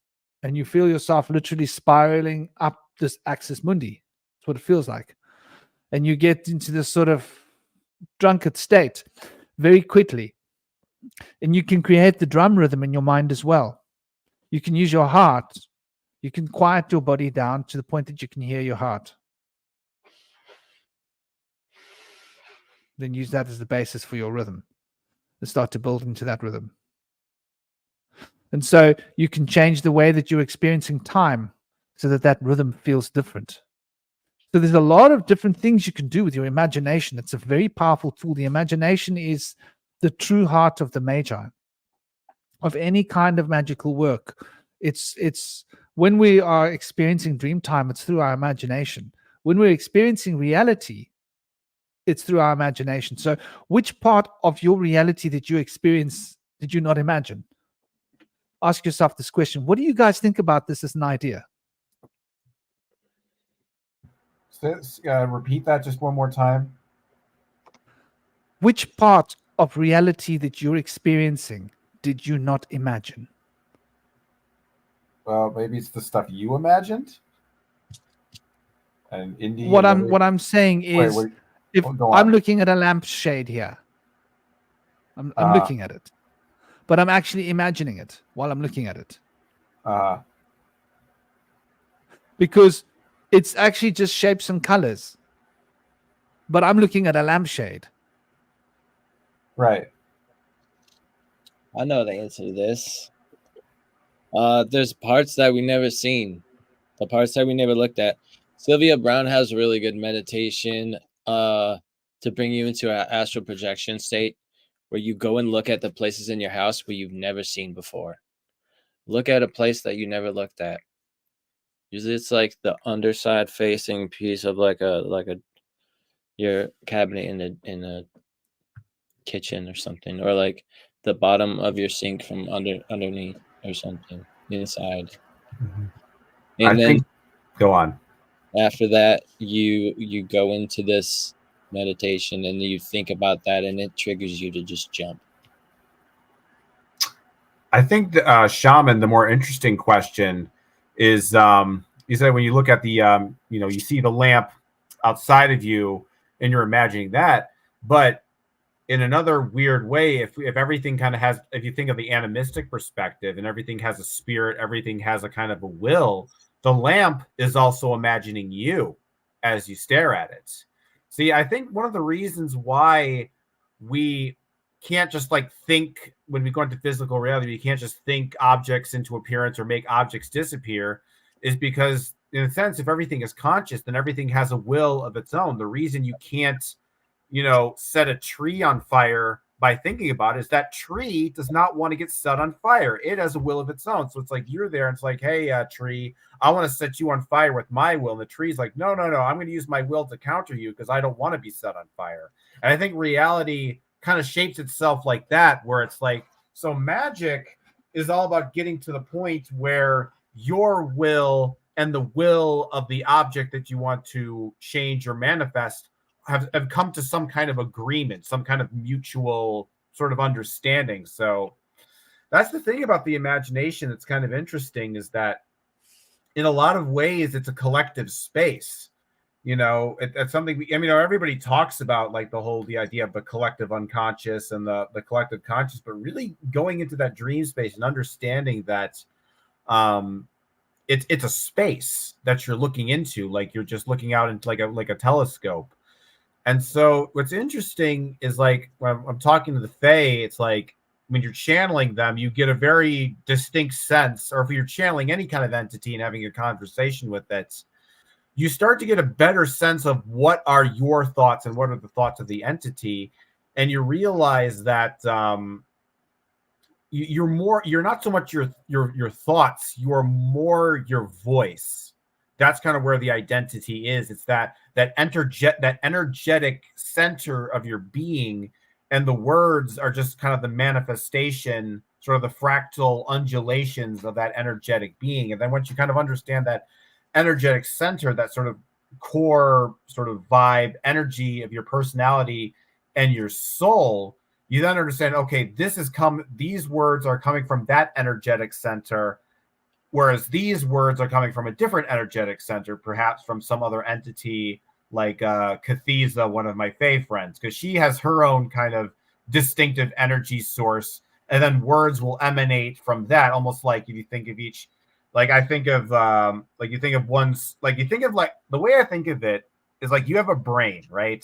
and you feel yourself literally spiraling up this axis mundi. That's what it feels like. And you get into this sort of drunkard state very quickly. And you can create the drum rhythm in your mind as well. You can use your heart. You can quiet your body down to the point that you can hear your heart. Then use that as the basis for your rhythm and start to build into that rhythm. And so you can change the way that you're experiencing time so that that rhythm feels different. So there's a lot of different things you can do with your imagination. It's a very powerful tool. The imagination is the true heart of the magi, of any kind of magical work. It's when we are experiencing dream time, it's through our imagination. When we're experiencing reality, it's through our imagination. So which part of your reality that you experience did you not imagine? Ask yourself this question. What do you guys think about this as an idea?
Repeat that just one more time.
Which part of reality that you're experiencing did you not imagine?
Well, maybe it's the stuff you imagined. And Indy.
What I'm saying is, if I'm looking at a lampshade here, I'm looking at it, but I'm actually imagining it while I'm looking at it. Because it's actually just shapes and colors, but I'm looking at a lampshade.
Right.
I know the answer to this. There's parts that we never seen, the parts that we never looked at. Sylvia Brown has a really good meditation to bring you into an astral projection state where you go and look at the places in your house where you've never seen before. Look at a place that you never looked at. Usually it's like the underside facing piece of like a your cabinet in a kitchen or something, or like the bottom of your sink from underneath or something inside.
I
And then
think go on.
after that you go into this meditation and you think about that and it triggers you to just jump.
I think the shaman, the more interesting question is, you said when you look at the, you see the lamp outside of you and you're imagining that, but in another weird way, if everything kind of has, if you think of the animistic perspective and everything has a spirit, everything has a kind of a will, the lamp is also imagining you as you stare at it. See, I think one of the reasons why we can't just like think when we go into physical reality, we can't just think objects into appearance or make objects disappear, is because in a sense, if everything is conscious, then everything has a will of its own. The reason you can't, set a tree on fire by thinking about it is that tree does not want to get set on fire. It has a will of its own. So it's like you're there and it's like, hey, tree, I want to set you on fire with my will. And the tree's like, no, I'm going to use my will to counter you because I don't want to be set on fire. And I think reality kind of shapes itself like that, where it's like, so magic is all about getting to the point where your will and the will of the object that you want to change or manifest have come to some kind of agreement, some kind of mutual sort of understanding. So that's the thing about the imagination that's kind of interesting, is that in a lot of ways it's a collective space. It's something everybody talks about, like the idea of the collective unconscious and the collective conscious, but really going into that dream space and understanding that it's a space that you're looking into, like you're just looking out into like a telescope. And so what's interesting is, like, when I'm talking to the Fae, it's like when you're channeling them, you get a very distinct sense, or if you're channeling any kind of entity and having a conversation with it, you start to get a better sense of what are your thoughts and what are the thoughts of the entity. And you realize that you're not so much your thoughts, you're more your voice. That's kind of where the identity is. It's that energetic center of your being, and the words are just kind of the manifestation, sort of the fractal undulations of that energetic being. And then once you kind of understand that energetic center, that sort of core sort of vibe energy of your personality and your soul, you then understand, okay, these words are coming from that energetic center, whereas these words are coming from a different energetic center, perhaps from some other entity like Kathiza, one of my Fae friends, because she has her own kind of distinctive energy source, and then words will emanate from that, almost like if you think of each, like I think of like you think of one's, like you think of, like, the way I think of it is like you have a brain, right?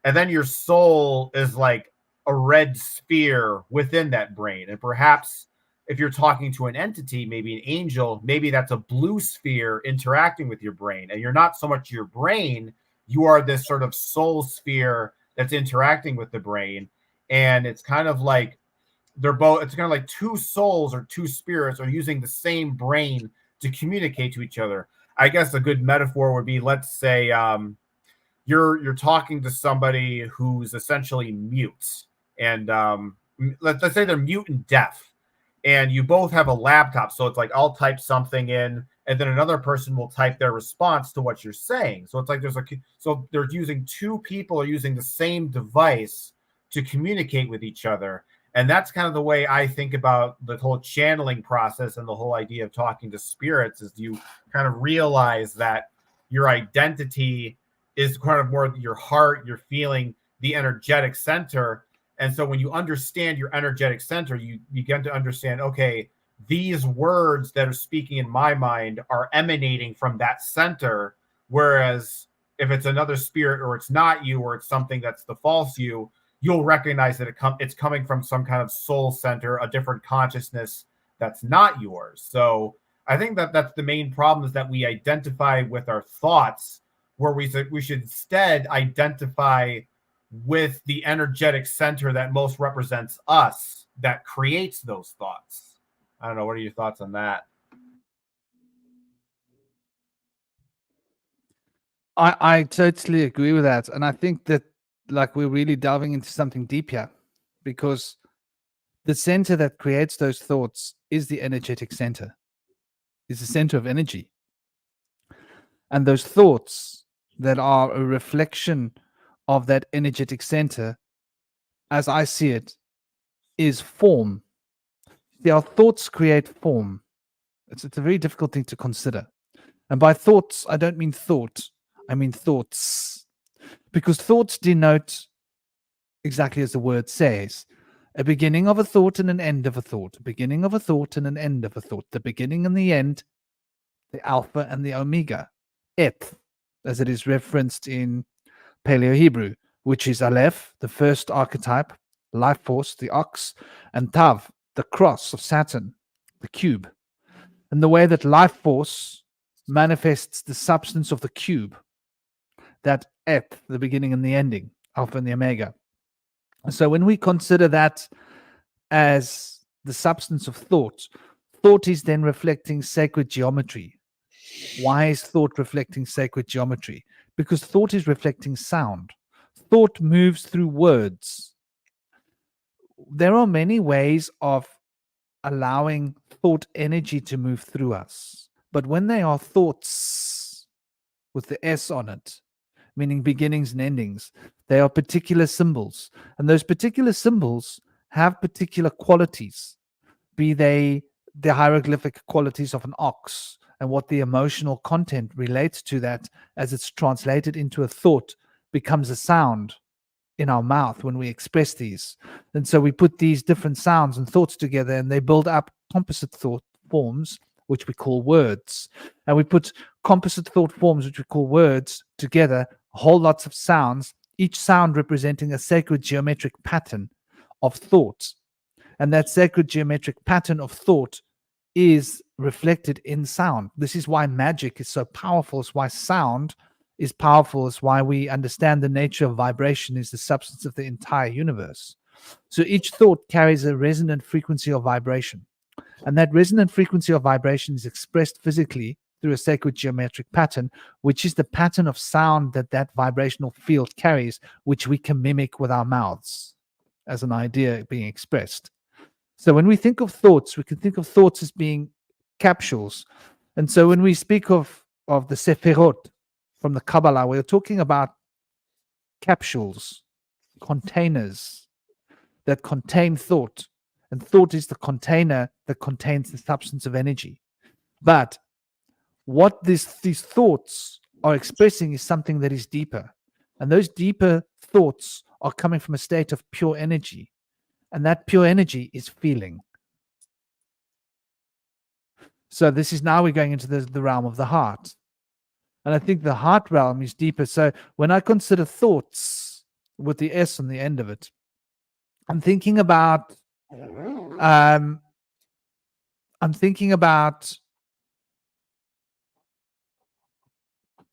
And then your soul is like a red sphere within that brain. And perhaps if you're talking to an entity, maybe an angel, maybe that's a blue sphere interacting with your brain. And you're not so much your brain, you are this sort of soul sphere that's interacting with the brain. And it's kind of like it's kind of like two souls or two spirits are using the same brain to communicate to each other. I guess a good metaphor would be, let's say, you're talking to somebody who's essentially mute, and let's say they're mute and deaf, and you both have a laptop, so it's like I'll type something in, and then another person will type their response to what you're saying. So it's like so they're using, two people are using the same device to communicate with each other. And that's kind of the way I think about the whole channeling process and the whole idea of talking to spirits, is you kind of realize that your identity is kind of more your heart, your feeling, the energetic center. And so when you understand your energetic center, you begin to understand, okay, these words that are speaking in my mind are emanating from that center. Whereas if it's another spirit, or it's not you, or it's something that's the false you, you'll recognize that it's coming from some kind of soul center, a different consciousness, that's not yours. So I think that that's the main problem, is that we identify with our thoughts, where we should instead identify with the energetic center that most represents us, that creates those thoughts. I don't know. What are your thoughts on that?
I totally agree with that. And I think that like we're really delving into something deep here, because the center that creates those thoughts is the energetic center, is the center of energy. And those thoughts that are a reflection of that energetic center, as I see it, is form. Our thoughts create form. It's a very difficult thing to consider. And by thoughts, I don't mean thought, I mean thoughts. Because thoughts denote, exactly as the word says, a beginning of a thought and an end of a thought, a beginning of a thought and an end of a thought, the beginning and the end, the alpha and the omega, eth, as it is referenced in Paleo Hebrew, which is Aleph, the first archetype, life force, the ox, and Tav, the cross of Saturn, the cube. And the way that life force manifests the substance of the cube, that eth, the beginning and the ending, alpha and the omega. So when we consider that as the substance of thought, thought is then reflecting sacred geometry. Why is thought reflecting sacred geometry? Because thought is reflecting sound. Thought moves through words. There are many ways of allowing thought energy to move through us. But when they are thoughts with the S on it, meaning beginnings and endings, they are particular symbols. And those particular symbols have particular qualities, be they the hieroglyphic qualities of an ox, and what the emotional content relates to that as it's translated into a thought becomes a sound in our mouth when we express these. And so we put these different sounds and thoughts together, and they build up composite thought forms, which we call words. And we put composite thought forms, which we call words, together, whole lots of sounds, each sound representing a sacred geometric pattern of thought. And that sacred geometric pattern of thought is reflected in sound. This is why magic is so powerful. It's why sound is powerful. It's why we understand the nature of vibration is the substance of the entire universe. So each thought carries a resonant frequency of vibration. And that resonant frequency of vibration is expressed physically through a sacred geometric pattern, which is the pattern of sound that that vibrational field carries, which we can mimic with our mouths as an idea being expressed. So when we think of thoughts, we can think of thoughts as being capsules. And so when we speak of the Sephirot from the Kabbalah, we're talking about capsules, containers that contain thought. And thought is the container that contains the substance of energy. But what these thoughts are expressing is something that is deeper. And those deeper thoughts are coming from a state of pure energy. And that pure energy is feeling. So this is now we're going into the realm of the heart. And I think the heart realm is deeper. So when I consider thoughts with the S on the end of it, I'm thinking about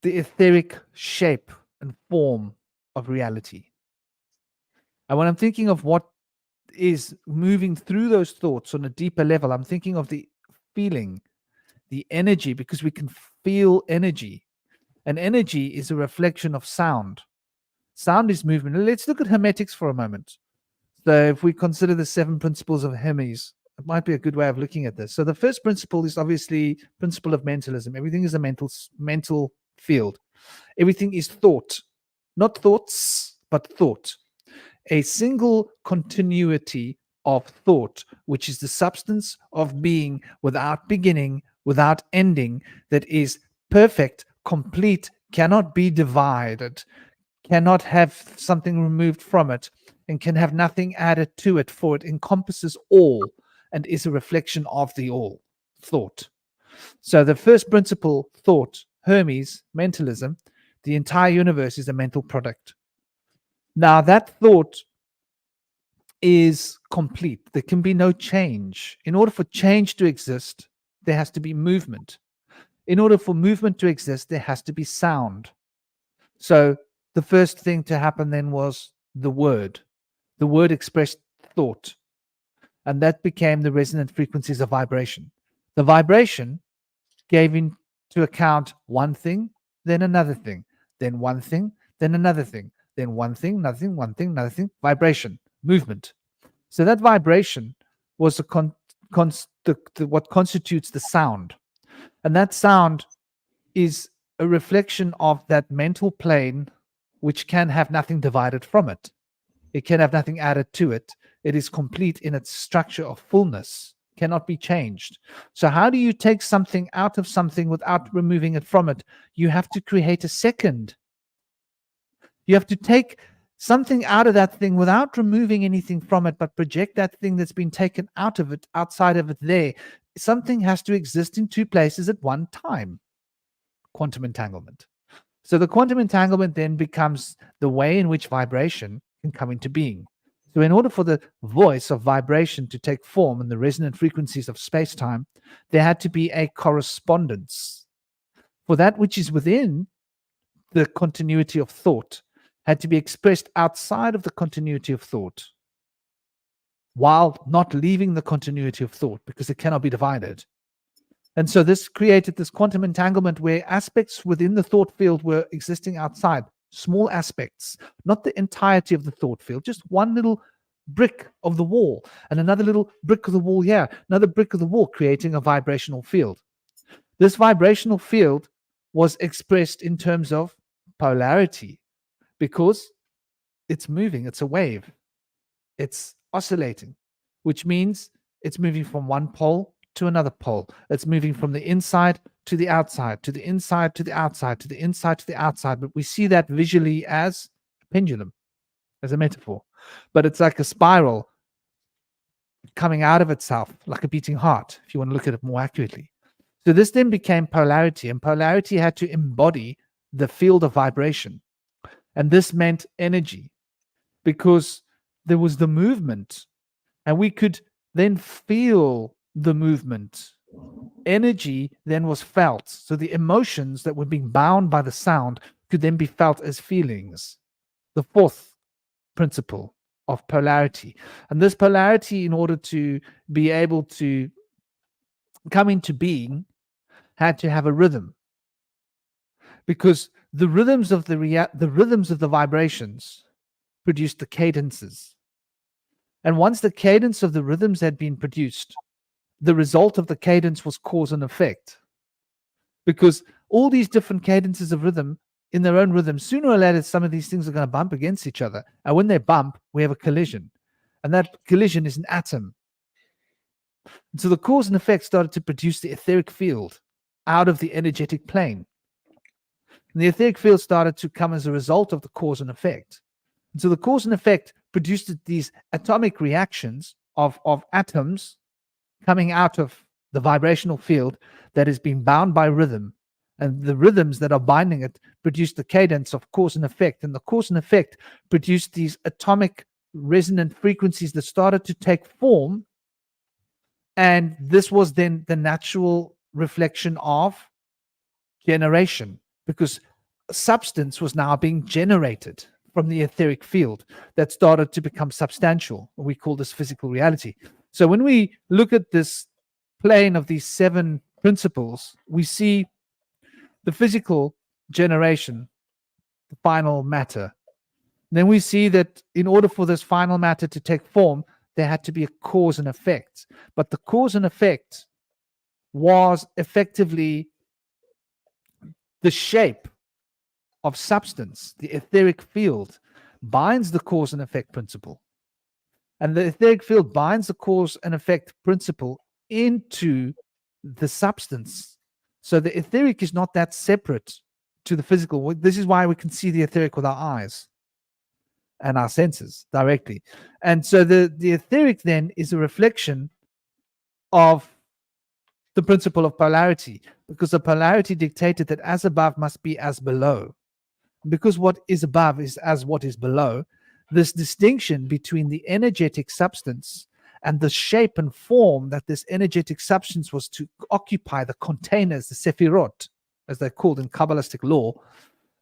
the etheric shape and form of reality. And when I'm thinking of what is moving through those thoughts on a deeper level, I'm thinking of the feeling, the energy, because we can feel energy. And energy is a reflection of sound. Sound is movement. Let's look at hermetics for a moment. So if we consider the 7 principles of Hermes, it might be a good way of looking at this. So the first principle is obviously principle of mentalism. Everything is a mental field. Everything is thought, not thoughts, but thought. A single continuity of thought, which is the substance of being without beginning, without ending, that is perfect, complete, cannot be divided, cannot have something removed from it, and can have nothing added to it, for it encompasses all and is a reflection of the all, thought. So the first principle, thought, Hermes, mentalism, the entire universe is a mental product. Now that thought is complete. There can be no change. In order for change to exist, there has to be movement. In order for movement to exist, there has to be sound. So the first thing to happen then was the word. The word expressed thought, and that became the resonant frequencies of vibration. The vibration gave into account one thing, then another thing, then one thing, then another thing, then one thing, another thing, one thing, another thing, vibration, movement. So that vibration was what constitutes the sound. And that sound is a reflection of that mental plane, which can have nothing divided from it. It can have nothing added to it. It is complete in its structure of fullness, cannot be changed. So how do you take something out of something without removing it from it? You have to create a second. You have to take something out of that thing without removing anything from it, but project that thing that's been taken out of it, outside of it there. Something has to exist in two places at one time. Quantum entanglement. So the quantum entanglement then becomes the way in which vibration can come into being. So in order for the voice of vibration to take form in the resonant frequencies of space-time, there had to be a correspondence. For that which is within the continuity of thought had to be expressed outside of the continuity of thought, while not leaving the continuity of thought, because it cannot be divided. And so this created this quantum entanglement where aspects within the thought field were existing outside, small aspects, not the entirety of the thought field, just one little brick of the wall and another little brick of the wall here, another brick of the wall, creating a vibrational field. This vibrational field was expressed in terms of polarity, because it's moving, it's a wave, it's oscillating, which means it's moving from one pole to another pole. It's moving from the inside to the outside, to the inside to the outside, to the inside to the outside. But we see that visually as a pendulum, as a metaphor. But it's like a spiral coming out of itself, like a beating heart, if you want to look at it more accurately. So this then became polarity, and polarity had to embody the field of vibration. And this meant energy, because there was the movement, and we could then feel the movement. Energy then was felt. So the emotions that were being bound by the sound could then be felt as feelings. The fourth principle of polarity. And this polarity, in order to be able to come into being, had to have a rhythm. Because the rhythms of the vibrations produced the cadences. And once the cadence of the rhythms had been produced, the result of the cadence was cause and effect. Because all these different cadences of rhythm, in their own rhythm, sooner or later, some of these things are going to bump against each other. And when they bump, we have a collision. And that collision is an atom. And so the cause and effect started to produce the etheric field out of the energetic plane. And the etheric field started to come as a result of the cause and effect. And so the cause and effect produced these atomic reactions of atoms coming out of the vibrational field that is being bound by rhythm. And the rhythms that are binding it produce the cadence of cause and effect. And the cause and effect produced these atomic resonant frequencies that started to take form. And this was then the natural reflection of generation, because substance was now being generated from the etheric field that started to become substantial. We call this physical reality. So when we look at this plane of these 7 principles, we see the physical generation, the final matter. Then we see that in order for this final matter to take form, there had to be a cause and effect. But the cause and effect was effectively the shape of substance. The etheric field binds the cause and effect principle. And the etheric field binds the cause and effect principle into the substance. So the etheric is not that separate to the physical. This is why we can see the etheric with our eyes and our senses directly. And so the etheric then is a reflection of the principle of polarity, because the polarity dictated that as above must be as below. Because what is above is as what is below, this distinction between the energetic substance and the shape and form that this energetic substance was to occupy, the containers, the sephirot, as they're called in Kabbalistic law,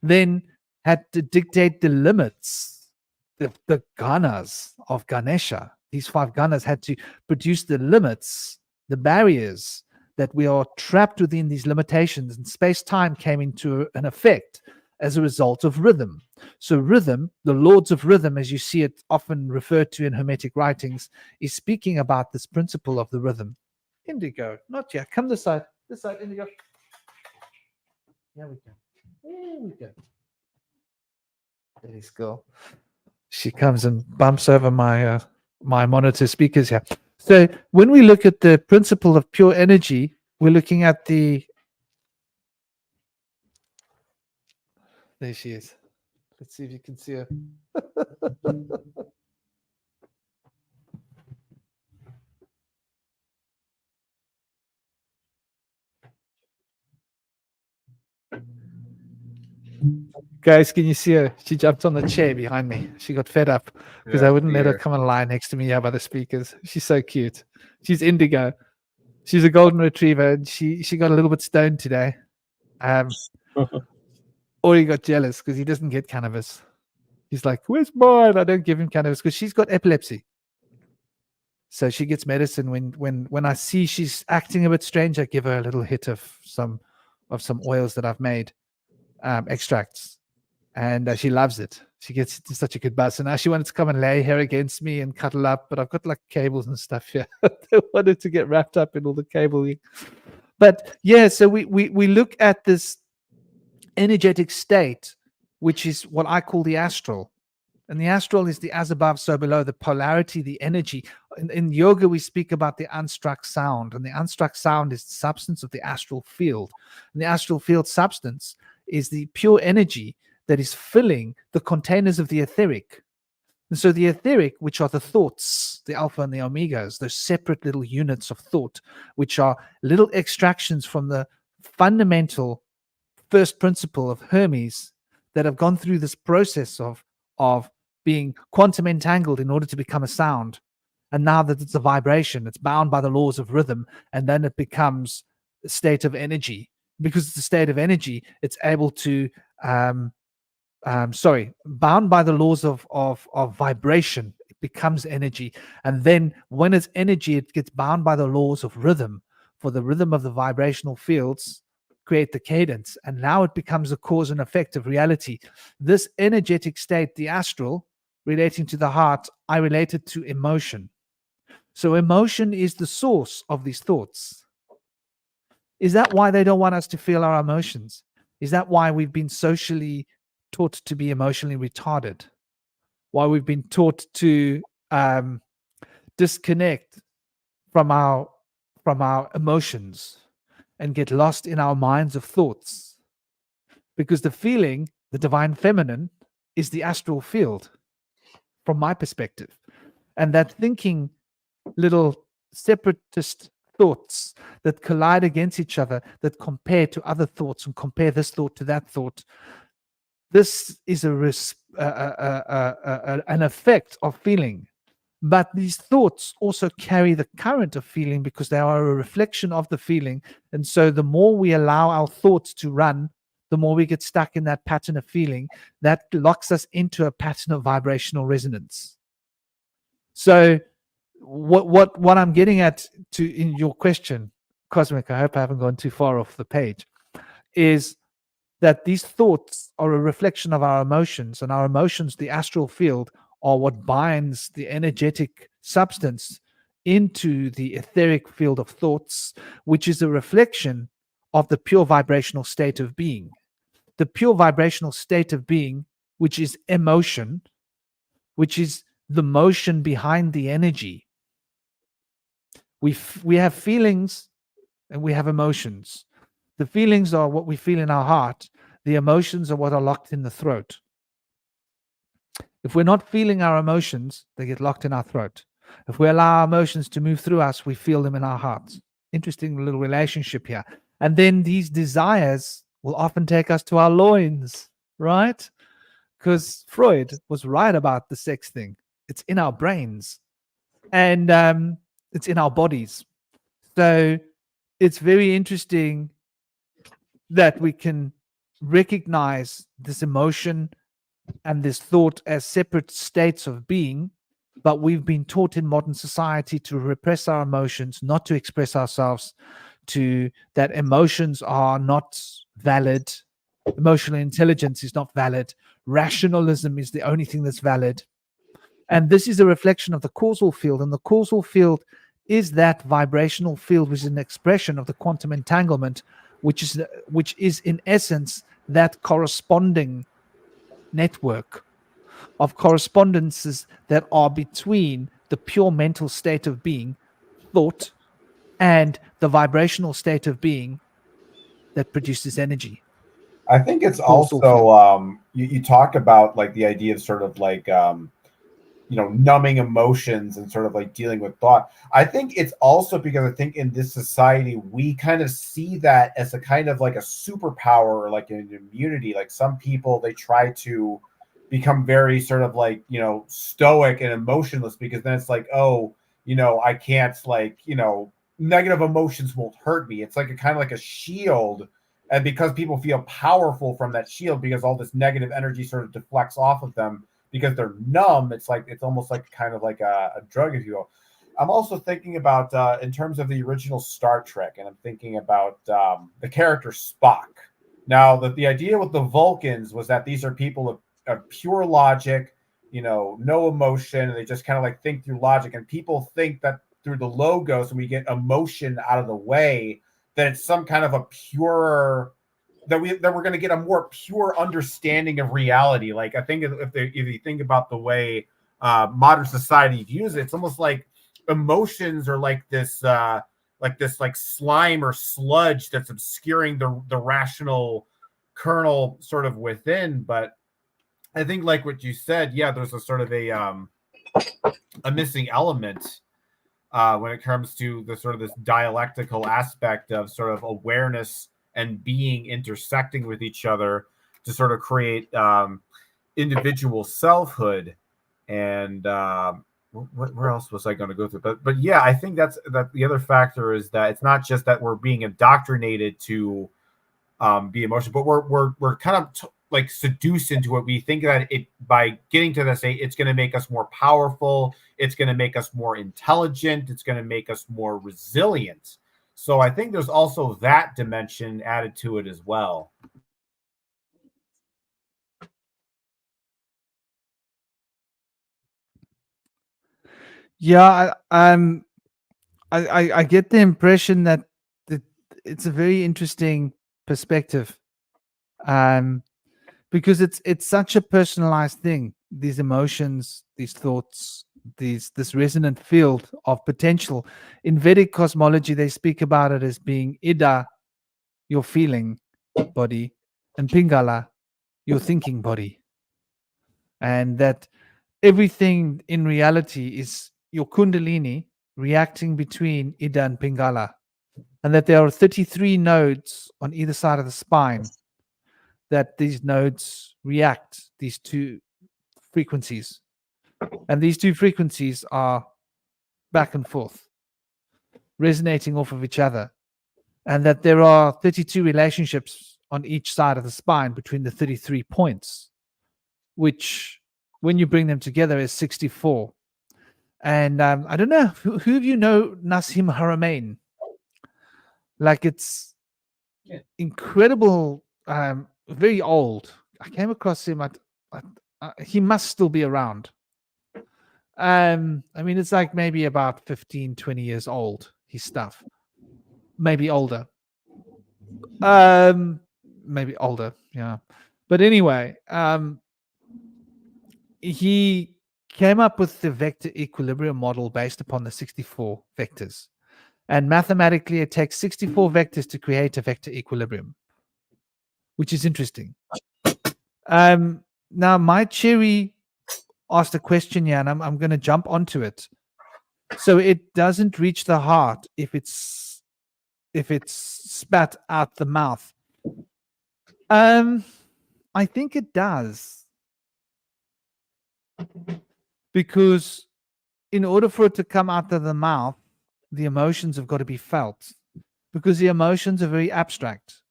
then had to dictate the limits, the ganas of Ganesha. These 5 ganas had to produce the limits, the barriers, that we are trapped within these limitations, and space-time came into an effect as a result of rhythm. So rhythm, the lords of rhythm, as you see it often referred to in Hermetic writings, is speaking about this principle of the rhythm. Indigo, not yet. Come this side, Indigo. Here we go. There we go. There is girl. She comes and bumps over my my monitor speakers here. So when we look at the principle of pure energy, we're looking at the... There she is. Let's see if you can see her. Guys, can you see her? She jumped on the chair behind me. She got fed up because I wouldn't let her come and lie next to me here by the speakers. She's so cute. She's Indigo. She's a golden retriever, and she got a little bit stoned today. Or he got jealous because he doesn't get cannabis. He's like, "Where's mine?" I don't give him cannabis because she's got epilepsy. So she gets medicine when I see she's acting a bit strange. I give her a little hit of some oils that I've made, extracts, and she loves it. She gets such a good buzz. So now she wanted to come and lay here against me and cuddle up, but I've got like cables and stuff here. They wanted to get wrapped up in all the cabling. But yeah, so we look at this energetic state, which is what I call the astral. And the astral is the as above, so below, the polarity, the energy. In yoga, we speak about the unstruck sound, and the unstruck sound is the substance of the astral field. And the astral field substance is the pure energy that is filling the containers of the etheric. And so the etheric, which are the thoughts, the alpha and the omegas, those separate little units of thought, which are little extractions from the fundamental first principle of Hermes that have gone through this process of being quantum entangled in order to become a sound. And now that it's a vibration, it's bound by the laws of rhythm, and then it becomes a state of energy. Because it's a state of energy, it's able to bound by the laws of vibration, it becomes energy. And then when it's energy, it gets bound by the laws of rhythm. For the rhythm of the vibrational fields create the cadence, and now it becomes a cause and effect of reality. This energetic state, the astral, relating to the heart, I relate it to emotion. So emotion is the source of these thoughts. Is that why they don't want us to feel our emotions? Is that why we've been socially taught to be emotionally retarded? Why we've been taught to disconnect from our emotions and get lost in our minds of thoughts? Because the feeling, the divine feminine, is the astral field, from my perspective. And that thinking little separatist thoughts that collide against each other, that compare to other thoughts and compare this thought to that thought, this is an effect of feeling. But these thoughts also carry the current of feeling because they are a reflection of the feeling. And so the more we allow our thoughts to run, the more we get stuck in that pattern of feeling that locks us into a pattern of vibrational resonance. So what I'm getting at in your question, Cosmic, I hope I haven't gone too far off the page, is that these thoughts are a reflection of our emotions, and our emotions, the astral field, are what binds the energetic substance into the etheric field of thoughts, which is a reflection of the pure vibrational state of being. The pure vibrational state of being, which is emotion, which is the motion behind the energy. We have feelings and we have emotions. The feelings are what we feel in our heart. The emotions are what are locked in the throat. If we're not feeling our emotions, they get locked in our throat. If we allow our emotions to move through us, we feel them in our hearts. Interesting little relationship here. And then these desires will often take us to our loins, right? because Freud was right about the sex thing. It's in our brains, and it's in our bodies. So it's very interesting that we can recognize this emotion and this thought as separate states of being, but we've been taught in modern society to repress our emotions, not to express ourselves, to that emotions are not valid, emotional intelligence is not valid, rationalism is the only thing that's valid. And this is a reflection of the causal field, and the causal field is that vibrational field, which is an expression of the quantum entanglement, which is in essence that corresponding network of correspondences that are between the pure mental state of being, thought, and the vibrational state of being that produces energy.
I think it's
Causal
also you talk about like the idea of sort of like numbing emotions and sort of like dealing with thought. I think it's also because I think in this society we kind of see that as a kind of like a superpower or like an immunity. Like some people, they try to become very sort of like stoic and emotionless, because then it's like, oh, I can't, like, negative emotions won't hurt me. It's like a kind of like a shield. And because people feel powerful from that shield, because all this negative energy sort of deflects off of them, because they're numb, it's almost like kind of like a drug, if you will. I'm also thinking about in terms of the original Star Trek, and I'm thinking about the character Spock. Now, the idea with the Vulcans was that these are people of pure logic, no emotion, and they just kind of like think through logic. And people think that through the logos, when we get emotion out of the way, that it's some kind of a purer, that we're going to get a more pure understanding of reality. Like, I think if you think about the way modern society views it, it's almost like emotions are like this slime or sludge that's obscuring the rational kernel sort of within. But I think, like what you said, yeah, there's a sort of a missing element when it comes to the sort of this dialectical aspect of sort of awareness and being intersecting with each other to sort of create individual selfhood. And where else was I going to go through? But yeah, I think that the other factor is that it's not just that we're being indoctrinated to be emotional, but we're kind of like seduced into it. We think that by getting to this state, it's going to make us more powerful. It's going to make us more intelligent. It's going to make us more resilient. So I think there's also that dimension added to it as well.
Yeah, I get the impression that it's a very interesting perspective, because it's such a personalized thing. These emotions, these thoughts, this resonant field of potential. In Vedic cosmology, they speak about it as being Ida, your feeling body, and Pingala, your thinking body, and that everything in reality is your kundalini reacting between Ida and Pingala, and that there are 33 nodes on either side of the spine, that these nodes react, these two frequencies, and these two frequencies are back and forth, resonating off of each other, and that there are 32 relationships on each side of the spine between the 33 points, which, when you bring them together, is 64. And I don't know, who of you know Nassim Haramein? Like, it's incredible, very old. I came across him he must still be around. I mean, it's like maybe about 15, 20 years old, his stuff. Maybe older. Maybe older, yeah. But anyway, he came up with the vector equilibrium model based upon the 64 vectors. And mathematically, it takes 64 vectors to create a vector equilibrium, which is interesting. Now, my cherry asked a question here, and I'm going to jump onto it. So it doesn't reach the heart if it's spat out the mouth. I think it does. Because in order for it to come out of the mouth, the emotions have got to be felt, because the emotions are very abstract.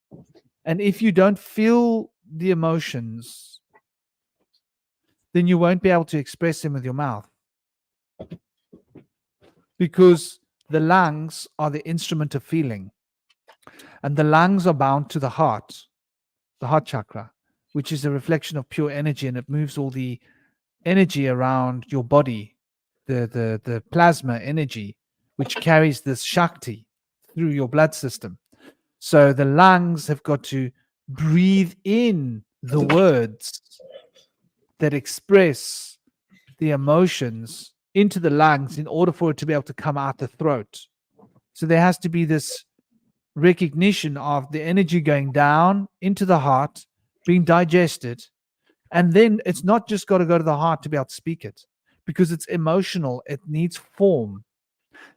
And if you don't feel the emotions, then you won't be able to express them with your mouth, because the lungs are the instrument of feeling, and the lungs are bound to the heart chakra, which is a reflection of pure energy, and it moves all the energy around your body, the plasma energy, which carries this Shakti through your blood system. So the lungs have got to breathe in the words that express the emotions into the lungs in order for it to be able to come out the throat. So there has to be this recognition of the energy going down into the heart, being digested, and then it's not just got to go to the heart to be able to speak it, because it's emotional. It needs form.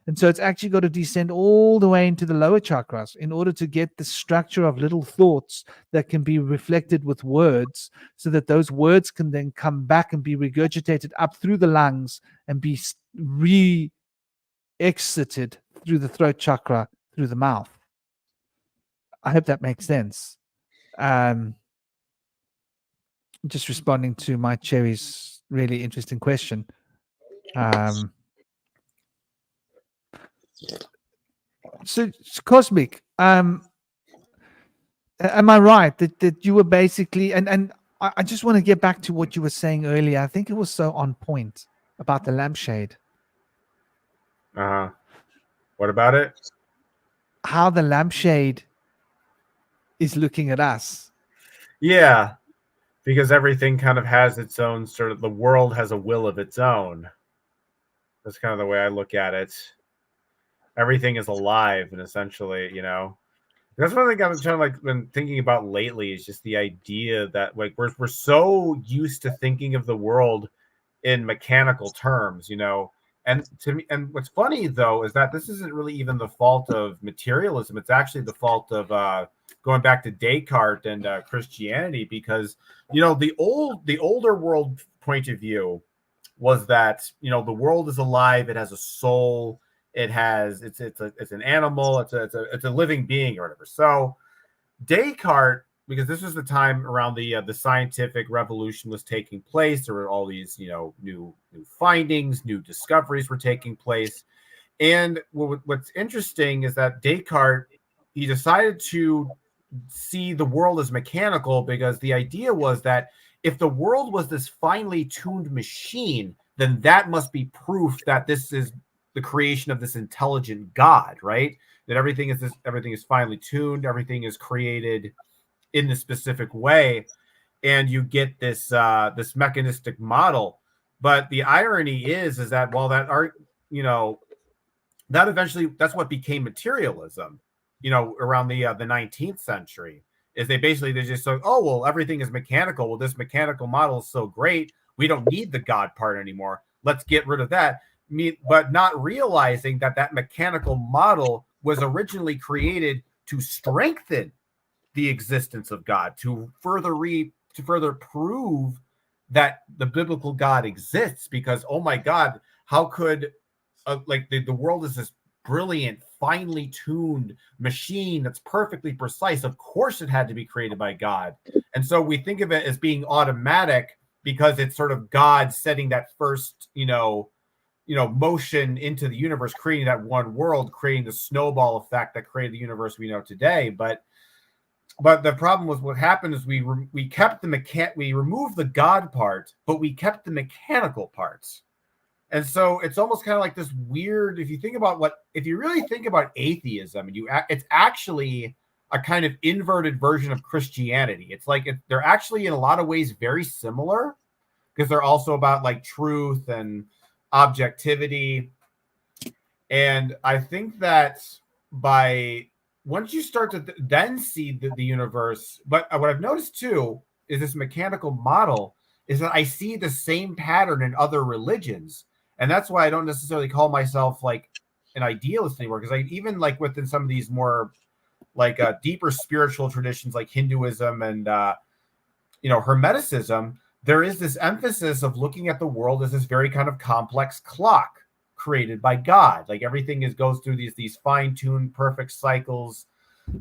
And so it's actually got to descend all the way into the lower chakras in order to get the structure of little thoughts that can be reflected with words, so that those words can then come back and be regurgitated up through the lungs and be re-exited through the throat chakra, through the mouth. I hope that makes sense. Just responding to my Cherry's really interesting question. So Cosmic, am I right that you were basically, and I just want to get back to what you were saying earlier. I think it was so on point about the lampshade.
What about it?
How the lampshade is looking at us.
Yeah, because everything kind of has its own sort of, the world has a will of its own. That's kind of the way I look at it. Everything is alive, and essentially, that's one thing I've kind of been thinking about lately, is just the idea that we're so used to thinking of the world in mechanical terms, And to me, and what's funny though is that this isn't really even the fault of materialism. It's actually the fault of going back to Descartes and Christianity, because the older world point of view was that the world is alive, it has a soul, it's an animal, it's a living being or whatever. So Descartes, because this was the time around the scientific revolution was taking place, there were all these new findings, new discoveries were taking place, and what's interesting is that Descartes, he decided to see the world as mechanical, because the idea was that if the world was this finely tuned machine, then that must be proof that this is the creation of this intelligent God, right? That everything is finely tuned, everything is created in this specific way, and you get this this mechanistic model. But the irony is that while that art, that eventually, that's what became materialism, around the 19th century, is they just say, oh, well, everything is mechanical. Well, this mechanical model is so great, we don't need the God part anymore. Let's get rid of that. But not realizing that mechanical model was originally created to strengthen the existence of God, to further prove that the biblical God exists. Because, oh my God, how could the world is this brilliant, finely tuned machine that's perfectly precise? Of course it had to be created by God. And so we think of it as being automatic, because it's sort of God setting that first motion into the universe, creating that one world, creating the snowball effect that created the universe we know today. But the problem was, what happened is we removed the God part, but we kept the mechanical parts. And so it's almost kind of like this weird, if you really think about atheism, it's actually a kind of inverted version of Christianity. It's like they're actually in a lot of ways very similar, because they're also about truth and objectivity. And I think that once you start to then see the universe, but what I've noticed too is this mechanical model is that I see the same pattern in other religions. And that's why I don't necessarily call myself an idealist anymore, because I even within some of these more deeper spiritual traditions like Hinduism and Hermeticism, there is this emphasis of looking at the world as this very kind of complex clock created by God. Like everything goes through these fine-tuned, perfect cycles.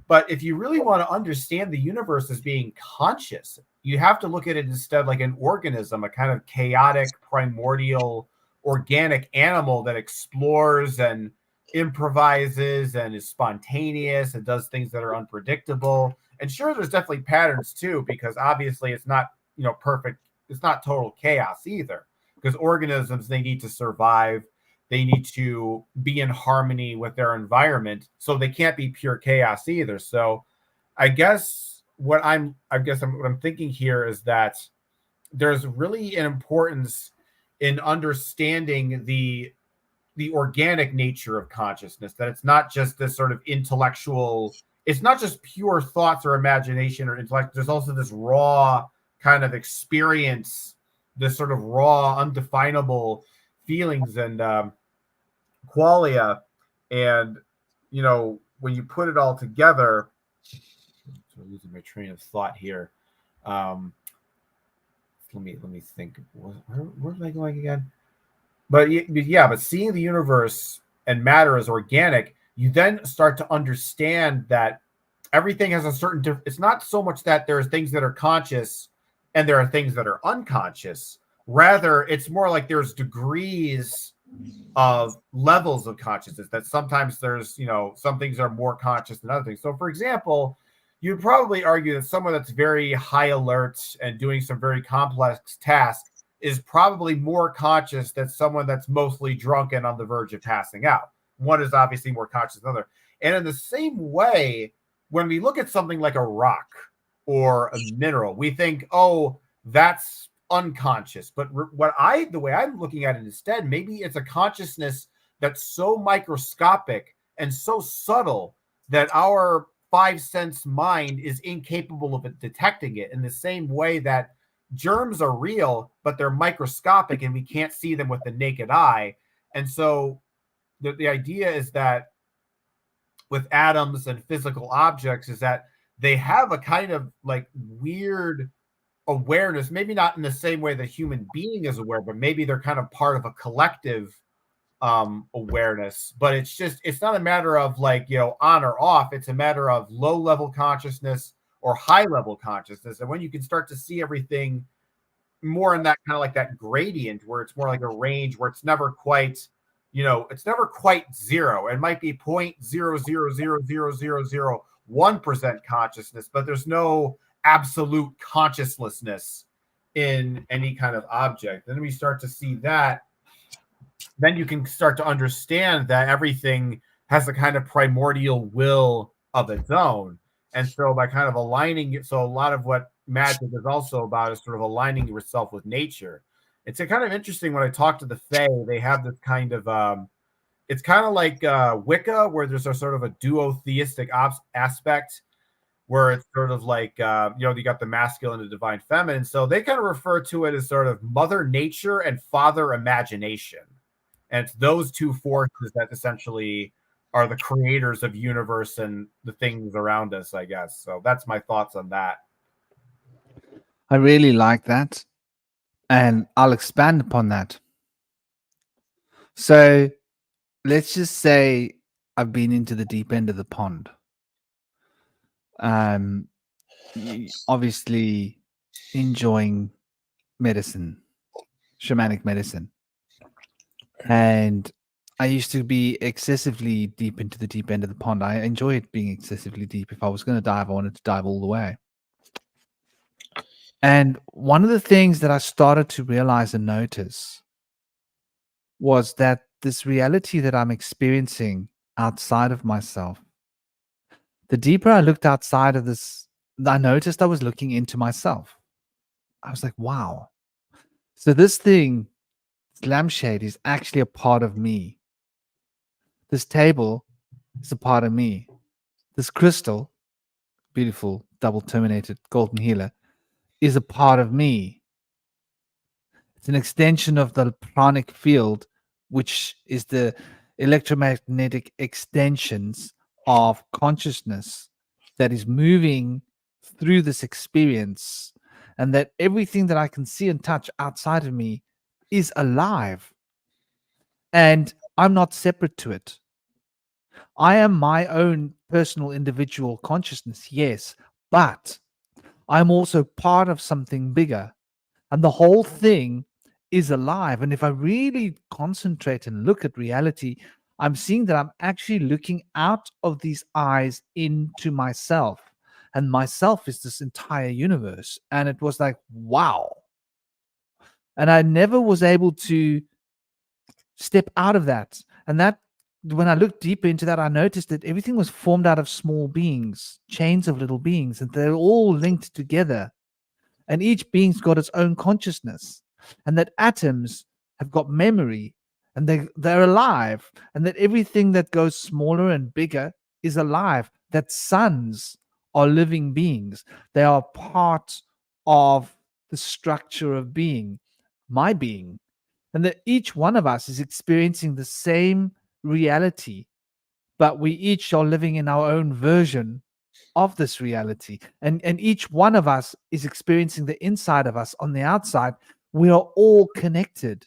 But if you really want to understand the universe as being conscious, you have to look at it instead like an organism, a kind of chaotic, primordial, organic animal that explores and improvises and is spontaneous and does things that are unpredictable. And sure, there's definitely patterns too, because obviously it's not, perfect. It's not total chaos either, because organisms, they need to survive. They need to be in harmony with their environment, so they can't be pure chaos either. So I guess what I'm thinking here is that there's really an importance in understanding the organic nature of consciousness, that it's not just this sort of intellectual, it's not just pure thoughts or imagination or intellect. There's also this raw kind of experience, this sort of raw, undefinable feelings and qualia. And when you put it all together, I'm losing my train of thought here. Let me think. Where am I going again? But seeing the universe and matter as organic, you then start to understand that everything has a certain it's not so much that there are things that are conscious and there are things that are unconscious. Rather, it's more like there's degrees of levels of consciousness, that sometimes there's, some things are more conscious than other things. So for example, you'd probably argue that someone that's very high alert and doing some very complex tasks is probably more conscious than someone that's mostly drunk and on the verge of passing out. One is obviously more conscious than the other. And in the same way, when we look at something like a rock or a mineral, we think, oh, that's unconscious. But the way I'm looking at it instead, maybe it's a consciousness that's so microscopic and so subtle that our five-sense mind is incapable of detecting it, in the same way that germs are real, but they're microscopic and we can't see them with the naked eye. And so the idea is that with atoms and physical objects is that they have a kind of like weird awareness, maybe not in the same way that human being is aware, but maybe they're kind of part of a collective awareness. But it's not a matter of like, on or off. It's a matter of low level consciousness or high level consciousness. And when you can start to see everything more in that kind of like that gradient, where it's more like a range where it's never quite, it's never quite zero. It might be 0.000001% consciousness, but there's no absolute consciousness in any kind of object. Then we start to see that, then you can start to understand that everything has a kind of primordial will of its own. And so by kind of aligning it, so a lot of what magic is also about is sort of aligning yourself with nature. It's a kind of interesting, when I talk to the Fae, they have this kind of it's kind of like Wicca, where there's a sort of a duotheistic aspect, where it's sort of like you got the masculine and the divine feminine. So they kind of refer to it as sort of mother nature and father imagination. And it's those two forces that essentially are the creators of universe and the things around us, I guess. So that's my thoughts on that.
I really like that. And I'll expand upon that. So let's just say I've been into the deep end of the pond. Obviously enjoying medicine, shamanic medicine. And I used to be excessively deep into the deep end of the pond. I enjoyed being excessively deep. If I was going to dive, I wanted to dive all the way. And one of the things that I started to realize and notice was that this reality that I'm experiencing outside of myself, the deeper I looked outside of this, I noticed I was looking into myself. I was like, wow. So this thing, this lampshade, is actually a part of me. This table is a part of me. This crystal, beautiful double terminated golden healer, is a part of me. It's an extension of the pranic field, which is the electromagnetic extensions of consciousness that is moving through this experience. and that everything that I can see and touch outside of me is alive, and I'm not separate to it. I am my own personal individual consciousness, yes, but I'm also part of something bigger, and the whole thing is alive. And if I really concentrate and look at reality, I'm seeing that I'm actually looking out of these eyes into myself, and myself is this entire universe. And it was like, wow. And I never was able to step out of that. And that, when I looked deeper into that, I noticed that everything was formed out of small beings, chains of little beings, and they're all linked together. And each being's got its own consciousness, and that atoms have got memory, and they're alive, and that everything that goes smaller and bigger is alive, that suns are living beings. They are part of the structure of being, my being, and that each one of us is experiencing the same reality, but we each are living in our own version of this reality, and each one of us is experiencing the inside of us on the outside. We are all connected.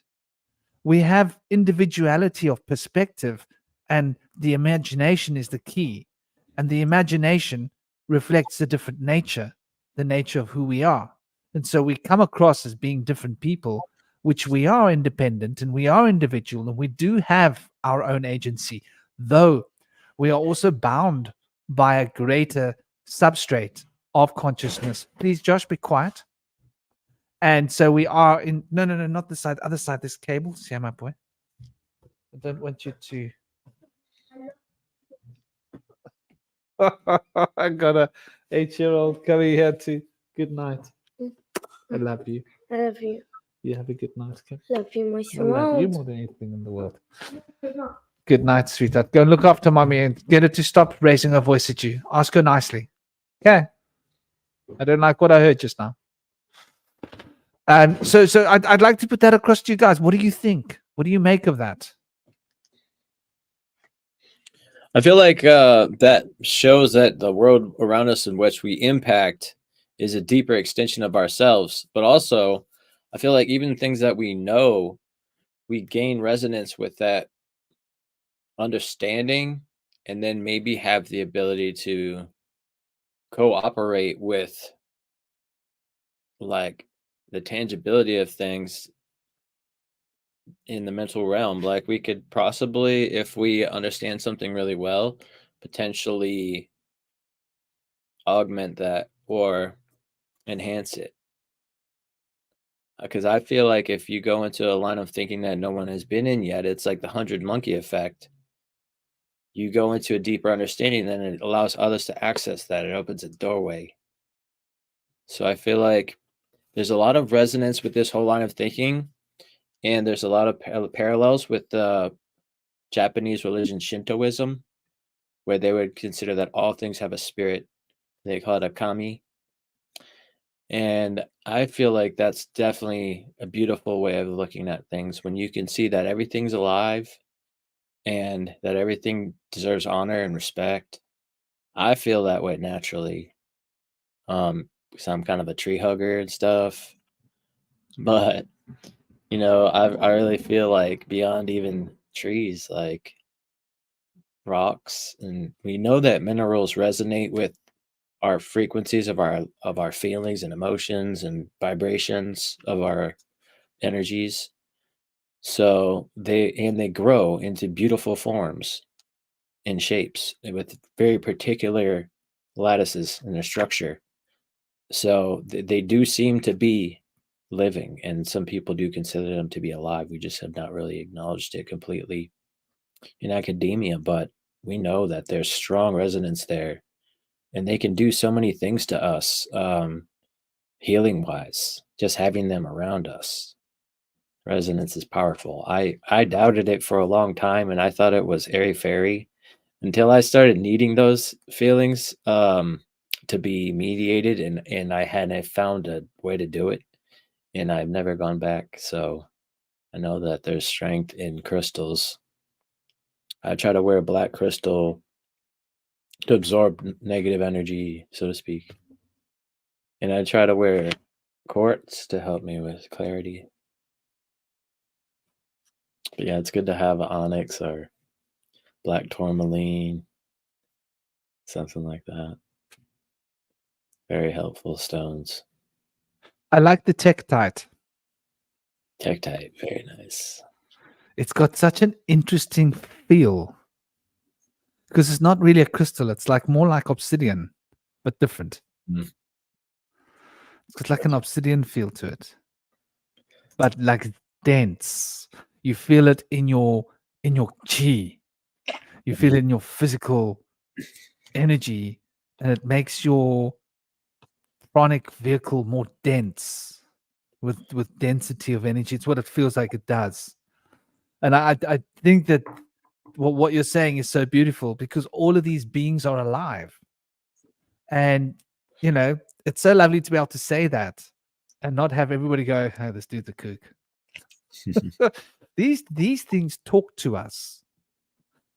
We have individuality of perspective, and the imagination is the key, and the imagination reflects a different nature, the nature of who we are. And so we come across as being different people, which we are independent and we are individual, and we do have our own agency, though we are also bound by a greater substrate of consciousness. Please, Josh, be quiet. And so we are in, no, not this side, other side, this cable. See, my boy? I don't want you to. I got a 8-year-old coming here too. Good night. I love you.
I love you.
You have a good night, okay?
Love you most
I
of
love you
all.
more than anything in the world. Good night, sweetheart. Go and look after mommy and get her to stop raising her voice at you. Ask her nicely. Okay? I don't like what I heard just now. So I'd like to put that across to you guys. What do you think? What do you make of that?
I feel like that shows that the world around us in which we impact is a deeper extension of ourselves. But also, I feel like even things that we know, we gain resonance with that understanding, and then maybe have the ability to cooperate with like the tangibility of things in the mental realm. Like we could possibly, if we understand something really well, potentially augment that or enhance it. Because I feel like if you go into a line of thinking that no one has been in yet, it's like the 100 monkey effect. You go into a deeper understanding, then it allows others to access that. It opens a doorway. So I feel like there's a lot of resonance with this whole line of thinking, and there's a lot of parallels with the Japanese religion Shintoism, where they would consider that all things have a spirit. They call it a kami. And I feel like that's definitely a beautiful way of looking at things, when you can see that everything's alive and that everything deserves honor and respect. I feel that way naturally. So I'm kind of a tree hugger and stuff, but you know, I really feel like beyond even trees, like rocks, and we know that minerals resonate with our frequencies of our feelings and emotions and vibrations of our energies. So they grow into beautiful forms and shapes with very particular lattices in their structure. So they do seem to be living, and some people do consider them to be alive. We just have not really acknowledged it completely in academia, but we know that there's strong resonance there, and they can do so many things to us, healing wise, just having them around us. Resonance is powerful. I doubted it for a long time, and I thought it was airy fairy until I started needing those feelings to be mediated, and I found a way to do it, and I've never gone back. So I know that there's strength in crystals. I try to wear a black crystal to absorb negative energy, so to speak. And I try to wear quartz to help me with clarity. But yeah, it's good to have onyx or black tourmaline, something like that. Very helpful stones.
I like the tektite.
Tektite, very nice.
It's got such an interesting feel because it's not really a crystal. It's like more like obsidian, but different.
Mm.
It's got like an obsidian feel to it, but like dense. You feel it in your chi. You feel it in your physical energy, and it makes your pranic vehicle more dense with density of energy. It's what it feels like it does. And I think that what you're saying is so beautiful because all of these beings are alive. And, you know, it's so lovely to be able to say that and not have everybody go, oh, this dude's a kook. These things talk to us.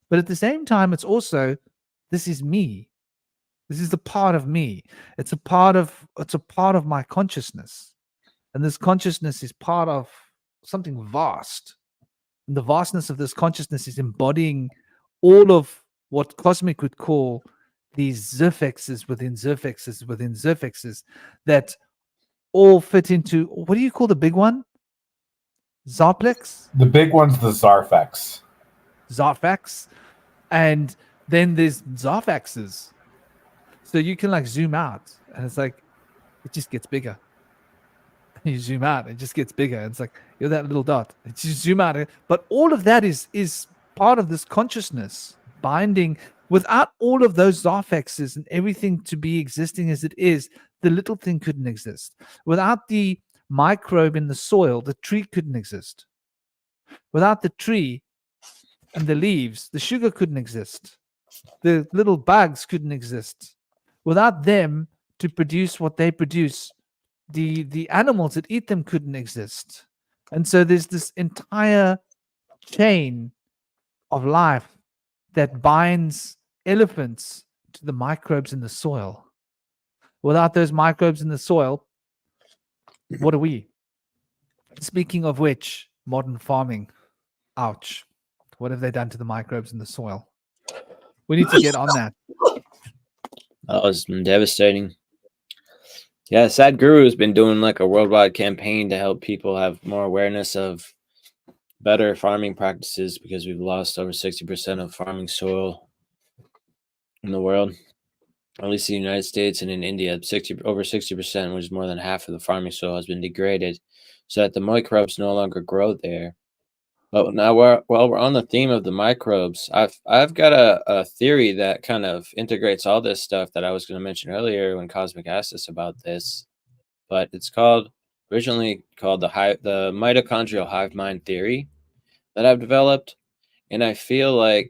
But at the same time, it's also, this is me. This is the part of me. It's a part of my consciousness. And this consciousness is part of something vast. And the vastness of this consciousness is embodying all of what Cosmic would call these zirfexes within zirfexes within zirfexes that all fit into, what do you call the big one? Zarplex?
The big one's the Zarfex.
Zarfax. And then there's Zarfaxes. So you can like zoom out and it's like, it just gets bigger. You zoom out, it just gets bigger. It's like you're that little dot. It's just zoom out, but all of that is part of this consciousness binding. Without all of those Zarfexes and everything to be existing as it is, the little thing couldn't exist. Without the microbe in the soil, the tree couldn't exist. Without the tree and the leaves, the sugar couldn't exist. The little bugs couldn't exist. Without them to produce what they produce, the animals that eat them couldn't exist. And so there's this entire chain of life that binds elephants to the microbes in the soil. Without those microbes in the soil, what are we? Speaking of which, modern farming, ouch. What have they done to the microbes in the soil? We need to get on that.
That was devastating. Yeah, Sadhguru has been doing like a worldwide campaign to help people have more awareness of better farming practices because we've lost over 60% of farming soil in the world, at least in the United States and in India. Over 60%, which is more than half of the farming soil, has been degraded so that the microbes no longer grow there. But now while we're on the theme of the microbes, I've got a theory that kind of integrates all this stuff that I was going to mention earlier when Cosmic asked us about this. But it's originally called the mitochondrial hive mind theory that I've developed, and I feel like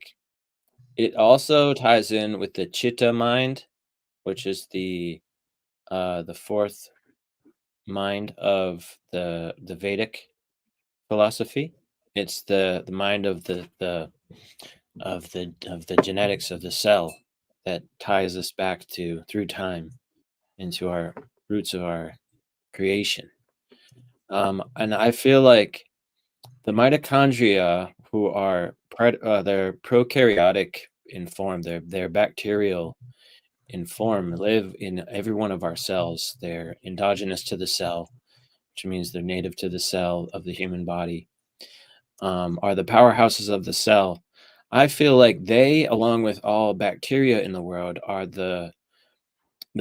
it also ties in with the Chitta mind, which is the fourth mind of the Vedic philosophy. It's the mind of the genetics of the cell that ties us back through time into our roots of our creation. And I feel like the mitochondria, who are they're prokaryotic in form, they're bacterial in form, live in every one of our cells. They're endogenous to the cell, which means they're native to the cell of the human body. Are the powerhouses of the cell. I feel like they, along with all bacteria in the world, are the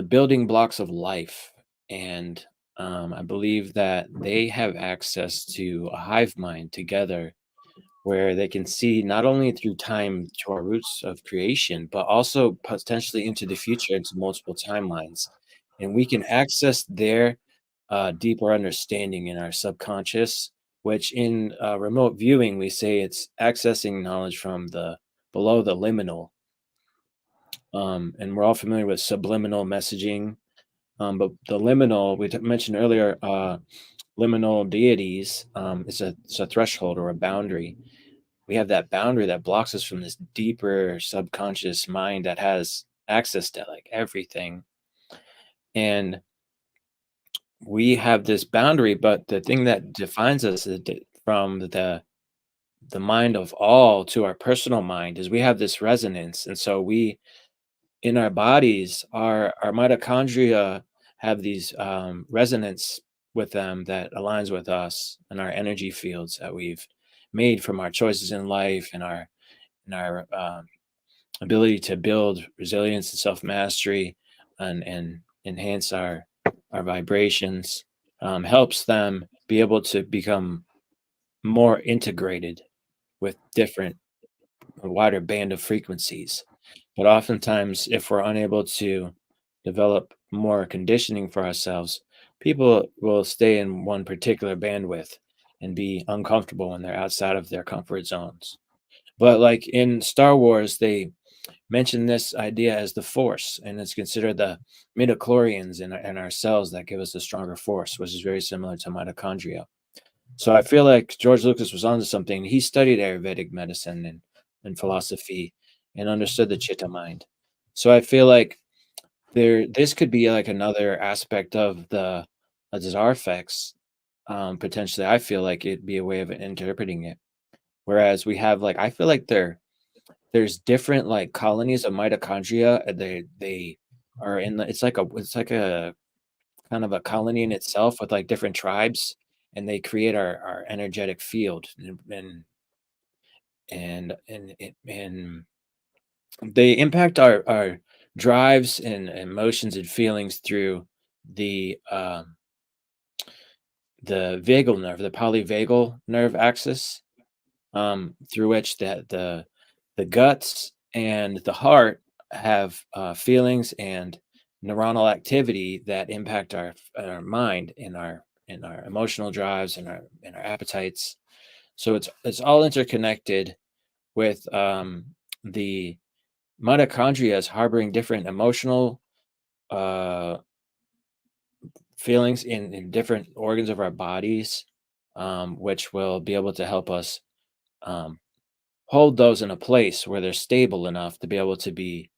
building blocks of life. And I believe that they have access to a hive mind together where they can see not only through time to our roots of creation, but also potentially into the future, into multiple timelines. And we can access their deeper understanding in our subconscious, which in remote viewing, we say it's accessing knowledge from below the liminal. And we're all familiar with subliminal messaging. But the liminal, we mentioned earlier, liminal deities, it's a threshold or a boundary. We have that boundary that blocks us from this deeper subconscious mind that has access to like everything. And we have this boundary, but the thing that defines us from the mind of all to our personal mind is we have this resonance, and so we in our bodies, our mitochondria have these resonance with them that aligns with us and our energy fields that we've made from our choices in life and our ability to build resilience and self mastery and enhance our vibrations helps them be able to become more integrated with different a wider band of frequencies. But oftentimes, if we're unable to develop more conditioning for ourselves, people will stay in one particular bandwidth and be uncomfortable when they're outside of their comfort zones. But like in Star Wars, they mention this idea as the Force, and it's considered the midichlorians in our cells that give us a stronger force, which is very similar to mitochondria. So I feel like George Lucas was onto something. He studied Ayurvedic medicine and philosophy and understood the Chitta mind. So I feel like this could be like another aspect of the Zarfex. Potentially, I feel like it'd be a way of interpreting it. Whereas we have like I feel like there's different like colonies of mitochondria. They are in the it's like a kind of a colony in itself with like different tribes, and they create our energetic field and they impact our drives and emotions and feelings through the vagal nerve, the polyvagal nerve axis, through which the guts and the heart have feelings and neuronal activity that impact our mind and our emotional drives and our appetites. So it's all interconnected with the mitochondria as harboring different emotional uh, feelings in different organs of our bodies, which will be able to help us um, hold those in a place where they're stable enough to be able to be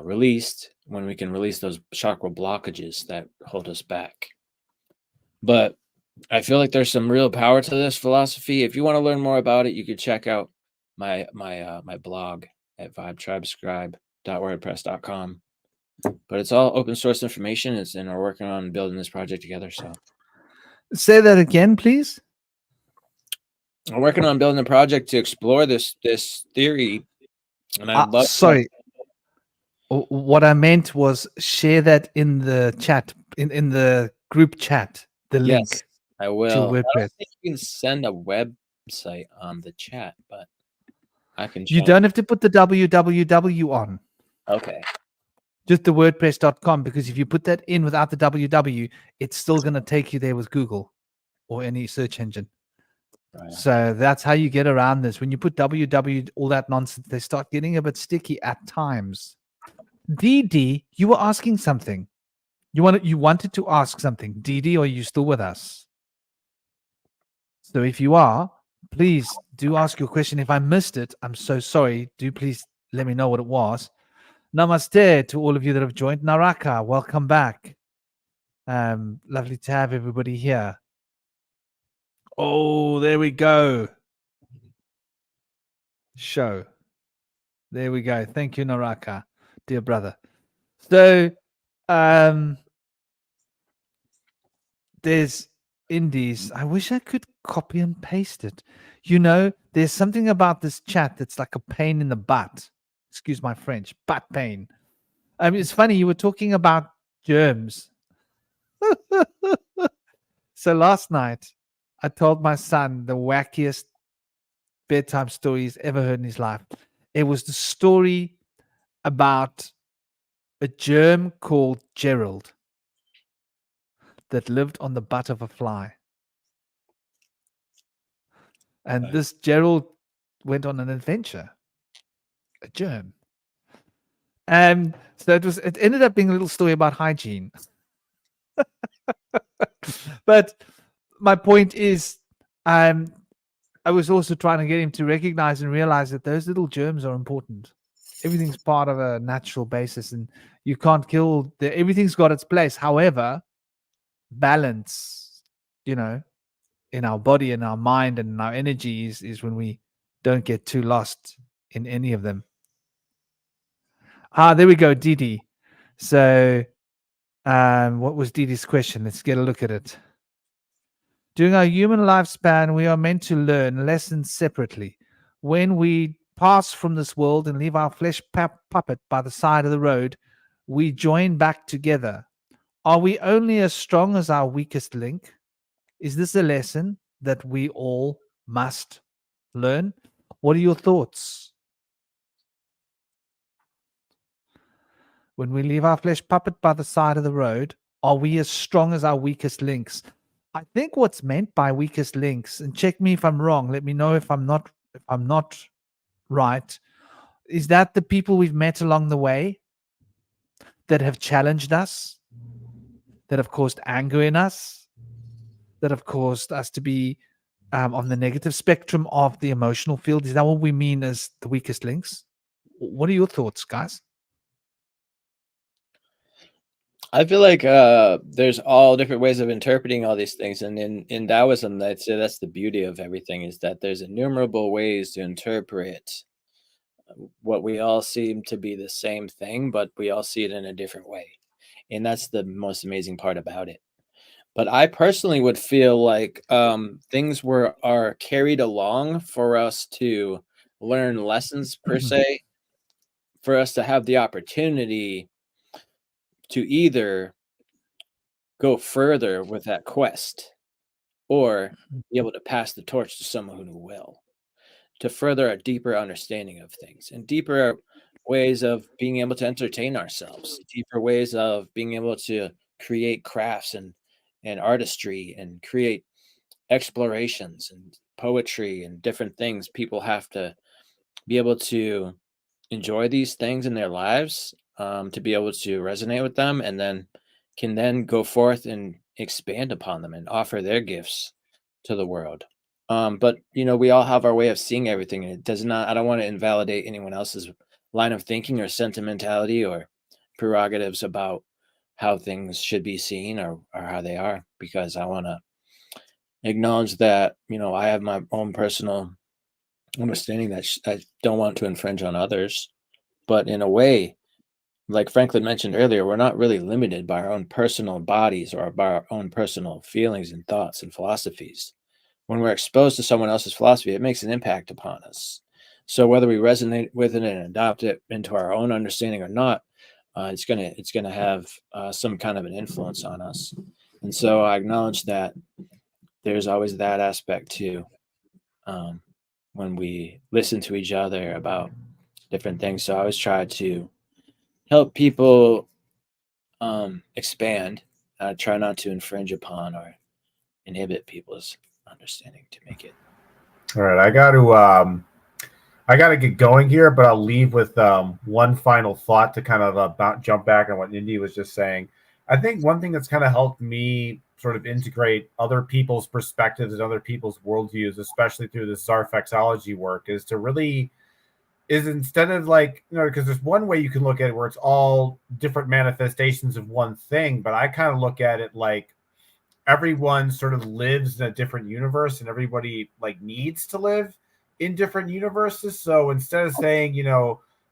released when we can release those chakra blockages that hold us back. But I feel like there's some real power to this philosophy. If you want to learn more about it, you could check out my blog at vibetribescribe.wordpress.com. But it's all open source information, and we're working on building this project together. So
Say that again, please.
I'm working on building a project to explore this theory, and I'd love.
Sorry. What I meant was share that in the chat, in the group chat, the link.
Yes, I will. I
WordPress.
don't think you can send a website on the chat, but I can.
You don't have to put the www on.
Okay.
Just the WordPress.com, because if you put that in without the www, it's still going to take you there with Google or any search engine. Right. So that's how you get around this. When you put www, all that nonsense, they start getting a bit sticky at times. DD, you were asking something. You wanted to ask something. DD, are you still with us? So if you are, please do ask your question. If I missed it, I'm so sorry. Do please let me know what it was. Namaste to all of you that have joined. Naraka, welcome back. Lovely to have everybody here. Oh, there we go. Show. There we go. Thank you, Naraka, dear brother. So, there's indies. I wish I could copy and paste it. You know, there's something about this chat that's like a pain in the butt. Excuse my French, butt pain. It's funny, you were talking about germs. So last night, I told my son the wackiest bedtime story he's ever heard in his life. It was the story about a germ called Gerald that lived on the butt of a fly. And this Gerald went on an adventure, a germ. And so it ended up being a little story about hygiene. But my point is, I was also trying to get him to recognize and realize that those little germs are important. Everything's part of a natural basis, and you can't kill everything's got its place. However, balance, in our body and our mind and our energies is when we don't get too lost in any of them. There we go, Didi. So, what was Didi's question? Let's get a look at it. During our human lifespan, we are meant to learn lessons separately. When we pass from this world and leave our flesh puppet by the side of the road, we join back together. Are we only as strong as our weakest link? Is this a lesson that we all must learn? What are your thoughts? When we leave our flesh puppet by the side of the road, are we as strong as our weakest links? I think what's meant by weakest links, and check me if I'm wrong, let me know if I'm not right, is that the people we've met along the way that have challenged us, that have caused anger in us, that have caused us to be on the negative spectrum of the emotional field? Is that what we mean as the weakest links? What are your thoughts, guys?
I feel like there's all different ways of interpreting all these things, and in Taoism, that's the beauty of everything, is that there's innumerable ways to interpret what we all seem to be the same thing, but we all see it in a different way, and that's the most amazing part about it. But I personally would feel like things are carried along for us to learn lessons per se, for us to have the opportunity to either go further with that quest or be able to pass the torch to someone who will, to further a deeper understanding of things and deeper ways of being able to entertain ourselves, deeper ways of being able to create crafts and artistry and create explorations and poetry and different things. People have to be able to enjoy these things in their lives, to be able to resonate with them, and then can then go forth and expand upon them and offer their gifts to the world. But we all have our way of seeing everything, and it does not, I don't want to invalidate anyone else's line of thinking or sentimentality or prerogatives about how things should be seen or how they are, because I want to acknowledge that, I have my own personal understanding that I don't want to infringe on others. But in a way, like Franklin mentioned earlier, we're not really limited by our own personal bodies or by our own personal feelings and thoughts and philosophies. When we're exposed to someone else's philosophy, it makes an impact upon us. So whether we resonate with it and adopt it into our own understanding or not, it's gonna have some kind of an influence on us. And so I acknowledge that there's always that aspect too. When we listen to each other about different things. So I always try to help people expand. I try not to infringe upon or inhibit people's understanding to make it.
All right, I got to get going here, but I'll leave with one final thought to kind of jump back on what Indy was just saying. I think one thing that's kind of helped me sort of integrate other people's perspectives and other people's worldviews, especially through the Zarfexology work, is instead of because there's one way you can look at it where it's all different manifestations of one thing, but I kind of look at it like everyone sort of lives in a different universe and everybody needs to live in different universes. So instead of saying,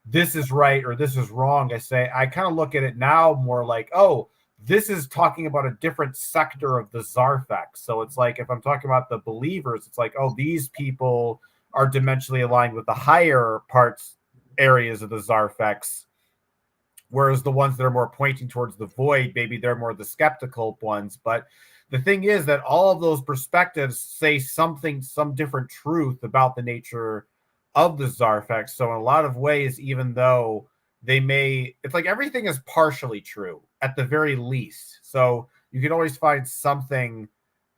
this is right or this is wrong, I kind of look at it now more like, oh, this is talking about a different sector of the Zarfex. So it's like, if I'm talking about the believers, it's like, oh, these people are dimensionally aligned with the higher areas of the Zarfex, whereas the ones that are more pointing towards the void, maybe they're more the skeptical ones. But the thing is that all of those perspectives say some different truth about the nature of the Zarfex. So in a lot of ways, even though it's like everything is partially true at the very least. So you can always find something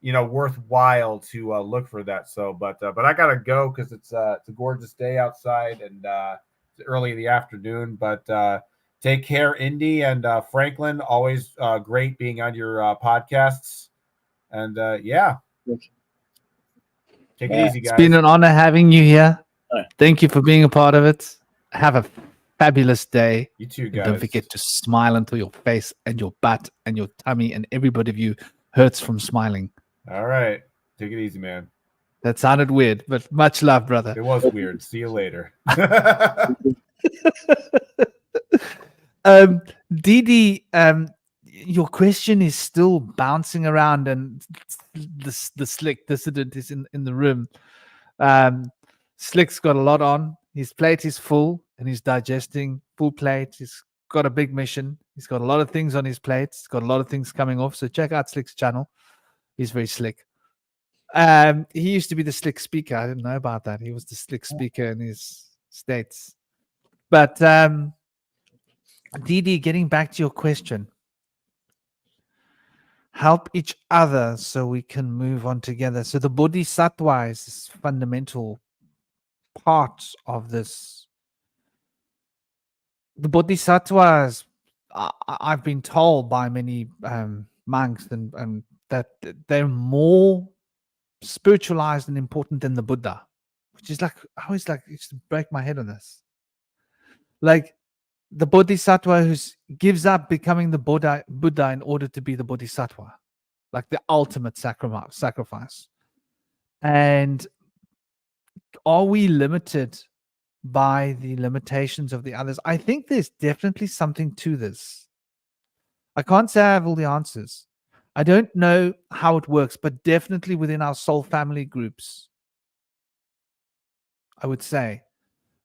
worthwhile to look for that. So, but I gotta go because it's a gorgeous day outside and it's early in the afternoon. But take care, Indy and Franklin. Always great being on your podcasts. And take it easy, guys.
It's been an honor having you here.
Right.
Thank you for being a part of it. Have a fabulous day.
You too,
And
guys.
don't forget to smile until your face and your butt and your tummy and every bit of you hurts from smiling.
All right. Take it easy, man.
That sounded weird, but much love, brother.
It was weird. See you later.
Didi, your question is still bouncing around, and the slick dissident is in the room. Slick's got a lot on. His plate is full, and he's digesting full plate. He's got a big mission. He's got a lot of things on his plate. He's got a lot of things coming off. So check out Slick's channel. He's very slick. He used to be the slick speaker. I didn't know about that. He was the slick speaker in his states. But Didi, getting back to your question, help each other so we can move on together. So the bodhisattva is this fundamental part of this. The bodhisattvas, I've been told by many monks and that they're more spiritualized and important than the Buddha, which is like, I always like, used to break my head on this. Like the bodhisattva who gives up becoming the Buddha in order to be the bodhisattva, like the ultimate sacrifice. And are we limited by the limitations of the others? I think there's definitely something to this. I can't say I have all the answers. I don't know how it works, but definitely within our soul family groups, I would say,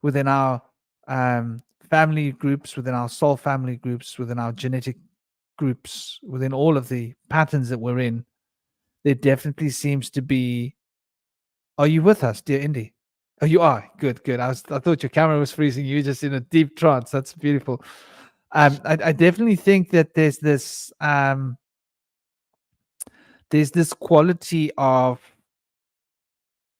within our family groups, within our soul family groups, within our genetic groups, within all of the patterns that we're in, there definitely seems to be. Are you with us, dear Indy? Oh, you are. Good, good. I thought your camera was freezing. You were just in a deep trance. That's beautiful. I definitely think that there's this quality of,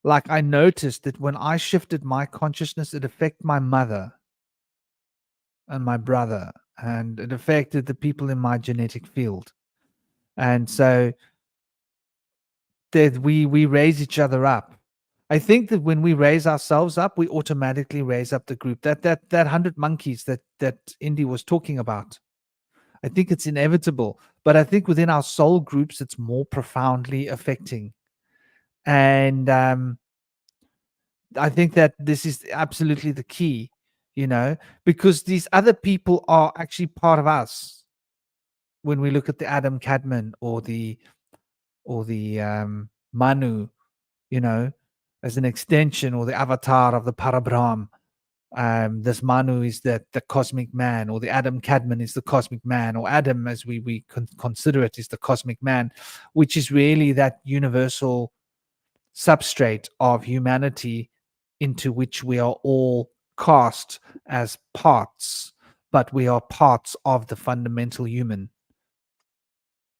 like, I noticed that when I shifted my consciousness, it affected my mother and my brother, and it affected the people in my genetic field. And so that we raise each other up. I think that when we raise ourselves up, we automatically raise up the group. That 100 monkeys that Indy was talking about, I think it's inevitable. But I think within our soul groups, it's more profoundly affecting. And I think that this is absolutely the key, because these other people are actually part of us. When we look at the Adam Kadmon or the Manu, as an extension or the avatar of the Parabrahm. This Manu is the cosmic man, or the Adam Kadmon is the cosmic man, or Adam, as we consider it, is the cosmic man, which is really that universal substrate of humanity into which we are all cast as parts, but we are parts of the fundamental human.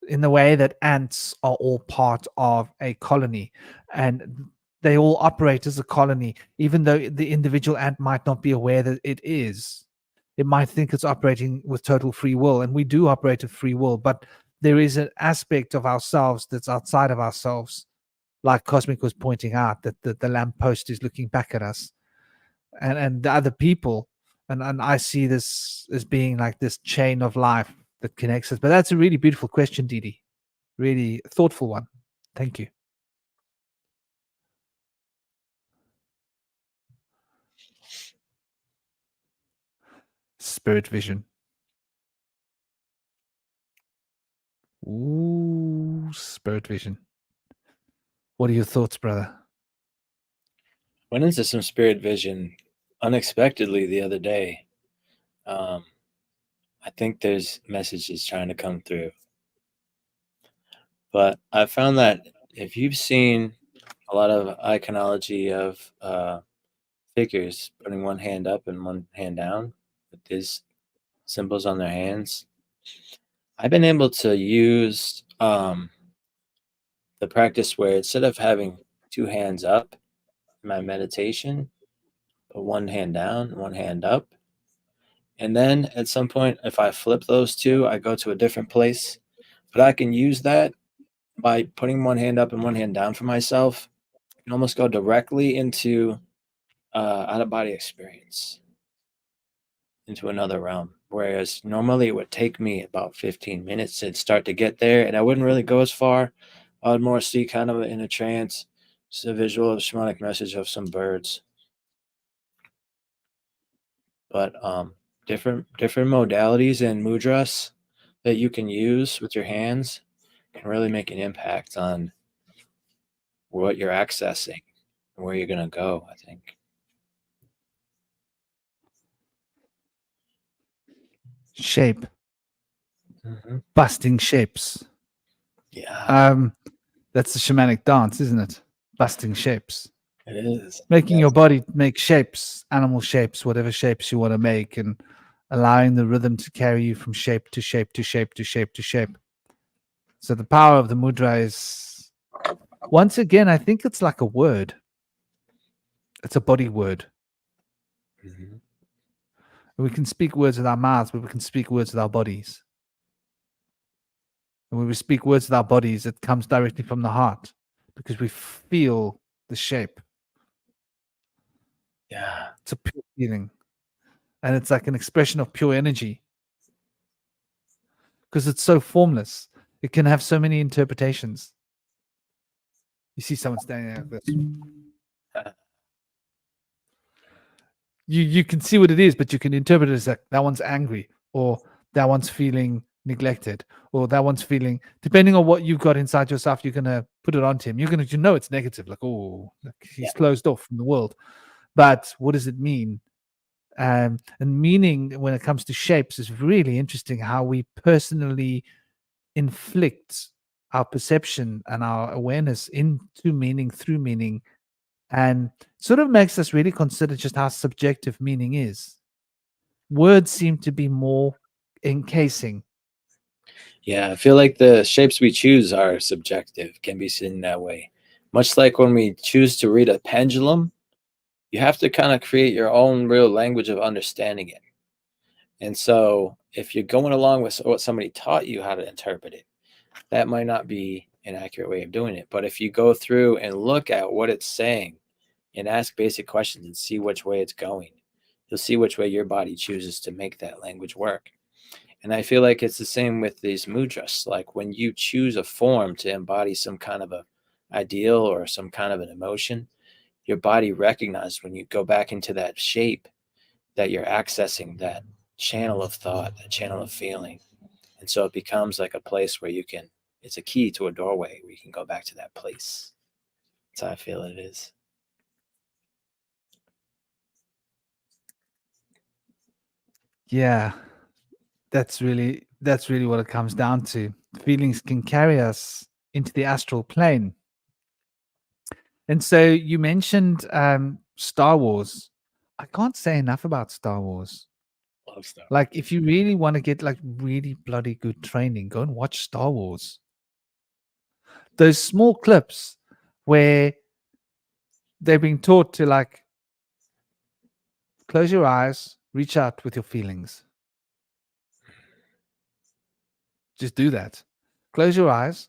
In the way that ants are all part of a colony, and they all operate as a colony, even though the individual ant might not be aware that it is. It might think it's operating with total free will, and we do operate with free will, but there is an aspect of ourselves that's outside of ourselves, like Cosmic was pointing out, that the lamppost is looking back at us, and the other people, and I see this as being like this chain of life that connects us. But that's a really beautiful question, Didi. Really thoughtful one. Thank you. Spirit vision. Ooh, spirit vision. What are your thoughts, brother?
Went into some spirit vision unexpectedly the other day. I think there's messages trying to come through. But I found that if you've seen a lot of iconology of figures putting one hand up and one hand down with these symbols on their hands, I've been able to use the practice where instead of having two hands up in my meditation, put one hand down, one hand up. And then at some point, if I flip those two, I go to a different place. But I can use that by putting one hand up and one hand down for myself. I can almost go directly into out-of-body experience. into another realm. Whereas normally it would take me about 15 minutes to start to get there, and I wouldn't really go as far. I would more see kind of in a trance, just a visual of shamanic message of some birds. But different modalities and mudras that you can use with your hands can really make an impact on what you're accessing and where you're going to go, I think.
Shape.
Mm-hmm.
Busting shapes.
Yeah.
That's the shamanic dance, isn't it? Busting shapes.
It is.
Making your body make shapes, animal shapes, whatever shapes you want to make, and allowing the rhythm to carry you from shape to shape to shape to shape to shape. So the power of the mudra is, once again, I think it's like a word. It's a body word.
Mm-hmm.
We can speak words with our mouths, but we can speak words with our bodies. And when we speak words with our bodies, it comes directly from the heart because we feel the shape.
Yeah.
It's a pure feeling. And it's like an expression of pure energy. Because it's so formless. It can have so many interpretations. You see someone standing there like this. You can see what it is, but you can interpret it as like that one's angry, or that one's feeling neglected, or that one's feeling, depending on what you've got inside yourself, you're gonna put it onto him. You're gonna, it's negative, like, oh, like he's closed off from the world. But what does it mean? And meaning when it comes to shapes is really interesting, how we personally inflict our perception and our awareness into meaning through meaning, and sort of makes us really consider just how subjective meaning is. Words seem to be more encasing.
Yeah, I feel like the shapes we choose are subjective, can be seen that way. Much like when we choose to read a pendulum, you have to kind of create your own real language of understanding it. And so if you're going along with what somebody taught you how to interpret it, that might not be an accurate way of doing it. But if you go through and look at what it's saying and ask basic questions and see which way it's going, you'll see which way your body chooses to make that language work. And I feel like it's the same with these mudras. Like when you choose a form to embody some kind of a ideal or some kind of an emotion, your body recognizes when you go back into that shape that you're accessing that channel of thought, that channel of feeling. And so it becomes like a place where you can, it's a key to a doorway where you can go back to that place. That's how I feel it is.
Yeah, that's really what it comes down to. Feelings can carry us into the astral plane. And so you mentioned Star Wars. I can't say enough about Star Wars.
Love Star Wars.
Like, if you really want to get like really bloody good training, go and watch Star Wars. Those small clips where they're being taught to like close your eyes, reach out with your feelings. Just do that. Close your eyes.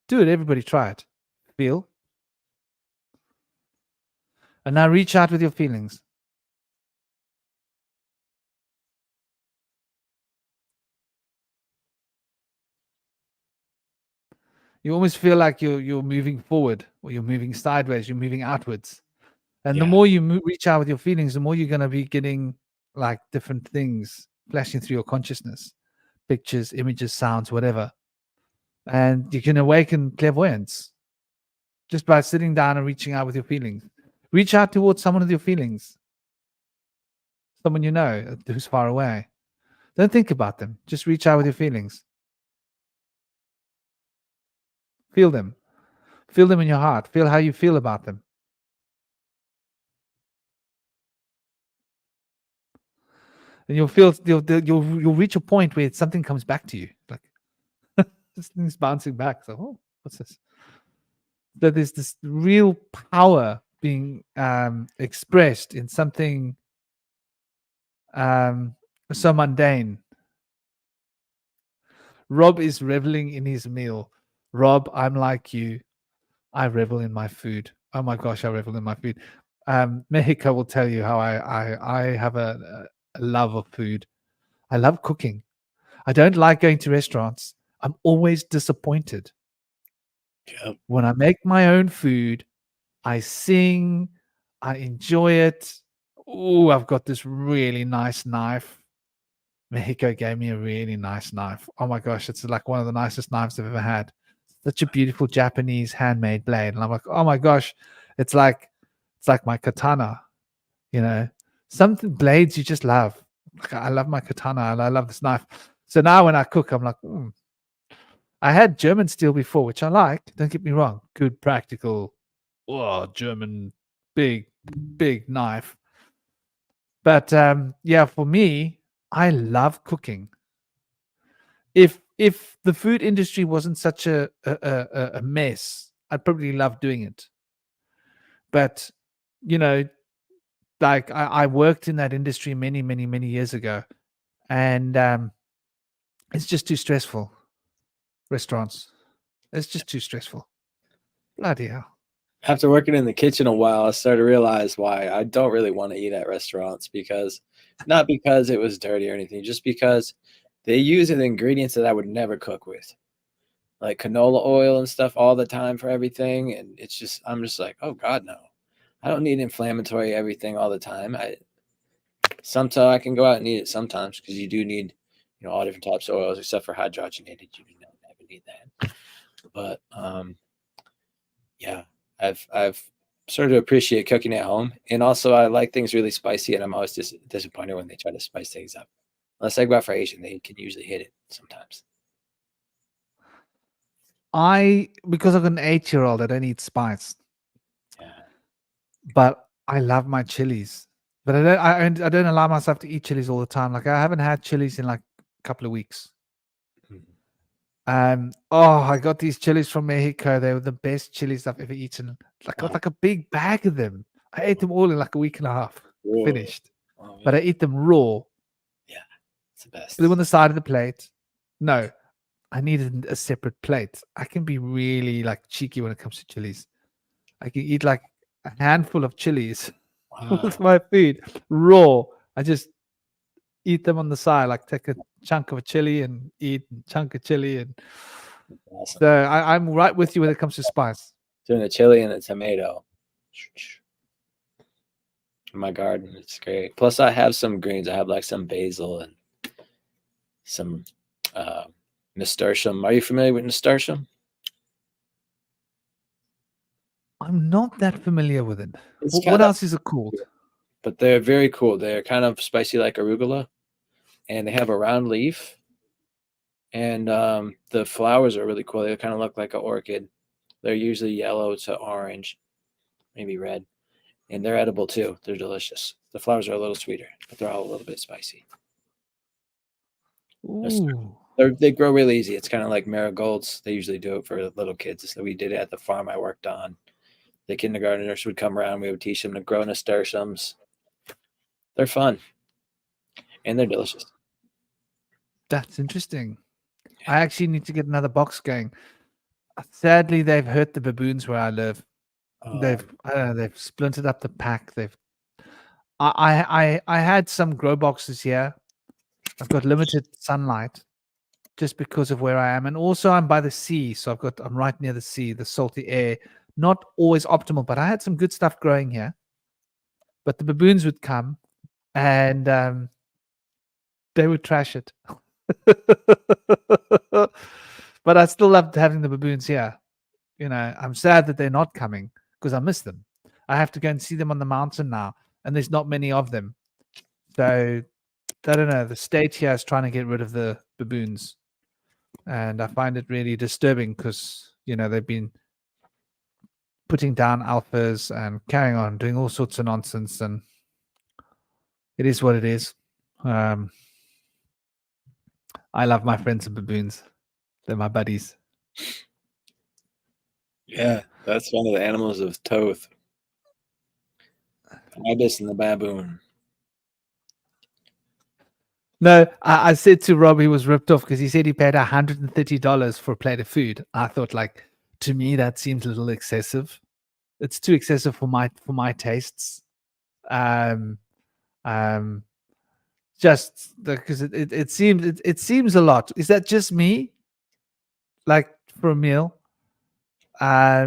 Do it. Everybody try it. Feel. And now reach out with your feelings. You almost feel like you're moving forward, or you're moving sideways, you're moving outwards. And the more you reach out with your feelings, the more you're going to be getting like different things flashing through your consciousness, pictures, images, sounds, whatever. And you can awaken clairvoyance just by sitting down and reaching out with your feelings. Reach out towards someone with your feelings, someone you know who's far away. Don't think about them. Just reach out with your feelings. Feel them. Feel them in your heart. Feel how you feel about them. And you'll reach a point where something comes back to you, like this thing's bouncing back. So, oh, what's this? That there's this real power being expressed in something so mundane. Rob is reveling in his meal. Rob, I'm like you. I revel in my food. Oh my gosh, I revel in my food. Mexico will tell you how I have a love of food. I love cooking. I don't like going to restaurants. I'm always disappointed.
Yeah.
When I make my own food, I sing, I enjoy it. Oh, I've got this really nice knife. Mexico gave me a really nice knife. Oh my gosh, it's like one of the nicest knives I've ever had. Such a beautiful Japanese handmade blade. And I'm like, oh my gosh, it's like my katana, you know. Something blades you just love. Like, I love my katana and I love this knife. So now when I cook, I'm like, I had German steel before, which I like. Don't get me wrong. Good, practical, German big knife. But yeah, for me, I love cooking. If the food industry wasn't such a mess, I'd probably love doing it. But you know, like I worked in that industry many years ago, and it's just too stressful. Restaurants, it's just too stressful. Bloody hell.
After working in the kitchen a while, I started to realize why I don't really want to eat at restaurants, because not because it was dirty or anything, just because they use ingredients that I would never cook with, like canola oil and stuff all the time for everything. And it's just, I'm just like, oh God, no, I don't need inflammatory everything all the time. Sometimes I can go out and eat it sometimes, because you do need, all different types of oils, except for hydrogenated. You do not ever need that. But yeah, I've started to appreciate cooking at home, and also I like things really spicy, and I'm always disappointed when they try to spice things up. Unless I go out for Asian, they can usually hit it sometimes.
Because I've got an 8-year-old, I don't eat spice.
Yeah.
But I love my chilies. But I don't allow myself to eat chilies all the time. Like, I haven't had chilies in like a couple of weeks. I got these chilies from Mexico. They were the best chilies I've ever eaten. I got like a big bag of them. I ate them all in like a week and a half.
Whoa.
Finished.
Oh,
but I eat them raw.
Yeah, it's the best.
Put them on the side of the plate. No, I needed a separate plate. I can be really like cheeky when it comes to chilies. I can eat like a handful of chilies with my food raw. I just eat them on the side, like take a chunk of a chili and eat a chunk of chili. And
Awesome.
so I'm right with you when it comes to spice.
Doing a chili and a tomato in my garden. It's great. Plus I have some greens. I have like some basil and some nasturtium. Are you familiar with nasturtium?
I'm not that familiar with it. What else is it called?
But they're very cool. They're kind of spicy like arugula, and they have a round leaf. And the flowers are really cool. They kind of look like an orchid. They're usually yellow to orange, maybe red. And they're edible too. They're delicious. The flowers are a little sweeter, but they're all a little bit spicy.
Ooh.
They grow really easy. It's kind of like marigolds. They usually do it for little kids. So we did it at the farm I worked on. The kindergartners would come around. We would teach them to grow nasturtiums. They're fun. And they're delicious.
That's interesting. I actually need to get another box going. Sadly, they've hurt the baboons where I live. They've splintered up the pack. I had some grow boxes here. I've got limited sunlight just because of where I am, and also I'm by the sea, so I'm right near the sea, the salty air. Not always optimal, but I had some good stuff growing here. But the baboons would come, and they would trash it. But I still loved having the baboons here. I'm sad that they're not coming because I miss them. I have to go and see them on the mountain now, and there's not many of them. So I don't know. The state here is trying to get rid of the baboons, and I find it really disturbing because they've been putting down alphas and carrying on doing all sorts of nonsense, and it is what it is. I love my friends and baboons. They're my buddies.
Yeah, that's one of the animals of Toth. Ibis and the baboon.
No, I said to Rob he was ripped off because he said he paid $130 for a plate of food. I thought, to me, that seems a little excessive. it's too excessive for my tastes. Just because it seems a lot. Is that just me? Like for a meal?
I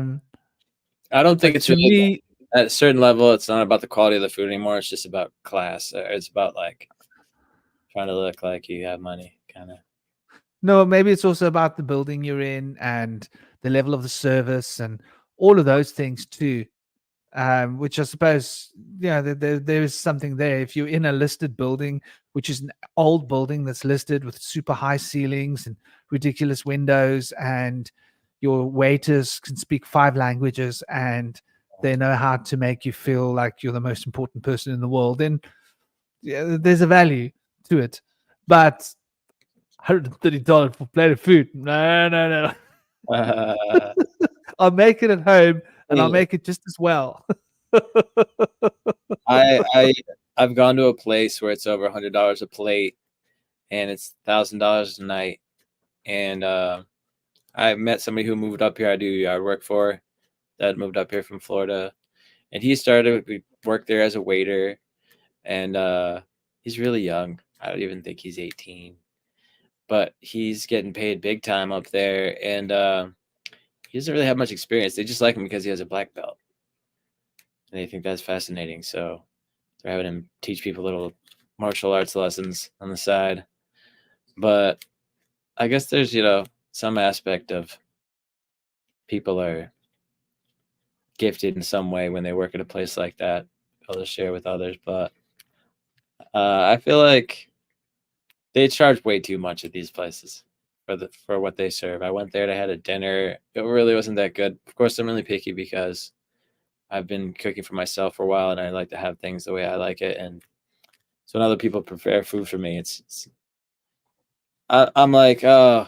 don't think
Like
it's
to
really
me,
at a certain level. It's not about the quality of the food anymore. It's just about class. It's about like trying to look like you have money, kind of.
no, maybe it's also about the building you're in and the level of the service and all of those things too. Which I suppose, yeah, there is something there. If you're in a listed building, which is an old building that's listed with super high ceilings and ridiculous windows, and your waiters can speak 5 languages and they know how to make you feel like you're the most important person in the world, then yeah, there's a value to it. But $130 for a plate of food, no. I'll make it at home and I'll make it just as well.
I've gone to a place where it's over $100 a plate, and it's $1,000 a night. And I met somebody who moved up here. I do yard work for, that moved up here from Florida, and he started work there as a waiter. And he's really young. I don't even think he's 18, but he's getting paid big time up there, and he doesn't really have much experience. They just like him because he has a black belt, and they think that's fascinating. So they're having him teach people little martial arts lessons on the side. But I guess there's, some aspect of people are gifted in some way when they work at a place like that, able to share with others. But I feel like they charge way too much at these places for what they serve. I went there to had a dinner. It really wasn't that good. Of course, I'm really picky because I've been cooking for myself for a while, and I like to have things the way I like it. And so when other people prepare food for me, I'm like, oh,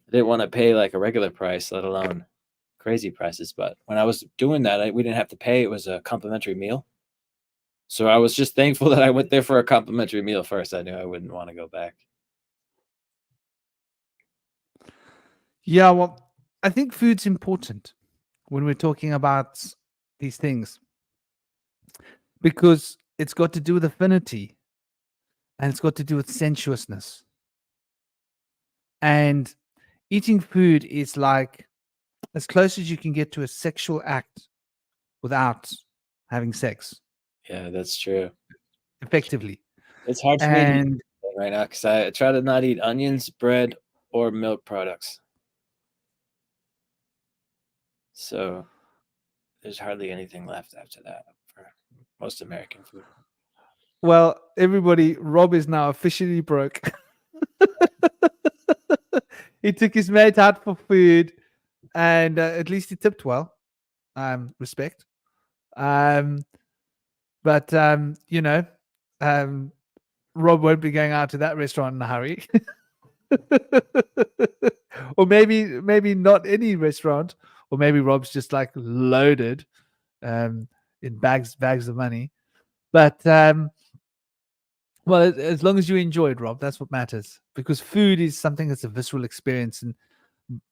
I didn't want to pay like a regular price, let alone crazy prices. But when I was doing that, we didn't have to pay. It was a complimentary meal. So I was just thankful that I went there for a complimentary meal first. I knew I wouldn't want to go back.
Yeah, well, I think food's important when we're talking about these things because it's got to do with affinity and it's got to do with sensuousness. And eating food is like as close as you can get to a sexual act without having sex.
Yeah, that's true.
Effectively.
It's hard for me to eat right now because I try to not eat onions, bread, or milk products. So there's hardly anything left after that for most American food.
Well, everybody, Rob is now officially broke. He took his mate out for food, and at least he tipped well. Respect. But Rob won't be going out to that restaurant in a hurry. Or maybe not any restaurant, or maybe Rob's just like loaded in bags of money. But well, as long as you enjoy it, Rob, that's what matters. Because food is something that's a visceral experience, and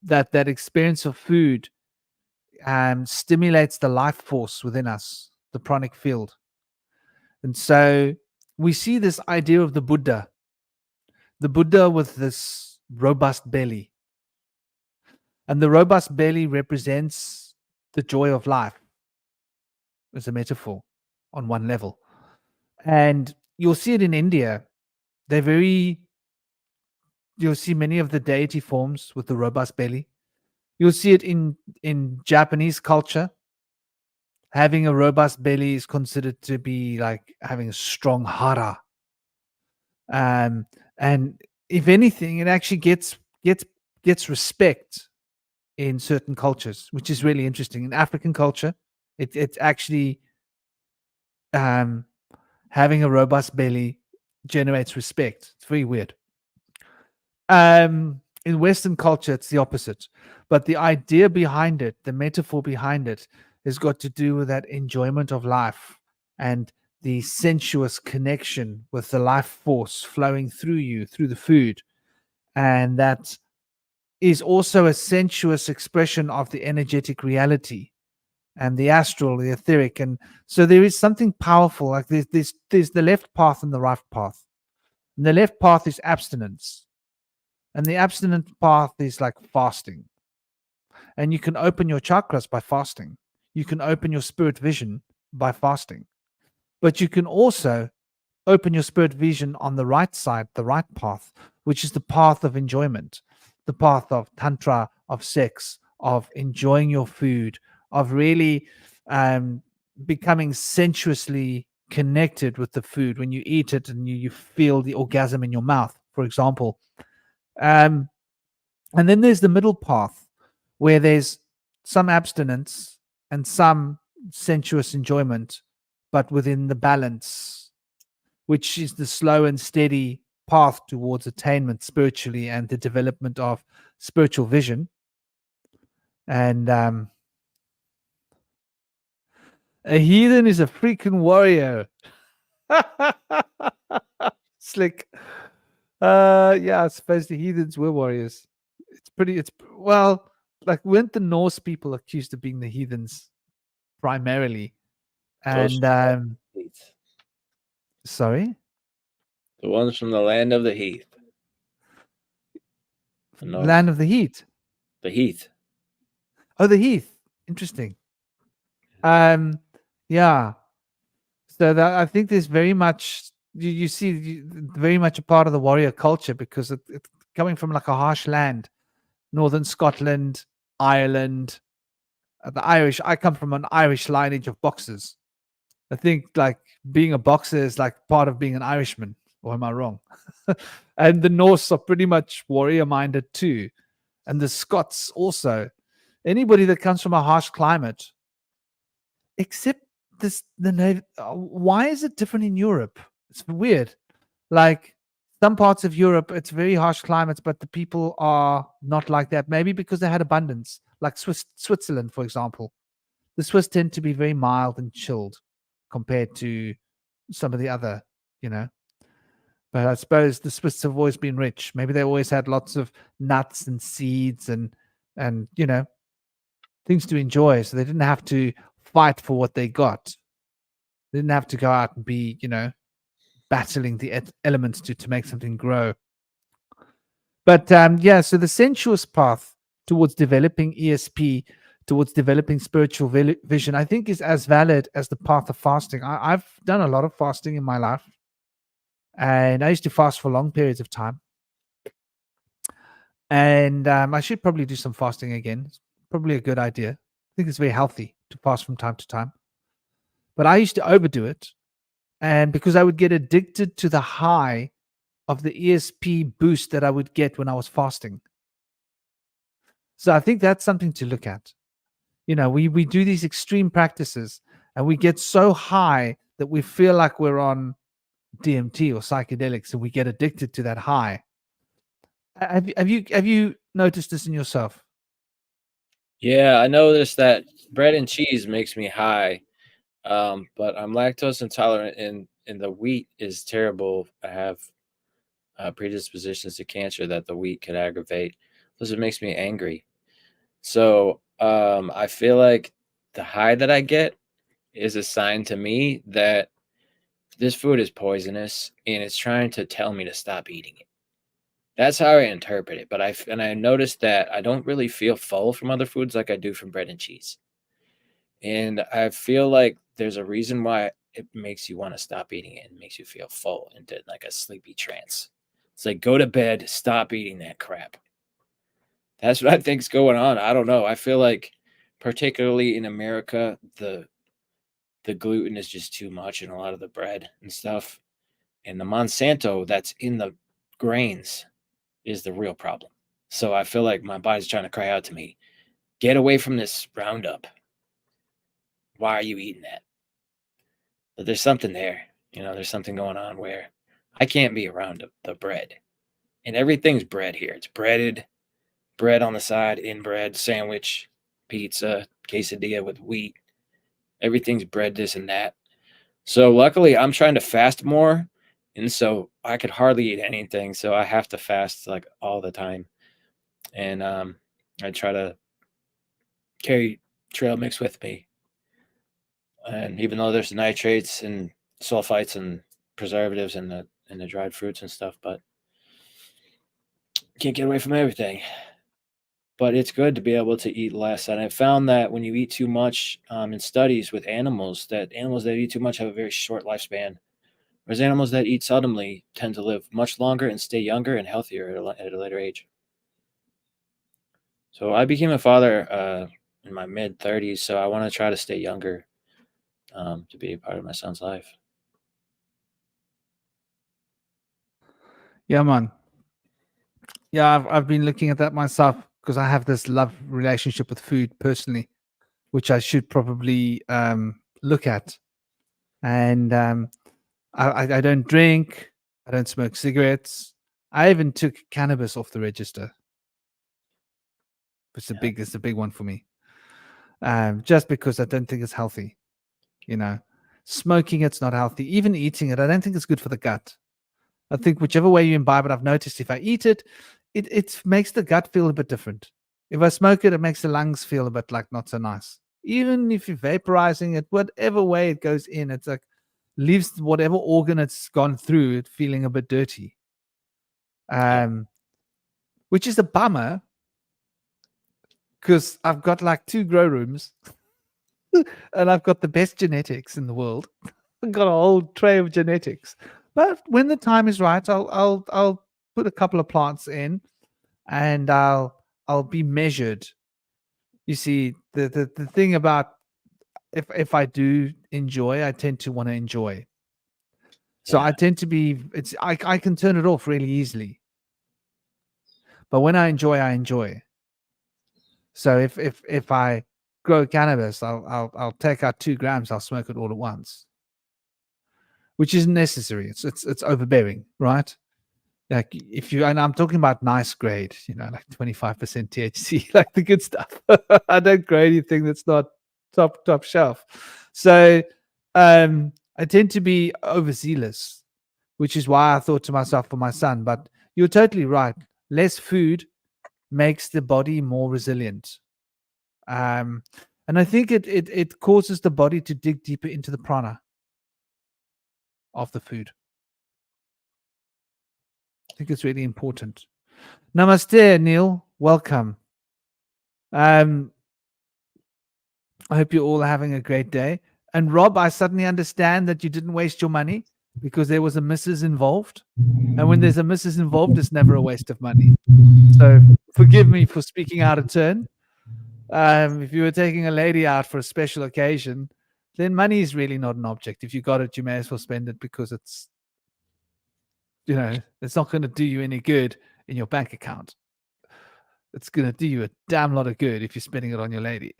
that experience of food stimulates the life force within us, the pranic field. And so we see this idea of the Buddha with this robust belly. And the robust belly represents the joy of life as a metaphor on one level. And you'll see it in India. You'll see many of the deity forms with the robust belly. You'll see it in Japanese culture. Having a robust belly is considered to be like having a strong hara. And if anything, it actually gets respect in certain cultures, which is really interesting. In African culture, it's actually having a robust belly generates respect. It's very weird. In Western culture, it's the opposite. But the idea behind it, the metaphor behind it, has got to do with that enjoyment of life and the sensuous connection with the life force flowing through you, through the food. And that is also a sensuous expression of the energetic reality. and the astral, the etheric. And so there is something powerful. Like there's the left path and the right path. And the left path is abstinence. And the abstinent path is like fasting. And you can open your chakras by fasting. You can open your spirit vision by fasting. But you can also open your spirit vision on the right side, the right path, which is the path of enjoyment, the path of tantra, of sex, of enjoying your food, of really becoming sensuously connected with the food when you eat it and you feel the orgasm in your mouth, for example. And then there's the middle path where there's some abstinence and some sensuous enjoyment, but within the balance, which is the slow and steady path towards attainment spiritually and the development of spiritual vision. And a heathen is a freaking warrior. Slick. Yeah, I suppose the heathens were warriors. Well, like, weren't the Norse people accused of being the heathens primarily? And
Heath.
sorry,
The ones from the land of the heath. The north.
land of the heat.
The heath.
Oh, the heath. Interesting. Yeah. So that, I think there's very much you see very much a part of the warrior culture, because it's coming from like a harsh land, northern Scotland, Ireland, the Irish. I come from an Irish lineage of boxers. I think like being a boxer is like part of being an Irishman, or am I wrong? And the Norse are pretty much warrior minded too, and the Scots also. Anybody that comes from a harsh climate, except why is it different in Europe? It's weird. Like some parts of Europe, it's very harsh climates, but the people are not like that. Maybe because they had abundance, like Switzerland, for example. The Swiss tend to be very mild and chilled compared to some of the other, But I suppose the Swiss have always been rich. Maybe they always had lots of nuts and seeds and things to enjoy, so they didn't have to fight for what they got. They didn't have to go out and be, battling the elements to make something grow. But yeah, so the sensuous path towards developing ESP, towards developing spiritual vision, I think is as valid as the path of fasting. I've done a lot of fasting in my life, and I used to fast for long periods of time. And I should probably do some fasting again. It's probably a good idea. I think it's very healthy to fast from time to time. But I used to overdo it. And because I would get addicted to the high of the ESP boost that I would get when I was fasting. So I think that's something to look at. We do these extreme practices and we get so high that we feel like we're on DMT or psychedelics, and we get addicted to that high. Have you noticed this in yourself?
Yeah, I noticed that bread and cheese makes me high, but I'm lactose intolerant, and the wheat is terrible. I have predispositions to cancer that the wheat could aggravate. Plus, it makes me angry. So I feel like the high that I get is a sign to me that this food is poisonous and it's trying to tell me to stop eating it. That's how I interpret it. But I noticed that I don't really feel full from other foods like I do from bread and cheese. And I feel like there's a reason why it makes you want to stop eating it and makes you feel full into like a sleepy trance. It's like, go to bed, stop eating that crap. That's what I think's going on. I don't know. I feel like, particularly in America, the gluten is just too much in a lot of the bread and stuff. And the Monsanto that's in the grains is the real problem. So I feel like my body's trying to cry out to me, get away from this Roundup. Why are you eating that? But there's something there. There's something going on where I can't be around the bread. And everything's bread here. It's breaded, bread on the side, in bread, sandwich, pizza, quesadilla with wheat. Everything's bread, this and that. So luckily I'm trying to fast more. And so I could hardly eat anything. So I have to fast like all the time. And I try to carry trail mix with me And even though there's nitrates and sulfites and preservatives in the dried fruits and stuff, but can't get away from everything. But it's good to be able to eat less. And I found that when you eat too much, in studies with animals, that animals that eat too much have a very short lifespan, whereas animals that eat seldomly tend to live much longer and stay younger and healthier at a later age. So I became a father in my mid 30s, so I want to try to stay younger, to be a part of my son's life.
Yeah, man. Yeah, I've been looking at that myself because I have this love relationship with food personally, which I should probably look at. And I don't drink, I don't smoke cigarettes. I even took cannabis off the register. It's a big one for me. Just because I don't think it's healthy. You know, smoking it's not healthy. Even eating it, I don't think it's good for the gut. I think whichever way you imbibe it, I've noticed if I eat it, it makes the gut feel a bit different. If I smoke it, it makes the lungs feel a bit like not so nice. Even if you're vaporizing it, whatever way it goes in, it's like leaves whatever organ it's gone through it feeling a bit dirty. Which is a bummer because I've got like 2 grow rooms and I've got the best genetics in the world. I've got a whole tray of genetics. But when the time is right, I'll put a couple of plants in and I'll be measured. You see, the thing about if I do enjoy, I tend to want to enjoy. So I tend to be I can turn it off really easily. But when I enjoy. So if I grow cannabis, I'll take out 2 grams, I'll smoke it all at once. Which isn't necessary. It's overbearing, right? Like if you, and I'm talking about nice grade, like 25% THC, like the good stuff. I don't grow anything that's not top shelf. So I tend to be overzealous, which is why I thought to myself for my son. But you're totally right. Less food makes the body more resilient. And I think it causes the body to dig deeper into the prana of the food. I think it's really important. Namaste, Neil. Welcome. I hope you're all having a great day. And Rob, I suddenly understand that you didn't waste your money because there was a missus involved. And when there's a missus involved, it's never a waste of money. So forgive me for speaking out of turn. If you were taking a lady out for a special occasion, then money is really not an object. If you got it, you may as well spend it because it's not going to do you any good in your bank account. It's going to do you a damn lot of good if you're spending it on your lady.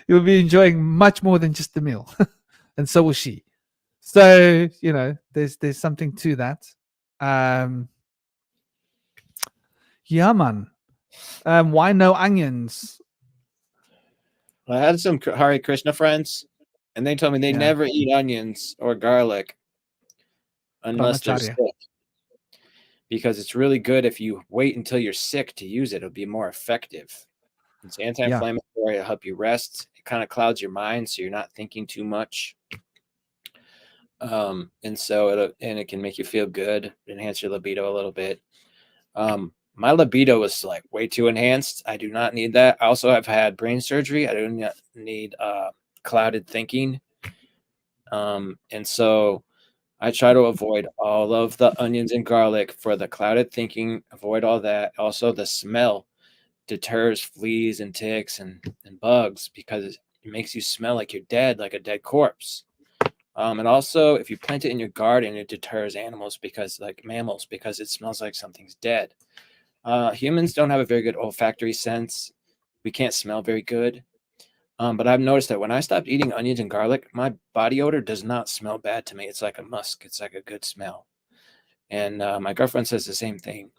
You'll be enjoying much more than just the meal. And so will she. So, there's something to that. Yeah, man. Why no onions?
I had some Hare Krishna friends, and they told me they never eat onions or garlic unless they're sick, because it's really good if you wait until you're sick to use it. It'll be more effective. It's anti-inflammatory. It'll help you rest. It kind of clouds your mind, so you're not thinking too much. And it can make you feel good, enhance your libido a little bit. My libido is like way too enhanced. I do not need that. I also have had brain surgery. I do not need clouded thinking. And so I try to avoid all of the onions and garlic for the clouded thinking, avoid all that. Also, the smell deters fleas and ticks and bugs because it makes you smell like you're dead, like a dead corpse. And also, if you plant it in your garden, it deters animals like mammals, because it smells like something's dead. Humans don't have a very good olfactory sense. We can't smell very good. But I've noticed that when I stopped eating onions and garlic, my body odor does not smell bad to me. It's like a musk. It's like a good smell. And my girlfriend says the same thing.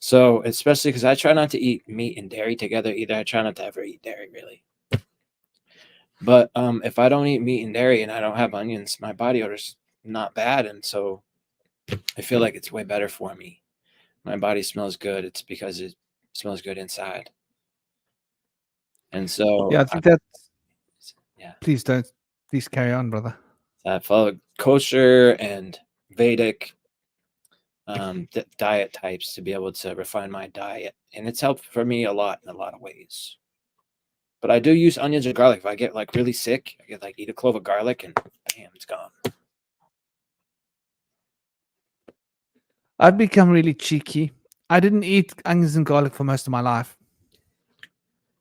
So especially because I try not to eat meat and dairy together either. I try not to ever eat dairy, really. But if I don't eat meat and dairy and I don't have onions, my body odor's not bad. And so I feel like it's way better for me. My body smells good. It's because it smells good inside. And so
I think
Yeah.
Please don't. Please carry on, brother.
I follow kosher and Vedic diet types to be able to refine my diet, and it's helped for me a lot in a lot of ways. But I do use onions and garlic. If I get like really sick, I get like eat a clove of garlic and bam, it's gone.
I've become really cheeky. I didn't eat onions and garlic for most of my life.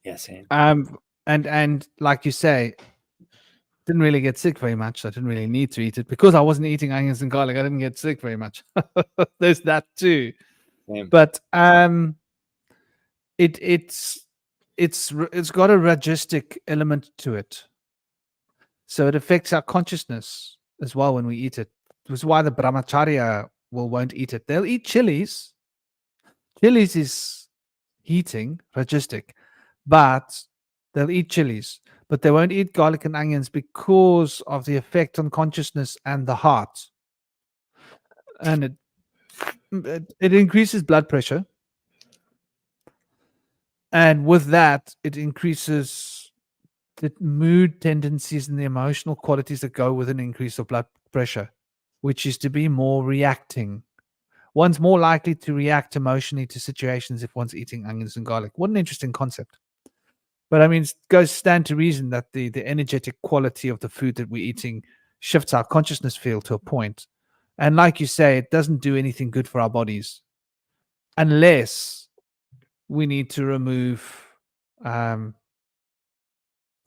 Yeah, same.
And like you say, didn't really get sick very much. I didn't really need to eat it because I wasn't eating onions and garlic. I didn't get sick very much. There's that too.
Same.
But it's got a ragistic element to it, so it affects our consciousness as well when we eat it. Which is why the brahmacharya won't eat it. They'll eat chilies. Chilies is heating, ragistic, but they'll eat chilies, but they won't eat garlic and onions because of the effect on consciousness and the heart. And it increases blood pressure. And with that, it increases the mood tendencies and the emotional qualities that go with an increase of blood pressure, which is to be more reacting. One's more likely to react emotionally to situations if one's eating onions and garlic. What an interesting concept. But I mean, it goes stand to reason that the energetic quality of the food that we're eating shifts our consciousness field to a point. And like you say, it doesn't do anything good for our bodies unless we need to remove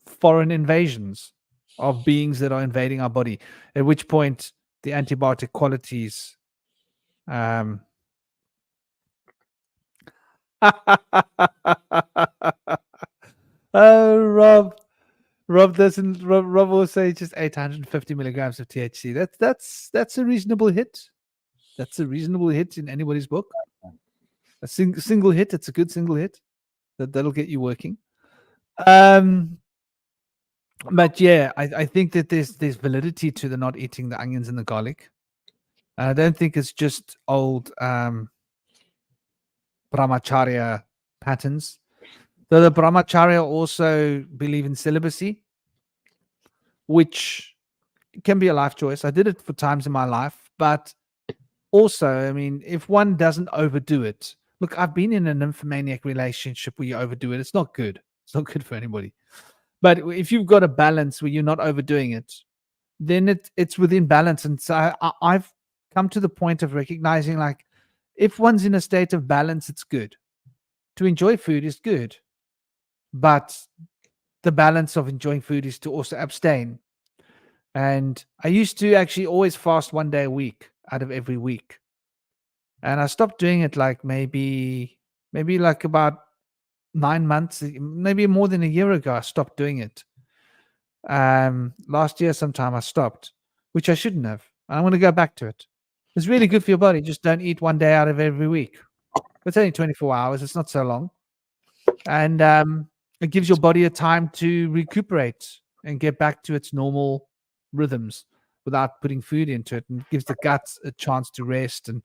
foreign invasions of beings that are invading our body, at which point the antibiotic qualities oh, Rob doesn't. Rob will say just 850 milligrams of THC. That's a reasonable hit. That's a reasonable hit in anybody's book. A single hit. It's a good single hit. That'll get you working. But yeah, I think that there's validity to the not eating the onions and the garlic. And I don't think it's just old brahmacharya patterns. Though the brahmacharya also believe in celibacy, which can be a life choice. I did it for times in my life, but also, I mean, if one doesn't overdo it, look, I've been in a nymphomaniac relationship where you overdo it. It's not good. It's not good for anybody. But if you've got a balance where you're not overdoing it, then it's within balance. And so I've come to the point of recognizing, like, if one's in a state of balance, it's good. To enjoy food is good. But the balance of enjoying food is to also abstain. And I used to actually always fast 1 day a week out of every week. And I stopped doing it like maybe like about 9 months, maybe more than a year ago. I stopped doing it. Last year sometime I stopped, which I shouldn't have. I'm going to go back to it. It's really good for your body. Just don't eat 1 day out of every week. It's only 24 hours. It's not so long. And it gives your body a time to recuperate and get back to its normal rhythms without putting food into it, and gives the guts a chance to rest. And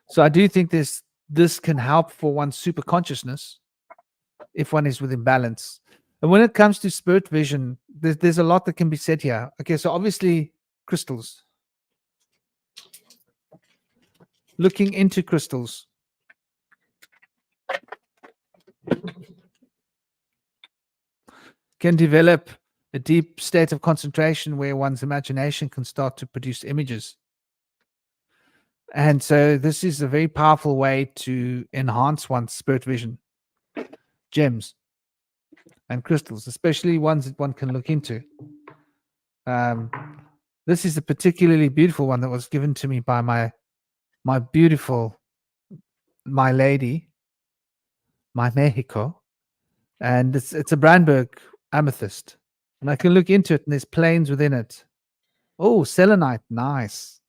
so I do think this can help for one's super consciousness if one is within balance. And when it comes to spirit vision, there's a lot that can be said here. Okay, so obviously crystals, looking into crystals, can develop a deep state of concentration where one's imagination can start to produce images. And so this is a very powerful way to enhance one's spirit vision. Gems and crystals, especially ones that one can look into. This is a particularly beautiful one that was given to me by my beautiful, my lady, my Mexico. And it's a Brandberg amethyst. And I can look into it, and there's planes within it. Oh, selenite. Nice.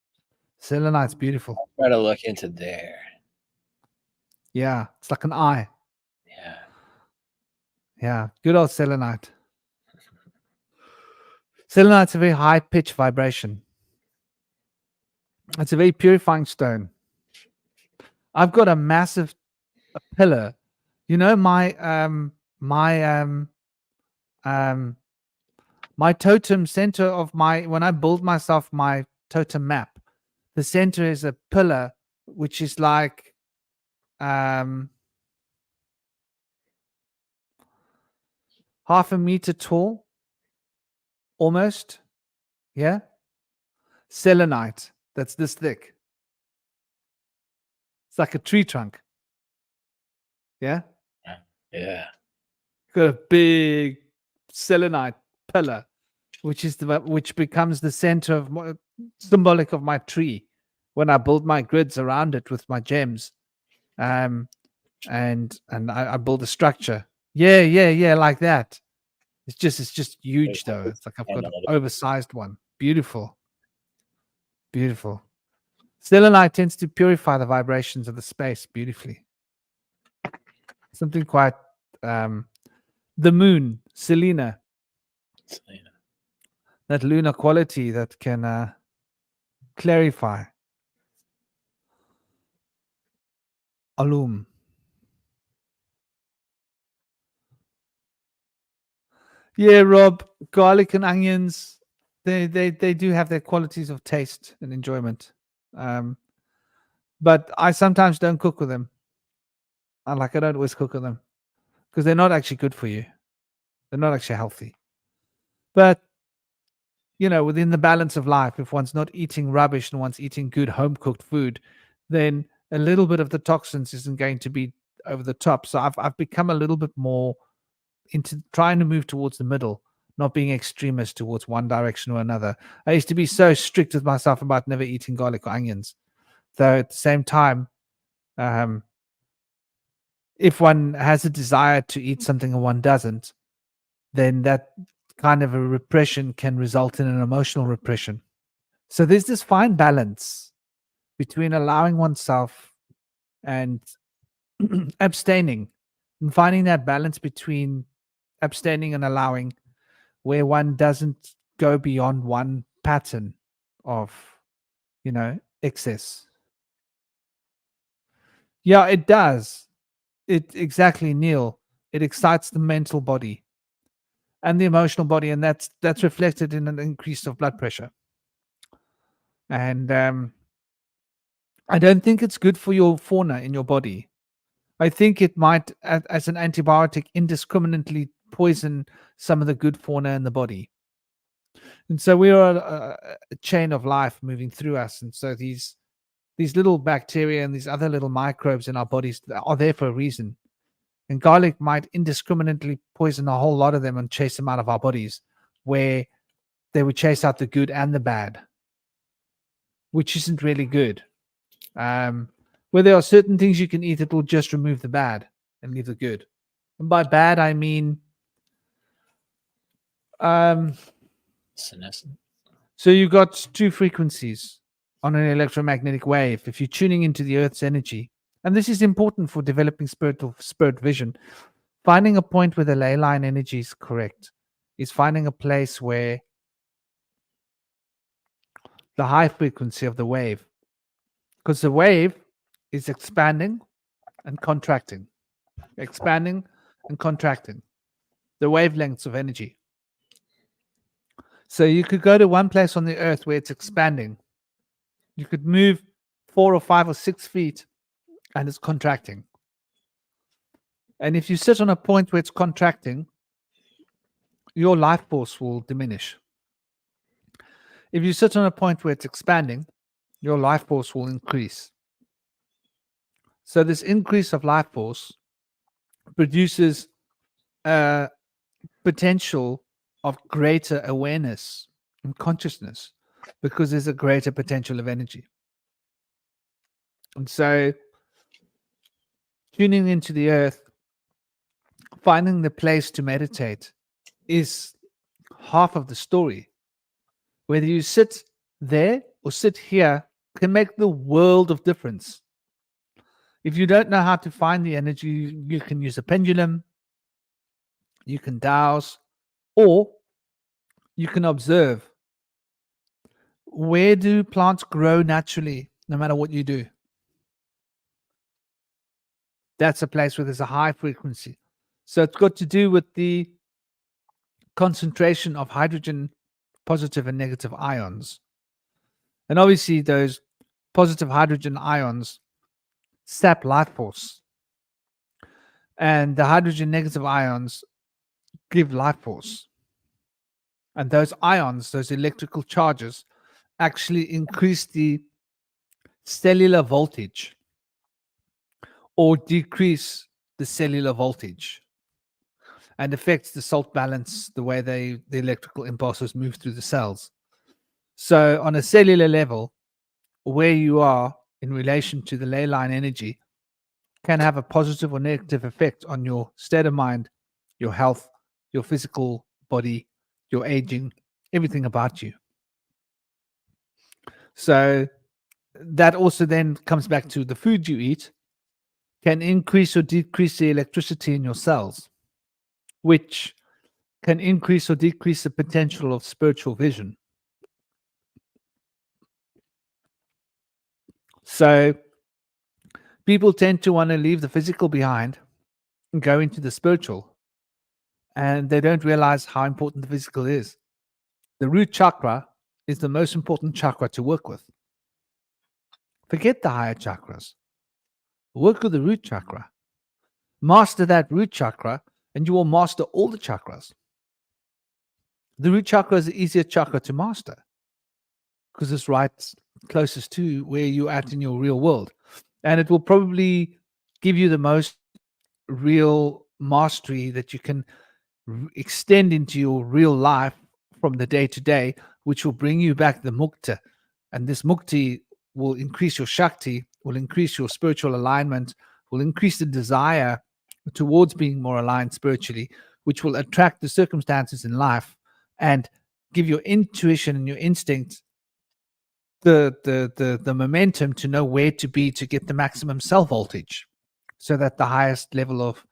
Selenite's beautiful.
Try to look into there.
Yeah, it's like an eye.
Yeah.
Yeah, good old selenite. Selenite's a very high pitch vibration. It's a very purifying stone. I've got a massive pillar. You know, my my totem center of when I build myself my totem map, the center is a pillar which is like half a meter tall, almost. Yeah. Selenite that's this thick. It's like a tree trunk. Yeah.
Yeah.
Got a big selenite pillar, which becomes the center of symbolic of my tree when I build my grids around it with my gems. And I build a structure. Yeah, like that. It's just huge though. It's like I've got an oversized one. Beautiful. Selenite tends to purify the vibrations of the space beautifully. Something quite the moon, Selena. That lunar quality that can clarify. Alum. Yeah, Rob, garlic and onions, they do have their qualities of taste and enjoyment. But I sometimes don't cook with them. I don't always cook with them because they're not actually good for you. They're not actually healthy. But within the balance of life, if one's not eating rubbish and one's eating good home cooked food, then a little bit of the toxins isn't going to be over the top. So I've become a little bit more into trying to move towards the middle, not being extremist towards one direction or another. I used to be so strict with myself about never eating garlic or onions. Though at the same time, if one has a desire to eat something and one doesn't, then that kind of a repression can result in an emotional repression. So there's this fine balance between allowing oneself and abstaining, and finding that balance between abstaining and allowing, where one doesn't go beyond one pattern of excess. Yeah, it does. It exactly, Neil. It excites the mental body and the emotional body, and that's reflected in an increase of blood pressure. And I don't think it's good for your fauna in your body. I think it might, as an antibiotic, indiscriminately poison some of the good fauna in the body. And so we are a chain of life moving through us. And so these little bacteria and these other little microbes in our bodies are there for a reason. And garlic might indiscriminately poison a whole lot of them and chase them out of our bodies, where they would chase out the good and the bad, which isn't really good. Where there are certain things you can eat that will just remove the bad and leave the good. And by bad, I mean
senescent.
So you've got two frequencies on an electromagnetic wave. If you're tuning into the Earth's energy, and this is important for developing spirit vision, finding a point where the ley line energy is correct is finding a place where the high frequency of the wave, because the wave is expanding and contracting, the wavelengths of energy. So you could go to one place on the Earth where it's expanding. You could move 4 or 5 or 6 feet and it's contracting. And if you sit on a point where it's contracting, your life force will diminish. If you sit on a point where it's expanding, your life force will increase. So this increase of life force produces a potential of greater awareness and consciousness, because there's a greater potential of energy. And so tuning into the Earth, finding the place to meditate is half of the story. Whether you sit there or sit here can make the world of difference. If you don't know how to find the energy, you can use a pendulum, you can dowse, or you can observe. Where do plants grow naturally, no matter what you do? That's a place where there's a high frequency. So it's got to do with the concentration of hydrogen positive and negative ions. And obviously those positive hydrogen ions sap life force. And the hydrogen negative ions give life force. And those ions, those electrical charges, actually increase the cellular voltage or decrease the cellular voltage and affects the salt balance, the way the electrical impulses move through the cells. So on a cellular level, where you are in relation to the ley line energy can have a positive or negative effect on your state of mind, your health, your physical body, your aging, everything about you. So that also then comes back to the food you eat can increase or decrease the electricity in your cells, which can increase or decrease the potential of spiritual vision. So people tend to want to leave the physical behind and go into the spiritual, and they don't realize how important the physical is. The root chakra is the most important chakra to work with. Forget the higher chakras. Work with the root chakra. Master that root chakra, and you will master all the chakras. The root chakra is the easiest chakra to master because it's right closest to where you're at in your real world. And it will probably give you the most real mastery that you can extend into your real life from the day to day, which will bring you back the mukta. And this mukti will increase your shakti, will increase your spiritual alignment, will increase the desire towards being more aligned spiritually, which will attract the circumstances in life and give your intuition and your instinct the momentum to know where to be to get the maximum cell voltage, so that the highest level of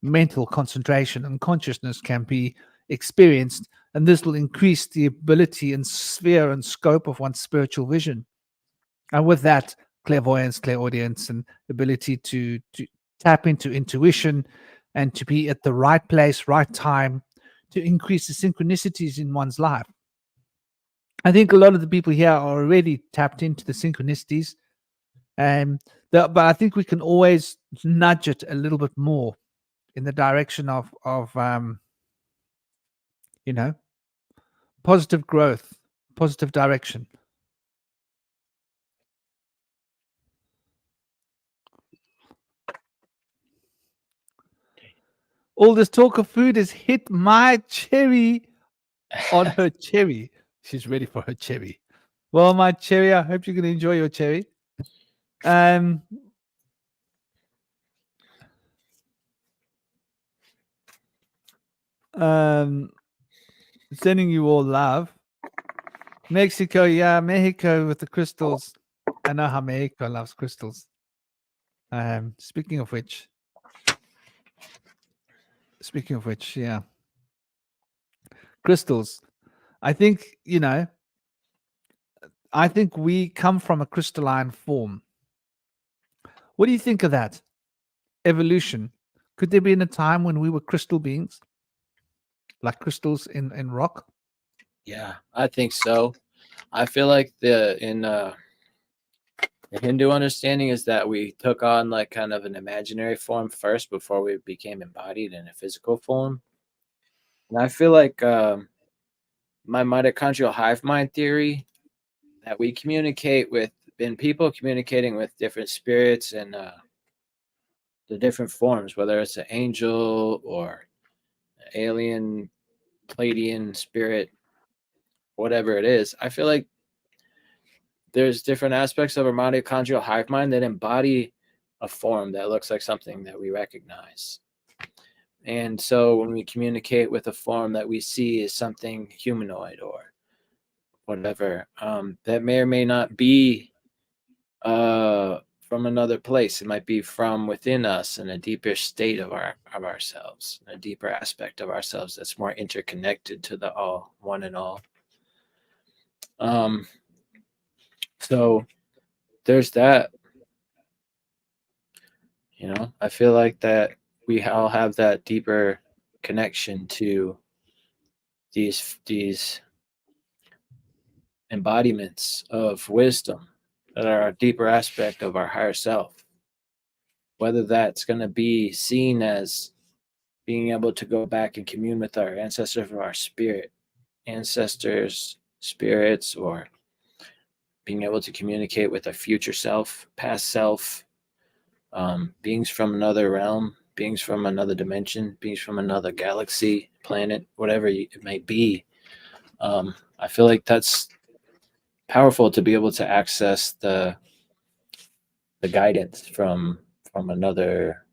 mental concentration and consciousness can be experienced, and this will increase the ability and sphere and scope of one's spiritual vision, and with that clairvoyance, clairaudience, and ability to tap into intuition and to be at the right place, right time, to increase the synchronicities in one's life. I think a lot of the people here are already tapped into the synchronicities, but I think we can always nudge it a little bit more in the direction of positive growth, positive direction. All this talk of food has hit my cherry on her cherry. She's ready for her cherry. Well, my cherry, I hope you're going to enjoy your cherry. Sending you all love. Mexico, yeah, Mexico with the crystals. I know how Mexico loves crystals. Speaking of which, yeah, crystals. I think we come from a crystalline form. What do you think of that? Evolution. Could there be in a time when we were crystal beings? Like crystals in rock?
Yeah, I think so. I feel like the Hindu understanding is that we took on like kind of an imaginary form first before we became embodied in a physical form. And I feel like my mitochondrial hive mind theory that we communicate with, and people communicating with different spirits and the different forms, whether it's an angel or alien, Pleiadian spirit, whatever it is. I feel like there's different aspects of our mitochondrial hive mind that embody a form that looks like something that we recognize. And so when we communicate with a form that we see as something humanoid or whatever, that may or may not be from another place. It might be from within us in a deeper state of ourselves, a deeper aspect of ourselves that's more interconnected to the all, one and all. So there's that. I feel like that we all have that deeper connection to these embodiments of wisdom that are a deeper aspect of our higher self. Whether that's going to be seen as being able to go back and commune with our ancestors of our ancestors, spirits, or being able to communicate with our future self, past self, beings from another realm, beings from another dimension, beings from another galaxy, planet, whatever it may be. I feel like that's powerful to be able to access the guidance from another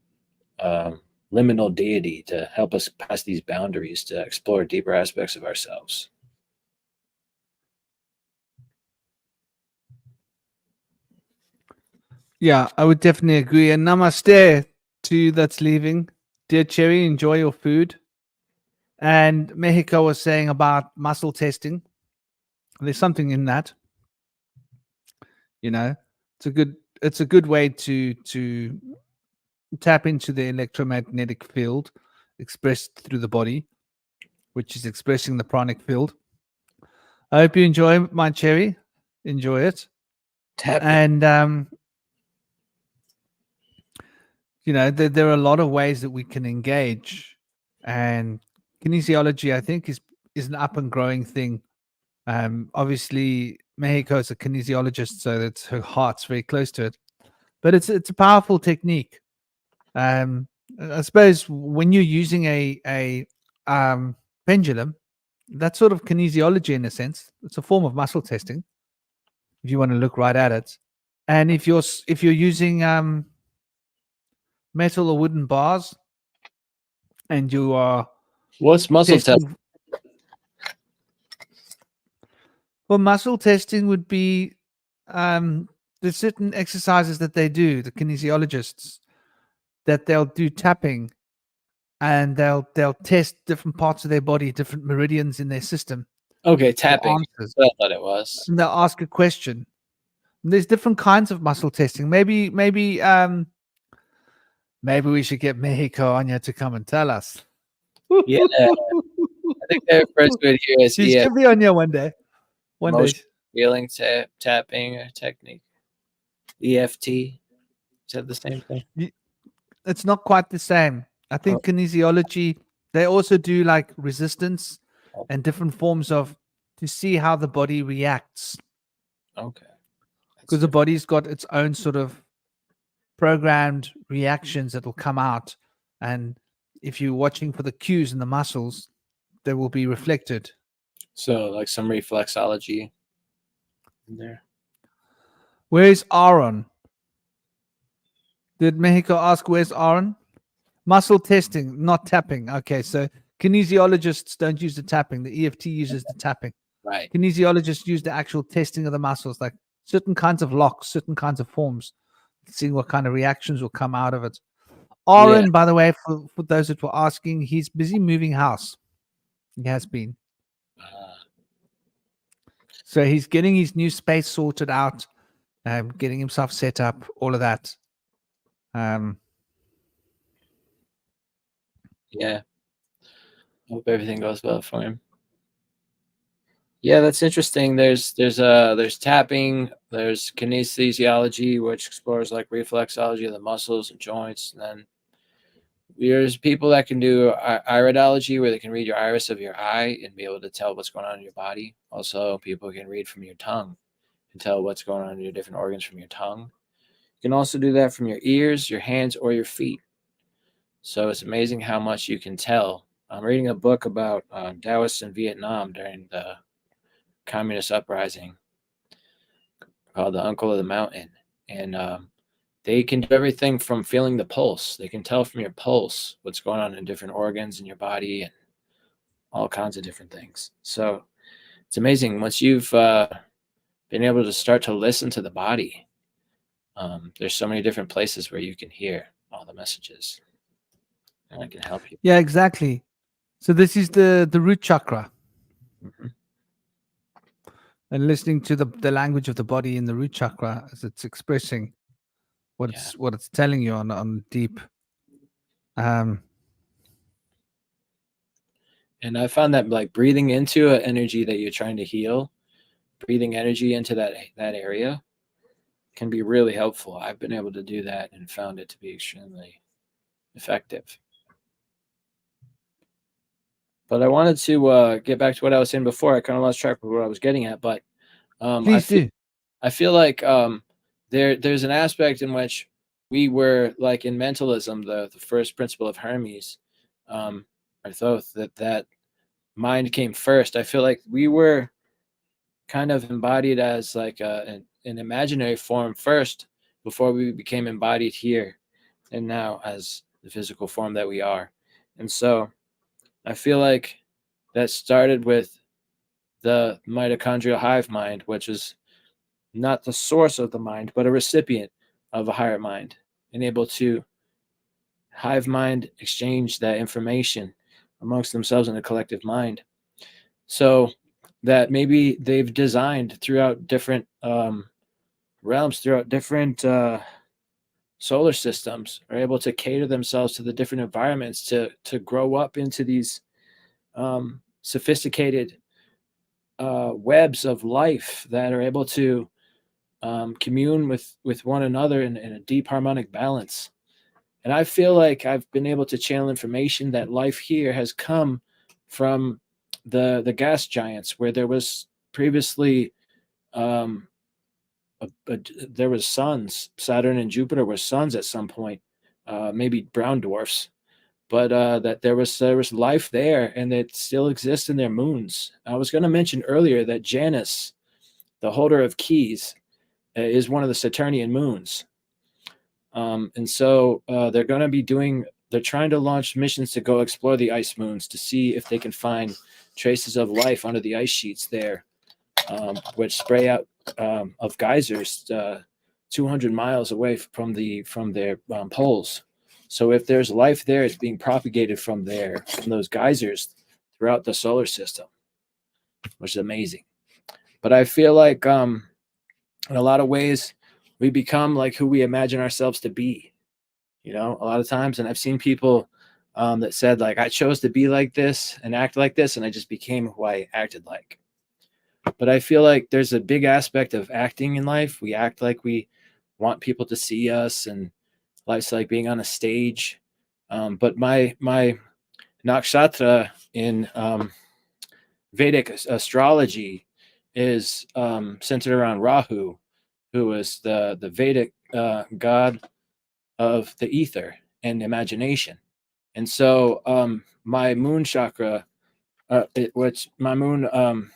liminal deity to help us pass these boundaries to explore deeper aspects of ourselves.
Yeah, I would definitely agree. And namaste to you that's leaving. Dear Cherry, enjoy your food. And Mexico was saying about muscle testing. There's something in that. You know, it's a good way to tap into the electromagnetic field expressed through the body, which is expressing the pranic field. I hope you enjoy my Cherry. Enjoy it.
Tapping.
And you know, there are a lot of ways that we can engage, and kinesiology, I think, is an up and growing thing. Obviously, Mexico is a kinesiologist, so that's her heart's very close to it. But it's a powerful technique. I suppose when you're using a pendulum, that's sort of kinesiology in a sense. It's a form of muscle testing, if you want to look right at it. And if you're using metal or wooden bars, and you are
What's muscle test?
Well, muscle testing would be there's certain exercises that they do, the kinesiologists, that they'll do tapping, and they'll test different parts of their body, different meridians in their system.
Okay, tapping.
Answers.
That's what it was.
And they'll ask a question. And there's different kinds of muscle testing. Maybe we should get Mexico Anya to come and tell us.
Yeah, I think their first good here is
She should be on here one day. One day.
Feeling tapping technique. EFT. Is that the same thing?
It's not quite the same. I think kinesiology, they also do like resistance and different forms of to see how the body reacts.
Okay.
Because the body's got its own sort of programmed reactions that will come out. And if you're watching for the cues in the muscles, they will be reflected.
So like some reflexology in there.
Where is Aaron? Did Mexico ask where's Aaron? Muscle testing, not tapping. Okay, so kinesiologists don't use the tapping. The EFT uses the tapping.
Right.
Kinesiologists use the actual testing of the muscles, like certain kinds of locks, certain kinds of forms, seeing what kind of reactions will come out of it. Aaron, by the way, for those that were asking, he's busy moving house. He has been. So he's getting his new space sorted out, getting himself set up, all of that.
Yeah. Hope everything goes well for him. Yeah, that's interesting. There's tapping, there's kinesiology, which explores like reflexology of the muscles and joints, and then there's people that can do iridology, where they can read your iris of your eye and be able to tell what's going on in your body. Also, people can read from your tongue and tell what's going on in your different organs from your tongue. You can also do that from your ears, your hands, or your feet. So it's amazing how much you can tell. I'm reading a book about Taoists in Vietnam during the communist uprising called The Uncle of the Mountain. And they can do everything from feeling the pulse. They can tell from your pulse what's going on in different organs in your body and all kinds of different things. So it's amazing. Once you've been able to start to listen to the body, there's so many different places where you can hear all the messages. And I can help you.
Yeah, exactly. So this is the root chakra.
Mm-hmm.
And listening to the language of the body in the root chakra as it's expressing what it's telling you on deep. Um,
And I found that like breathing into an energy that you're trying to heal, breathing energy into that area can be really helpful. I've been able to do that and found it to be extremely effective. But I wanted to get back to what I was saying before. I kind of lost track of what I was getting at, but
please do.
I feel like there's an aspect in which we were like in mentalism, the first principle of Hermes, or Thoth, that mind came first. I feel like we were kind of embodied as like an imaginary form first before we became embodied here and now as the physical form that we are. And so I feel like that started with the mitochondrial hive mind, which is not the source of the mind, but a recipient of a higher mind, and able to hive mind exchange that information amongst themselves in a collective mind. So that maybe they've designed throughout different realms, throughout different solar systems, are able to cater themselves to the different environments to grow up into these sophisticated webs of life that are able to commune with one another in a deep harmonic balance. And I feel like I've been able to channel information that life here has come from the gas giants, where there was previously there was suns. Saturn and Jupiter were suns at some point, maybe brown dwarfs, but that there was life there, and it still exists in their moons. I was going to mention earlier that Janus, the holder of keys, is one of the Saturnian moons. And so they're going to be they're trying to launch missions to go explore the ice moons to see if they can find traces of life under the ice sheets there, which spray out of geysers 200 miles away from their poles. So if there's life there, it's being propagated from those geysers throughout the solar system, which is amazing. But I feel like in a lot of ways, we become like who we imagine ourselves to be, a lot of times. And I've seen people that said, like, I chose to be like this and act like this, and I just became who I acted like. But I feel like there's a big aspect of acting in life. We act like we want people to see us, and life's like being on a stage. But my nakshatra in Vedic astrology is centered around Rahu, who is the Vedic god of the ether and imagination. And so my moon chakra, which my moon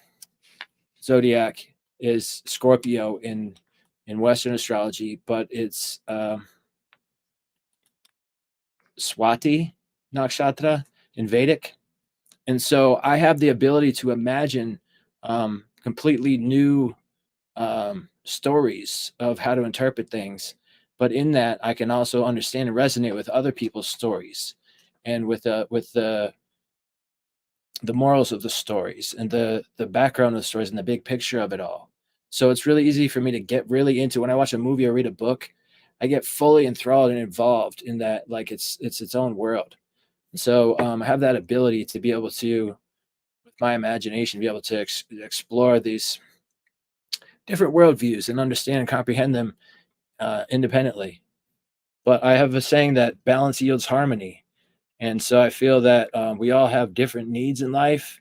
zodiac is Scorpio in Western astrology, but it's Swati nakshatra in Vedic. And so I have the ability to imagine completely new stories of how to interpret things. But in that, I can also understand and resonate with other people's stories, and with the morals of the stories, and the background of the stories, and the big picture of it all. So it's really easy for me to get really into. When I watch a movie or read a book, I get fully enthralled and involved in that, like it's its own world. So I have that ability to be able to, with my imagination, be able to explore these different worldviews and understand and comprehend them independently. But I have a saying that balance yields harmony. And so I feel that we all have different needs in life.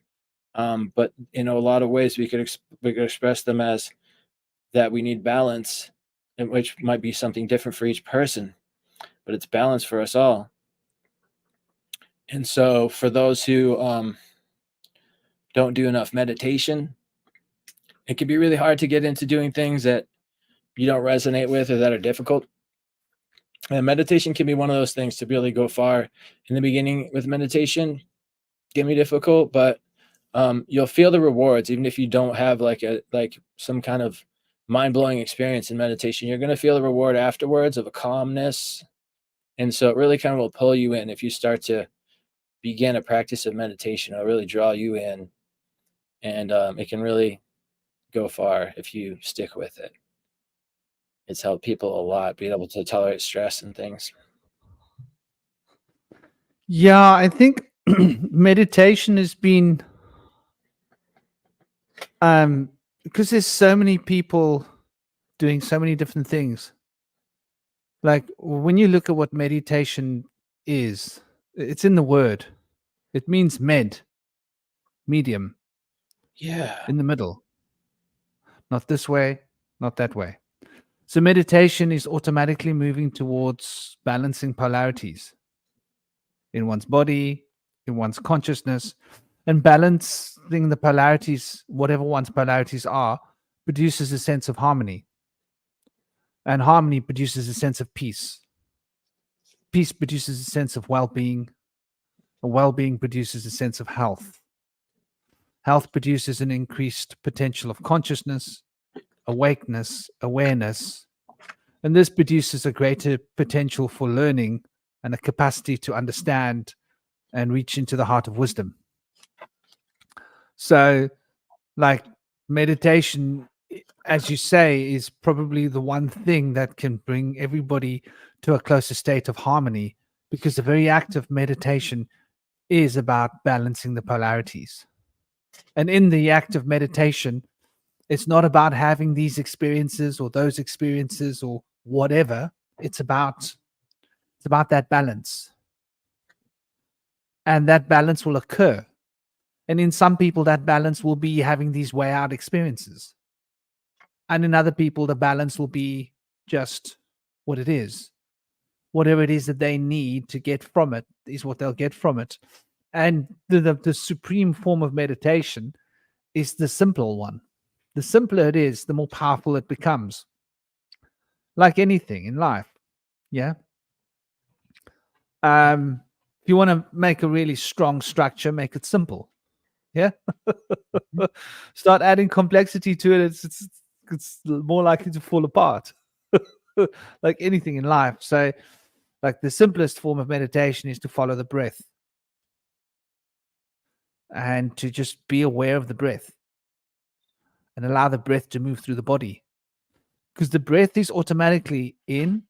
But in a lot of ways, we could express them as that we need balance, which might be something different for each person, but it's balance for us all. And so for those who don't do enough meditation, it can be really hard to get into doing things that you don't resonate with or that are difficult. And meditation can be one of those things to really go far. In the beginning with meditation, can be difficult, but you'll feel the rewards even if you don't have like some kind of mind-blowing experience in meditation. You're going to feel the reward afterwards of a calmness. And so it really kind of will pull you in. If you start to begin a practice of meditation, it'll really draw you in, and it can really go far if you stick with it. It's helped people a lot be able to tolerate stress and things.
Yeah, I think meditation has been because there's so many people doing so many different things. Like when you look at what meditation is, it's in the word. It means medium,
Yeah.
in the middle. Not this way, not that way. So meditation is automatically moving towards balancing polarities in one's body, in one's consciousness, and balancing the polarities, whatever one's polarities are, produces a sense of harmony. And harmony produces a sense of peace. Peace produces a sense of well-being. Well-being produces a sense of health. Health produces an increased potential of consciousness, awakeness, awareness, and this produces a greater potential for learning and a capacity to understand and reach into the heart of wisdom. So, like meditation, as you say, is probably the one thing that can bring everybody to a closer state of harmony, because the very act of meditation is about balancing the polarities. And in the act of meditation, it's not about having these experiences or those experiences or whatever. It's about that balance. And that balance will occur. And in some people, that balance will be having these way out experiences. And in other people, the balance will be just what it is. Whatever it is that they need to get from it is what they'll get from it. And the supreme form of meditation is the simple one. The simpler it is, the more powerful it becomes. Like anything in life. Yeah. If you want to make a really strong structure, make it simple. Yeah. Start adding complexity to it. It's more likely to fall apart. Like anything in life. So, like the simplest form of meditation is to follow the breath and to just be aware of the breath and allow the breath to move through the body, because the breath is automatically in,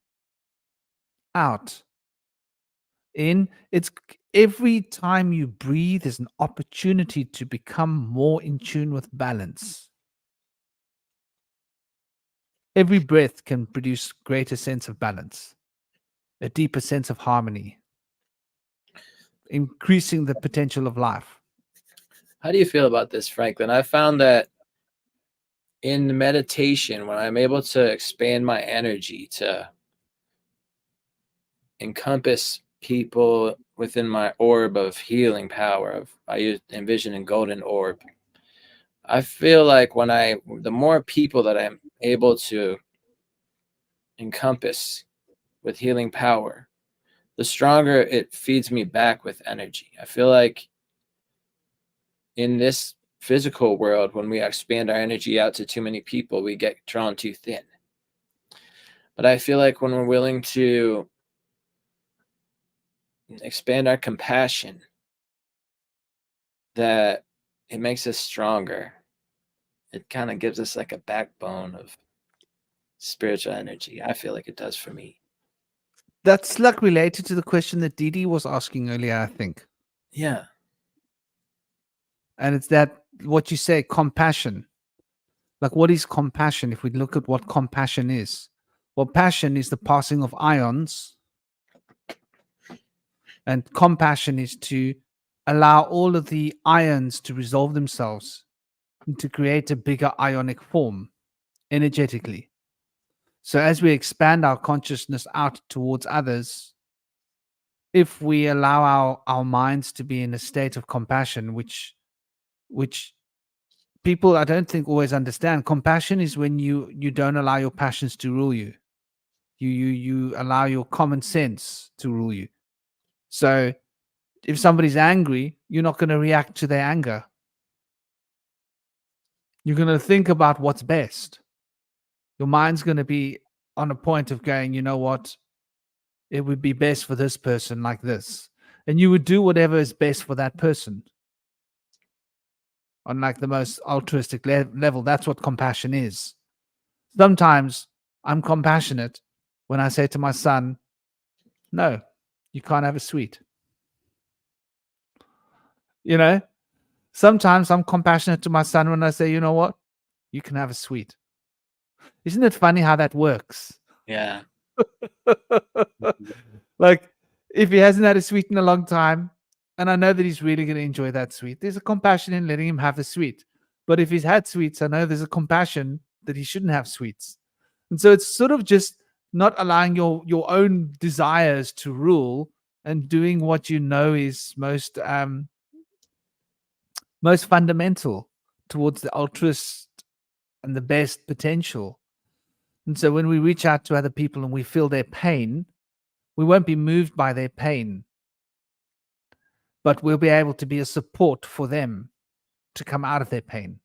out, in. It's every time you breathe is an opportunity to become more in tune with balance. Every breath can produce greater sense of balance, a deeper sense of harmony, increasing the potential of life.
How do you feel about this, Franklin? I found that in meditation, when I'm able to expand my energy to encompass people within my orb of healing power, I envision a golden orb. I feel like the more people that I'm able to encompass with healing power, the stronger it feeds me back with energy. I feel like in this physical world, when we expand our energy out to too many people, we get drawn too thin. But I feel like when we're willing to expand our compassion, that it makes us stronger. It kind of gives us like a backbone of spiritual energy. I feel like it does for me.
That's like related to the question that Didi was asking earlier, I think.
Yeah.
And it's that what you say, compassion. Like, what is compassion? If we look at what compassion is, well, passion is the passing of ions, and compassion is to allow all of the ions to resolve themselves and to create a bigger ionic form energetically. So as we expand our consciousness out towards others, if we allow our minds to be in a state of compassion, which people I don't think always understand. Compassion is when you don't allow your passions to rule you. You allow your common sense to rule you. So if somebody's angry, you're not going to react to their anger. You're going to think about what's best. Your mind's going to be on a point of going, you know what? It would be best for this person like this. And you would do whatever is best for that person. On like the most altruistic level, that's what compassion is. Sometimes I'm compassionate when I say to my son, no, you can't have a sweet. You know, sometimes I'm compassionate to my son when I say, you know what, you can have a sweet. Isn't it funny how that works?
Yeah.
Like, if he hasn't had a sweet in a long time, and I know that he's really going to enjoy that sweet, there's a compassion in letting him have the sweet. But if he's had sweets, I know there's a compassion that he shouldn't have sweets. And so it's sort of just not allowing your own desires to rule and doing what you know is most fundamental towards the altruist and the best potential. And so when we reach out to other people and we feel their pain, we won't be moved by their pain, but we'll be able to be a support for them to come out of their pain.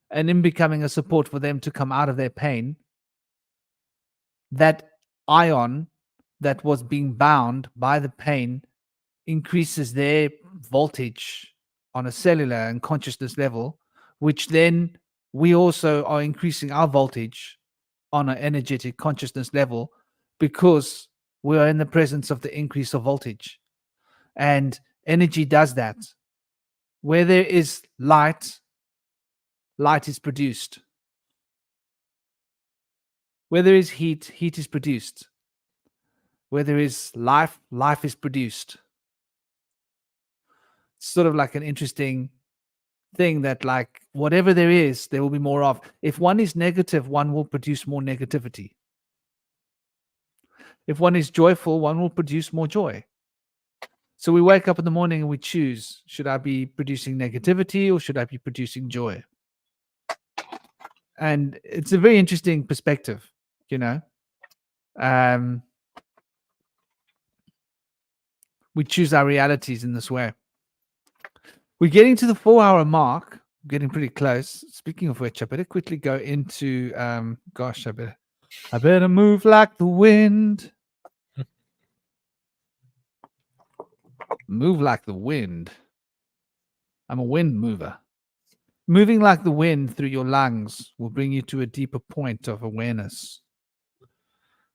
And in becoming a support for them to come out of their pain, that ion that was being bound by the pain increases their voltage on a cellular and consciousness level, which then we also are increasing our voltage on an energetic consciousness level because we are in the presence of the increase of voltage. And energy does that. Where there is light, light is produced. Where there is heat, heat is produced. Where there is life, life is produced. It's sort of like an interesting thing that, like, whatever there is, there will be more of. If one is negative, one will produce more negativity. If one is joyful, one will produce more joy. So we wake up in the morning and we choose, should I be producing negativity or should I be producing joy? And it's a very interesting perspective, you know. We choose our realities in this way. We're getting to the 4-hour mark, getting pretty close. Speaking of which, I better quickly go into I better move like the wind. Move like the wind. I'm a wind mover. Moving like the wind through your lungs will bring you to a deeper point of awareness.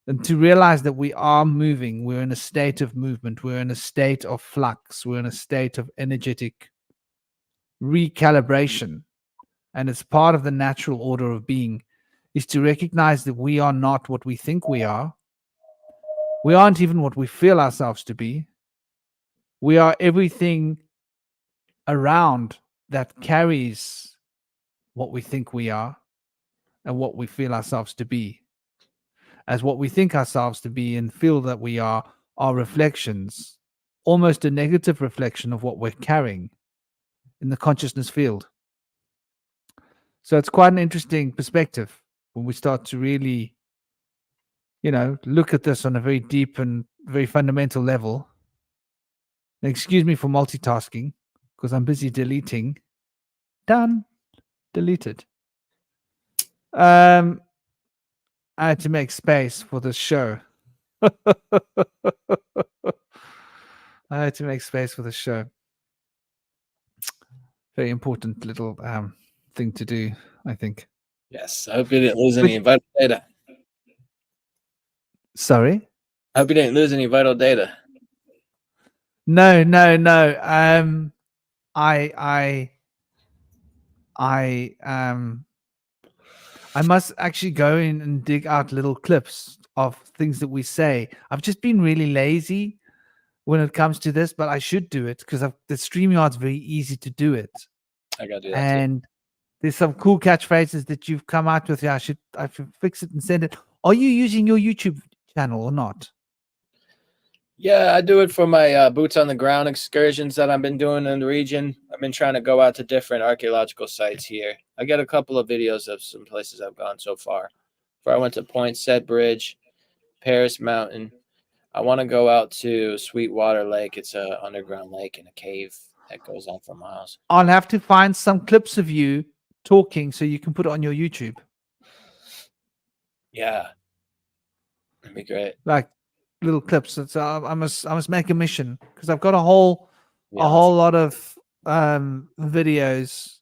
And to realize that we are moving, we're in a state of movement, we're in a state of flux, we're in a state of energetic recalibration. And it's part of the natural order of being, is to recognize that we are not what we think we are. We aren't even what we feel ourselves to be. We are everything around that carries what we think we are and what we feel ourselves to be. As what we think ourselves to be and feel that we are reflections, almost a negative reflection of what we're carrying in the consciousness field. So it's quite an interesting perspective when we start to really, look at this on a very deep and very fundamental level. And excuse me for multitasking because I'm busy deleting. Done. Deleted. I had to make space for this show. I had to make space for the show. Very important little thing to do, I think.
Yes. I hope you didn't lose any vital data.
Sorry?
I hope you didn't lose any vital data.
No. I must actually go in and dig out little clips of things that we say. I've just been really lazy when it comes to this, but I should do it because the StreamYard's very easy to do it.
I gotta do that
and there's some cool catchphrases that you've come out with. I should fix it and send it. Are you using your YouTube channel or not?
Yeah, I do it for my boots on the ground excursions that I've been doing in the region. I've been trying to go out to different archaeological sites here. I got a couple of videos of some places I've gone so far. Before I went to Point Set Bridge, Paris Mountain. I want to go out to Sweetwater Lake. It's an underground lake in a cave that goes on for miles.
I'll have to find some clips of you talking so you can put it on your YouTube.
Yeah, that'd be great.
Like little clips. It's I must make a mission because I've got a whole lot of videos.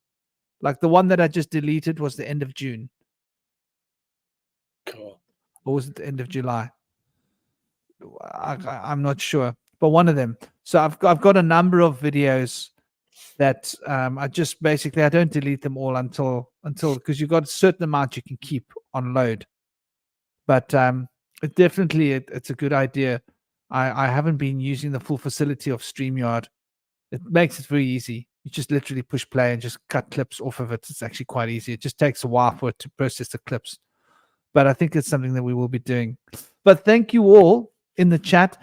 Like the one that I just deleted was the end of June.
Cool.
Or was it the end of July? I'm not sure, but one of them. So I've got a number of videos that I just basically I don't delete them all until because you've got a certain amount you can keep on load. But it definitely it's a good idea. I haven't been using the full facility of StreamYard. It makes it very easy. You just literally push play and just cut clips off of it. It's actually quite easy. It just takes a while for it to process the clips. But I think it's something that we will be doing. But thank you all in the chat.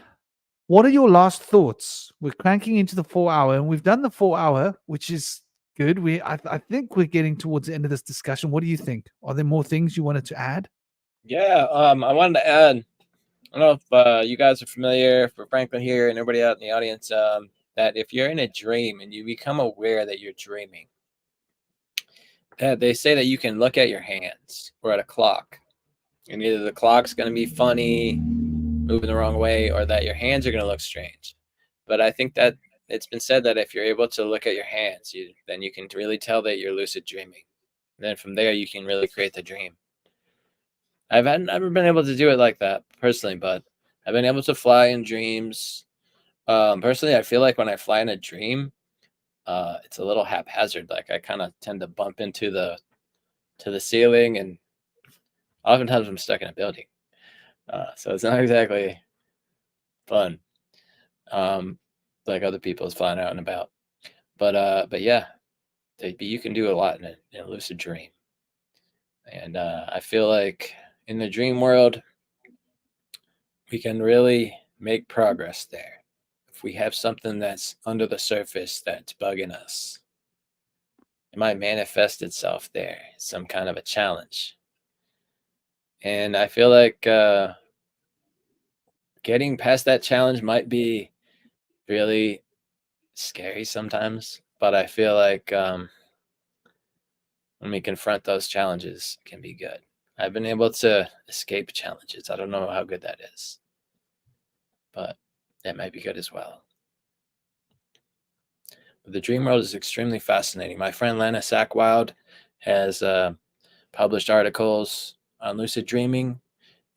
What are your last thoughts? We're cranking into the 4 hour, and we've done the 4 hour, which is good. I think we're getting towards the end of this discussion. What do you think? Are there more things you wanted to add?
Yeah, I wanted to add. I don't know if you guys are familiar, for Franklin here and everybody out in the audience, that if you're in a dream and you become aware that you're dreaming, they say that you can look at your hands or at a clock, and either the clock's going to be funny, moving the wrong way, or that your hands are going to look strange. But I think that it's been said that if you're able to look at your hands, then you can really tell that you're lucid dreaming. And then from there, you can really create the dream. I've never been able to do it like that personally, but I've been able to fly in dreams. Personally, I feel like when I fly in a dream, it's a little haphazard. Like I kind of tend to bump into the ceiling, and oftentimes I'm stuck in a building. So it's not exactly fun, like other people's flying out and about. But yeah, you can do a lot in a lucid dream, and I feel like in the dream world, we can really make progress there. If we have something that's under the surface that's bugging us, it might manifest itself there, some kind of a challenge. And I feel like getting past that challenge might be really scary sometimes, but I feel like when we confront those challenges, it can be good. I've been able to escape challenges. I don't know how good that is, but that might be good as well. But the dream world is extremely fascinating. My friend Lana Sackwild has published articles on lucid dreaming,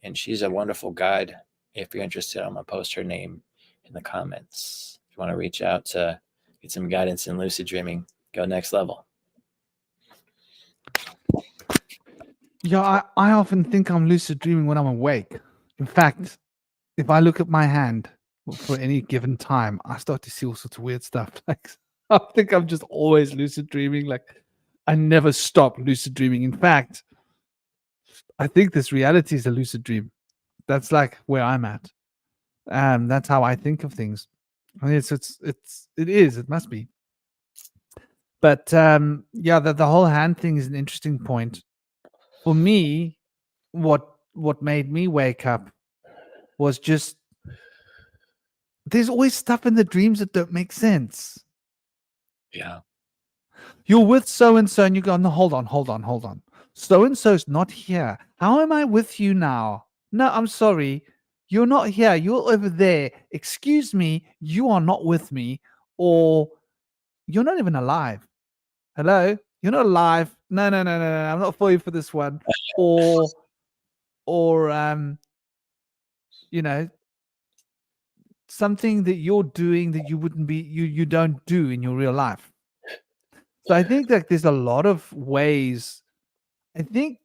and she's a wonderful guide. If you're interested, I'm going to post her name in the comments. If you want to reach out to get some guidance in lucid dreaming, go next level.
Yeah, I often think I'm lucid dreaming when I'm awake. In fact, if I look at my hand for any given time, I start to see all sorts of weird stuff. Like I think I'm just always lucid dreaming. Like I never stop lucid dreaming. In fact, I think this reality is a lucid dream. That's like where I'm at. That's how I think of things. I mean, it must be. But yeah, the whole hand thing is an interesting point. For me, what made me wake up was just there's always stuff in the dreams that don't make sense.
Yeah.
You're with so and so, and you go, no, hold on. So and so's not here. How am I with you now? No, I'm sorry. You're not here. You're over there. Excuse me. You are not with me, or you're not even alive. Hello? You're not alive. No. I'm not for you for this one. Or you know, something that you're doing that you wouldn't be you don't do in your real life. So I think that there's a lot of ways, I think,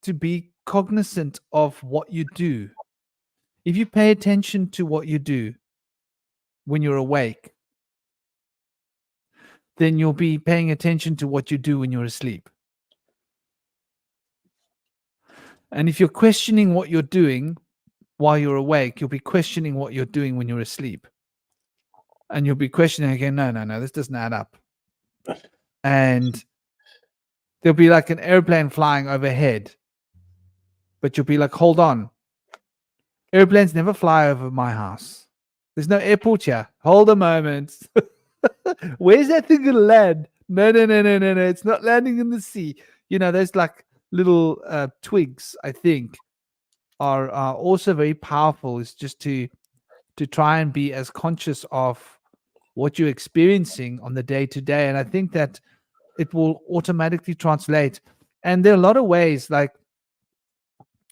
to be cognizant of what you do. If you pay attention to what you do when you're awake, then you'll be paying attention to what you do when you're asleep. And if you're questioning what you're doing while you're awake, you'll be questioning what you're doing when you're asleep. And you'll be questioning again, no, this doesn't add up. And there'll be like an airplane flying overhead, but you'll be like, hold on. Airplanes never fly over my house. There's no airport here. Hold a moment. Where's that thing gonna land? No. It's not landing in the sea. You know, there's like little twigs, I think, are also very powerful. It's just to try and be as conscious of what you're experiencing on the day to day. And I think that it will automatically translate. And there are a lot of ways, like,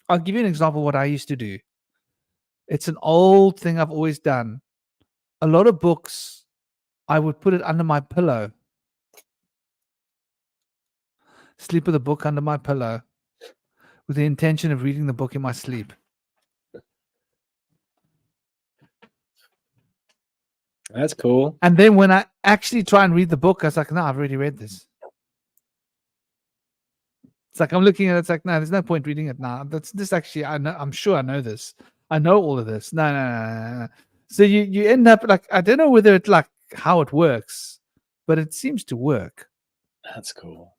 I'll give you an example of what I used to do. It's an old thing I've always done. a lot of books, I would put it under my pillow. Sleep with a book under my pillow with the intention of reading the book in my sleep.
That's cool.
And then when I actually try and read the book, I was like, no, I've already read this. It's like I'm looking at it, it's like, no, there's no point reading it now. That's this actually, I know, I'm sure I know this. I know all of this. No. So you end up like, I don't know whether it's like how it works, but it seems to work.
That's cool.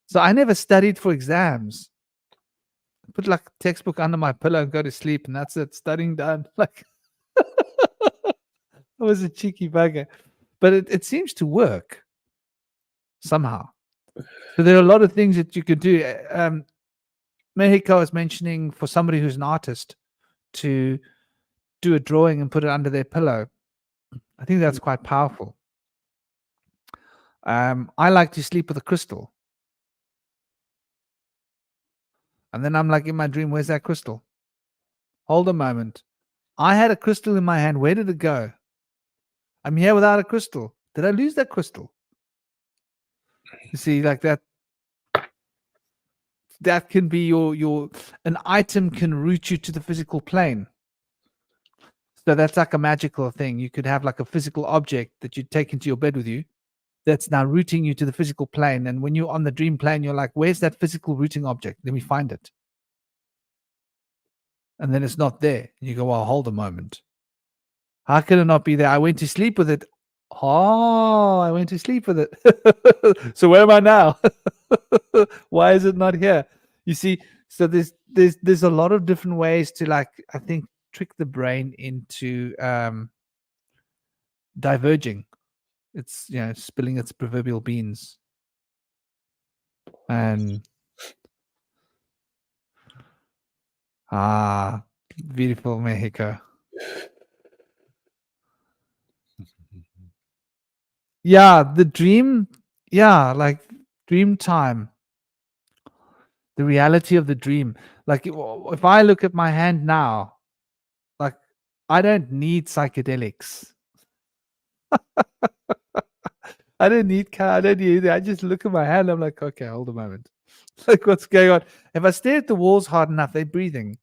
So I never studied for exams. Put like textbook under my pillow and go to sleep, and that's it. Studying done. Like I was a cheeky bugger, but it seems to work somehow. So there are a lot of things that you could do. Mexico was mentioning for somebody who's an artist to do a drawing and put it under their pillow. I think that's quite powerful. I like to sleep with a crystal. And then I'm like in my dream, where's that crystal? Hold a moment. I had a crystal in my hand. Where did it go? I'm here without a crystal. Did I lose that crystal? You see, like that can be an item can route you to the physical plane. So that's like a magical thing. You could have like a physical object that you take into your bed with you that's now routing you to the physical plane. And when you're on the dream plane, you're like, where's that physical routing object? Let me find it. And then it's not there. You go, well, hold a moment. How can it not be there? I went to sleep with it. Oh, I went to sleep with it. So where am I now? Why is it not here? You see, so there's a lot of different ways to, like, I think, trick the brain into diverging. It's, spilling its proverbial beans. And beautiful Mexico. Yeah, the dream, like dream time. The reality of the dream. Like if I look at my hand now, like I don't need psychedelics. I don't need anything. I just look at my hand. I'm like, okay, hold a moment. Like what's going on? If I stare at the walls hard enough, they're breathing.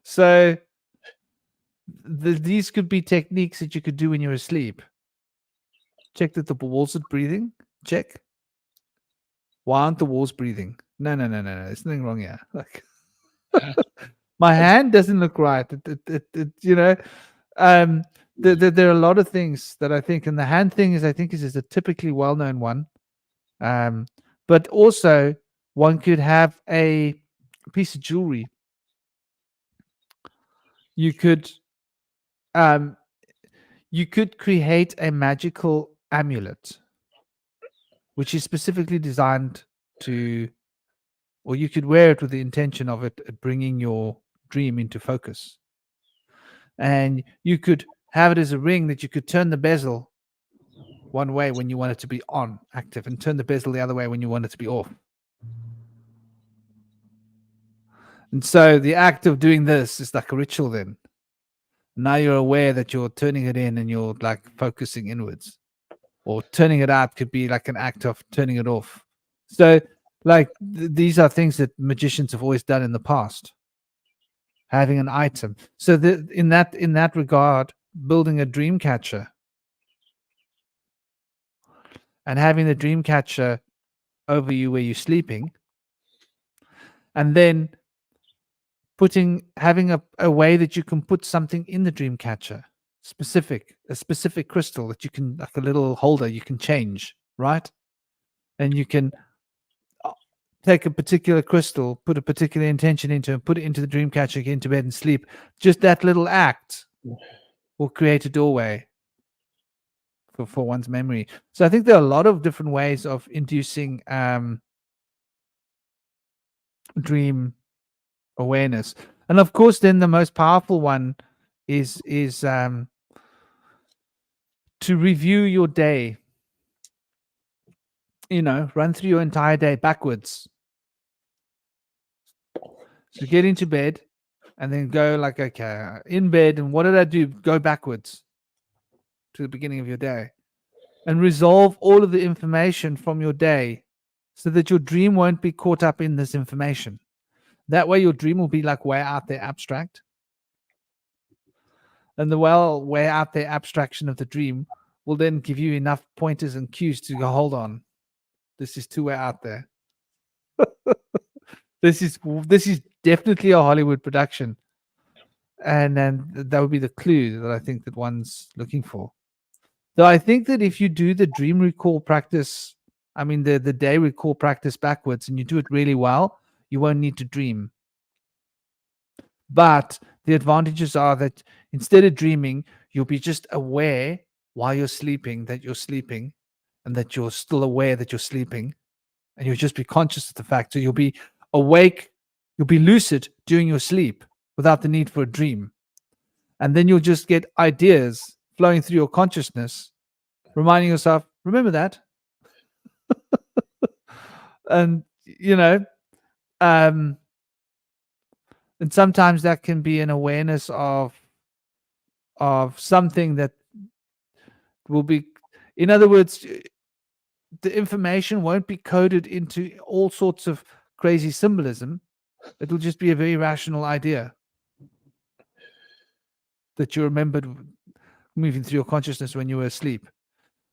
So these could be techniques that you could do when you're asleep. Check that the walls are breathing. Check. Why aren't the walls breathing? No. There's nothing wrong here. Like my hand doesn't look right. There are a lot of things that I think, and the hand thing is a typically well-known one. But also one could have a piece of jewelry. You could create a magical amulet, which is specifically designed to, or you could wear it with the intention of it bringing your dream into focus. And you could have it as a ring that you could turn the bezel one way when you want it to be on, active, and turn the bezel the other way when you want it to be off. And so the act of doing this is like a ritual then. Now you're aware that you're turning it in and you're like focusing inwards. Or turning it out could be like an act of turning it off. So like these are things that magicians have always done in the past. Having an item. So in that regard, building a dream catcher and having the dream catcher over you where you're sleeping, and then having a way that you can put something in the dream catcher, a specific crystal that you can, like a little holder you can change, right? And you can take a particular crystal, put a particular intention into it, put it into the dream catcher, get into bed and sleep. Just that little act will create a doorway for one's memory. So I think there are a lot of different ways of inducing dream awareness. And of course, then the most powerful one is to review your day. Run through your entire day backwards. So get into bed, and then go like, okay, in bed, and what did I do? Go backwards to the beginning of your day and resolve all of the information from your day so that your dream won't be caught up in this information. That way your dream will be like way out there abstract. And the way out there abstraction of the dream will then give you enough pointers and cues to go, hold on, this is too way out there. This is definitely a Hollywood production. And then that would be the clue that I think that one's looking for. Though I think that if you do the dream recall practice, I mean the day recall practice backwards, and you do it really well, you won't need to dream. But the advantages are that instead of dreaming, you'll be just aware while you're sleeping that you're sleeping, and that you're still aware that you're sleeping, and you'll just be conscious of the fact. So you'll be awake, you'll be lucid during your sleep without the need for a dream. And then you'll just get ideas flowing through your consciousness, reminding yourself, remember that. And, and sometimes that can be an awareness of something that will be, in other words, the information won't be coded into all sorts of crazy symbolism. It will just be a very rational idea that you remembered moving through your consciousness when you were asleep.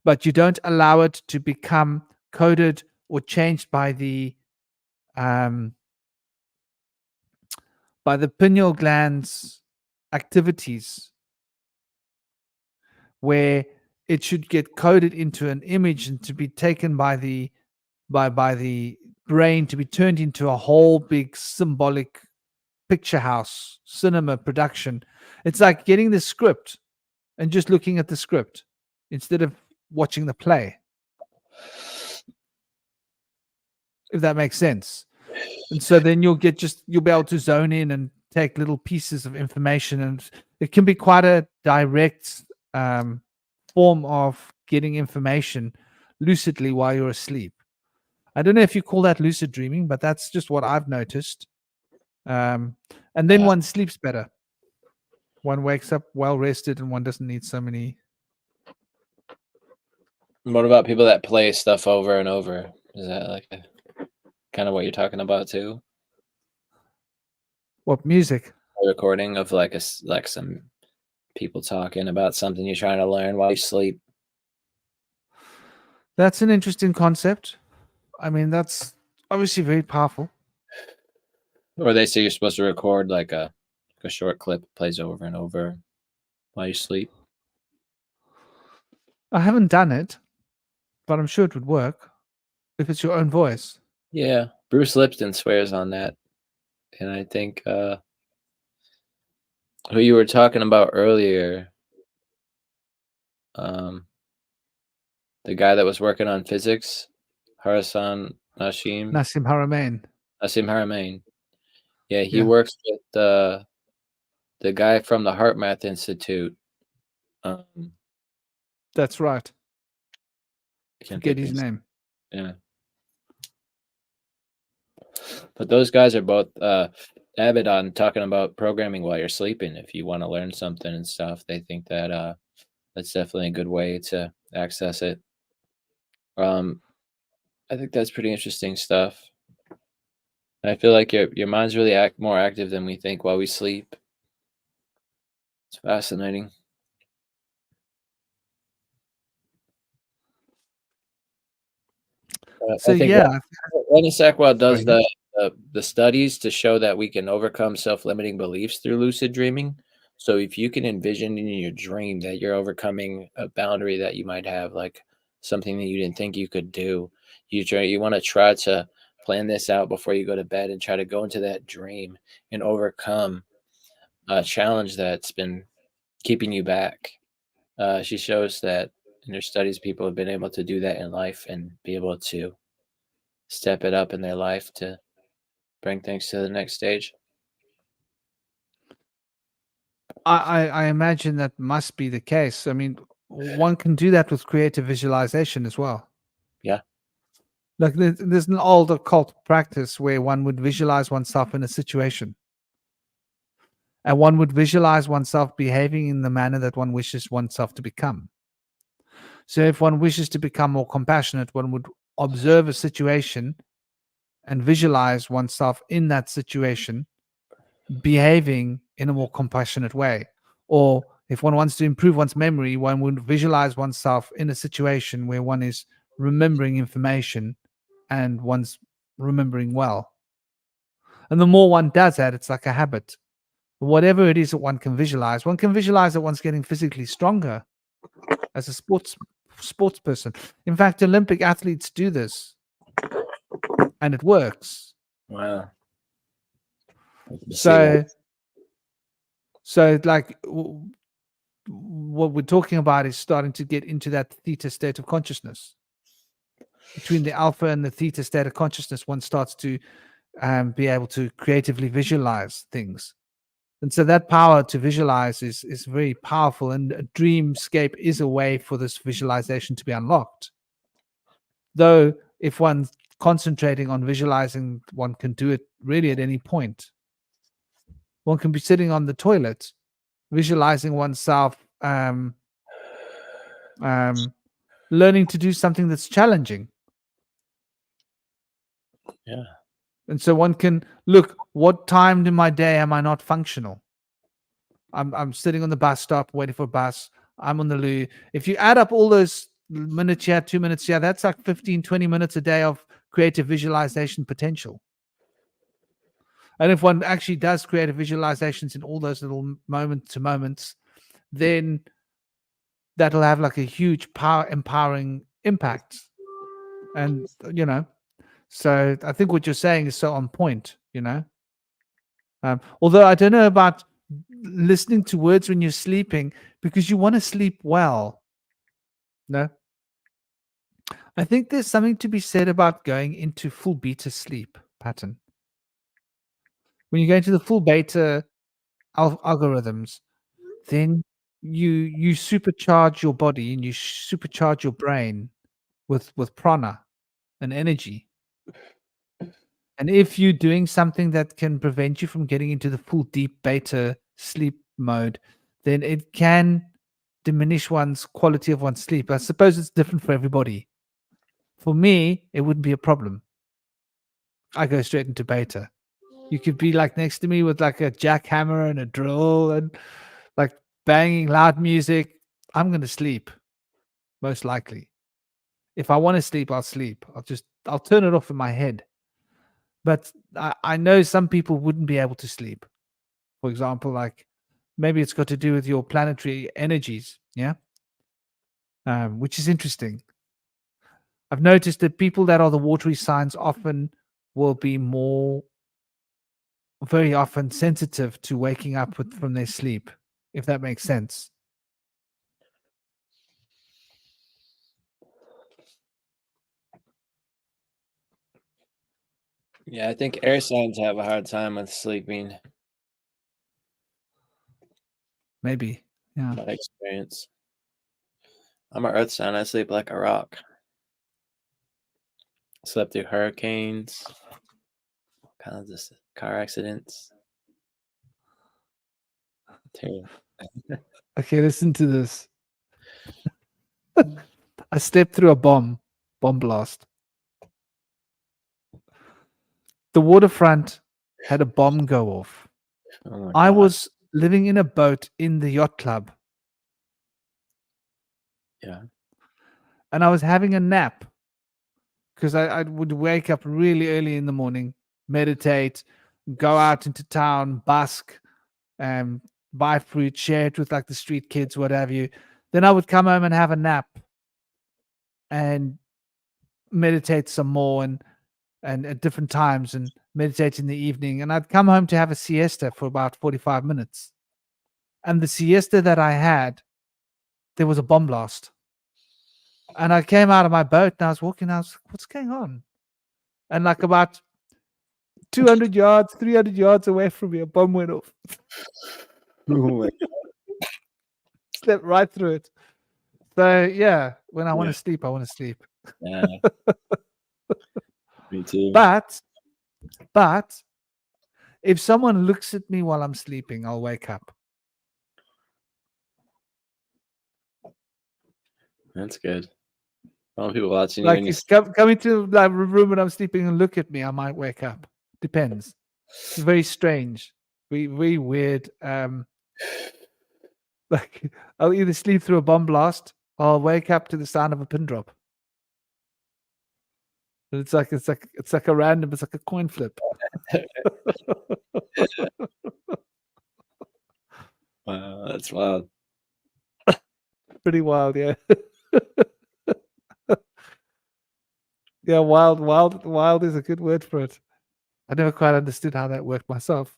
But you don't allow it to become coded or changed by the pineal gland's activities, where it should get coded into an image and to be taken by the brain to be turned into a whole big symbolic picture house cinema production. It's like getting the script and just looking at the script instead of watching the play, if that makes sense. And so then you'll be able to zone in and take little pieces of information, and it can be quite a direct form of getting information lucidly while you're asleep. I don't know if you call that lucid dreaming, but that's just what I've noticed. And then one sleeps better. One wakes up well rested, and one doesn't need so many.
What about people that play stuff over and over? Is that like kind of what you're talking about too?
What, music?
A recording of like some people talking about something you're trying to learn while you sleep.
That's an interesting concept. I mean, that's obviously very powerful.
Or they say you're supposed to record like a short clip that plays over and over while you sleep.
I haven't done it, but I'm sure it would work if it's your own voice.
Yeah, Bruce Lipton swears on that. And I think who you were talking about earlier, the guy that was working on physics, Nassim Haramein. Yeah, he works with the guy from the HeartMath Institute.
That's right. I forget his name.
Yeah. But those guys are both avid on talking about programming while you're sleeping. If you want to learn something and stuff, they think that that's definitely a good way to access it. I think that's pretty interesting stuff. I feel like your mind's really more active than we think while we sleep. It's fascinating.
So
I think
yeah,
Lenny Sackwell does the studies to show that we can overcome self-limiting beliefs through lucid dreaming. So if you can envision in your dream that you're overcoming a boundary that you might have, like something that you didn't think you could do, you want to try to plan this out before you go to bed and try to go into that dream and overcome a challenge that's been keeping you back. She shows that in her studies, people have been able to do that in life and be able to step it up in their life to bring things to the next stage.
I imagine that must be the case. I mean, one can do that with creative visualization as well.
Yeah.
Like there's an old occult practice where one would visualize oneself in a situation. and one would visualize oneself behaving in the manner that one wishes oneself to become. So if one wishes to become more compassionate, one would observe a situation and visualize oneself in that situation behaving in a more compassionate way. Or if one wants to improve one's memory, one would visualize oneself in a situation where one is remembering information and one's remembering well. And the more one does that, it's like a habit. Whatever it is that one can visualize that one's getting physically stronger as a sports person. In fact, Olympic athletes do this, and it works.
Wow.
So like what we're talking about is starting to get into that theta state of consciousness. Between the alpha and the theta state of consciousness, one starts to be able to creatively visualize things. And so that power to visualize is very powerful, and a dreamscape is a way for this visualization to be unlocked. Though if one's concentrating on visualizing, one can do it really at any point. One can be sitting on the toilet, visualizing oneself learning to do something that's challenging.
Yeah.
And so one can look, what time in my day am I not functional? I'm sitting on the bus stop waiting for a bus. I'm on the loo. If you add up all those minutes here, 2 minutes here, that's like 15, 20 minutes a day of creative visualization potential. And if one actually does creative visualizations in all those little moments, then that'll have like a huge empowering impact. And, so I think what you're saying is so on point, although I don't know about listening to words when you're sleeping, because you want to sleep well. No, I think there's something to be said about going into full beta sleep pattern. When you go into the full beta algorithms, then you supercharge your body and you supercharge your brain with prana and energy. And if you're doing something that can prevent you from getting into the full deep beta sleep mode, then it can diminish one's quality of one's sleep. I suppose it's different for everybody. For me, it wouldn't be a problem. I go straight into beta. You could be like next to me with like a jackhammer and a drill and like banging loud music. I'm going to sleep, most likely. If I want to sleep, I'll sleep. I'll turn it off in my head. But I know some people wouldn't be able to sleep. For example, like maybe it's got to do with your planetary energies, yeah? Which is interesting. I've noticed that people that are the watery signs often will be very often sensitive to waking up from their sleep, if that makes sense.
Yeah, I think air signs have a hard time with sleeping.
Maybe, yeah.
My experience. I'm an earth sign. I sleep like a rock. Slept through hurricanes, all kinds of car accidents. Terrible.
Okay, listen to this. I slept through a bomb blast. The waterfront had a bomb go off.
Oh my
I
God.
was living in a boat in the yacht club.
Yeah.
And I was having a nap because I would wake up really early in the morning, meditate, go out into town, busk, buy fruit, share it with like the street kids, what have you. Then I would come home and have a nap and meditate some more and at different times and meditate in the evening. And I'd come home to have a siesta for about 45 minutes. And the siesta that I had, there was a bomb blast. And I came out of my boat and I was walking, I was like, what's going on? And like about 200 yards, 300 yards away from me, a bomb went off.
Oh my
Slept right through it. So yeah, when I want
Yeah.
to sleep, I want to sleep.
Yeah. Me too.
But If someone looks at me while I'm sleeping, I'll wake up.
That's good. All people watching
Like
you.
if coming to the room when I'm sleeping and look at me, I might wake up. Depends. It's very strange. Very weird. Like I'll either sleep through a bomb blast or I'll wake up to the sound of a pin drop. And it's like a random, it's like a coin flip.
Wow, that's wild.
Pretty wild, yeah. Yeah, wild is a good word for it. I never quite understood how that worked myself.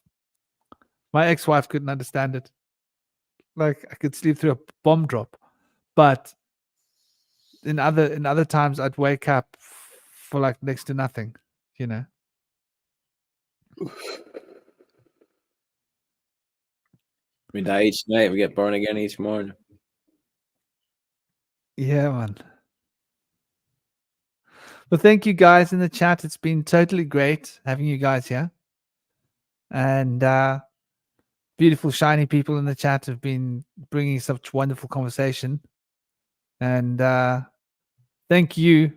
My ex-wife couldn't understand it. Like I could sleep through a bomb drop, but in other times I'd wake up for like next to nothing, you know.
We die each night. We get born again each morning.
Yeah, man. Well, thank you guys in the chat. It's been totally great having you guys here. And beautiful, shiny people in the chat have been bringing such wonderful conversation. And thank you,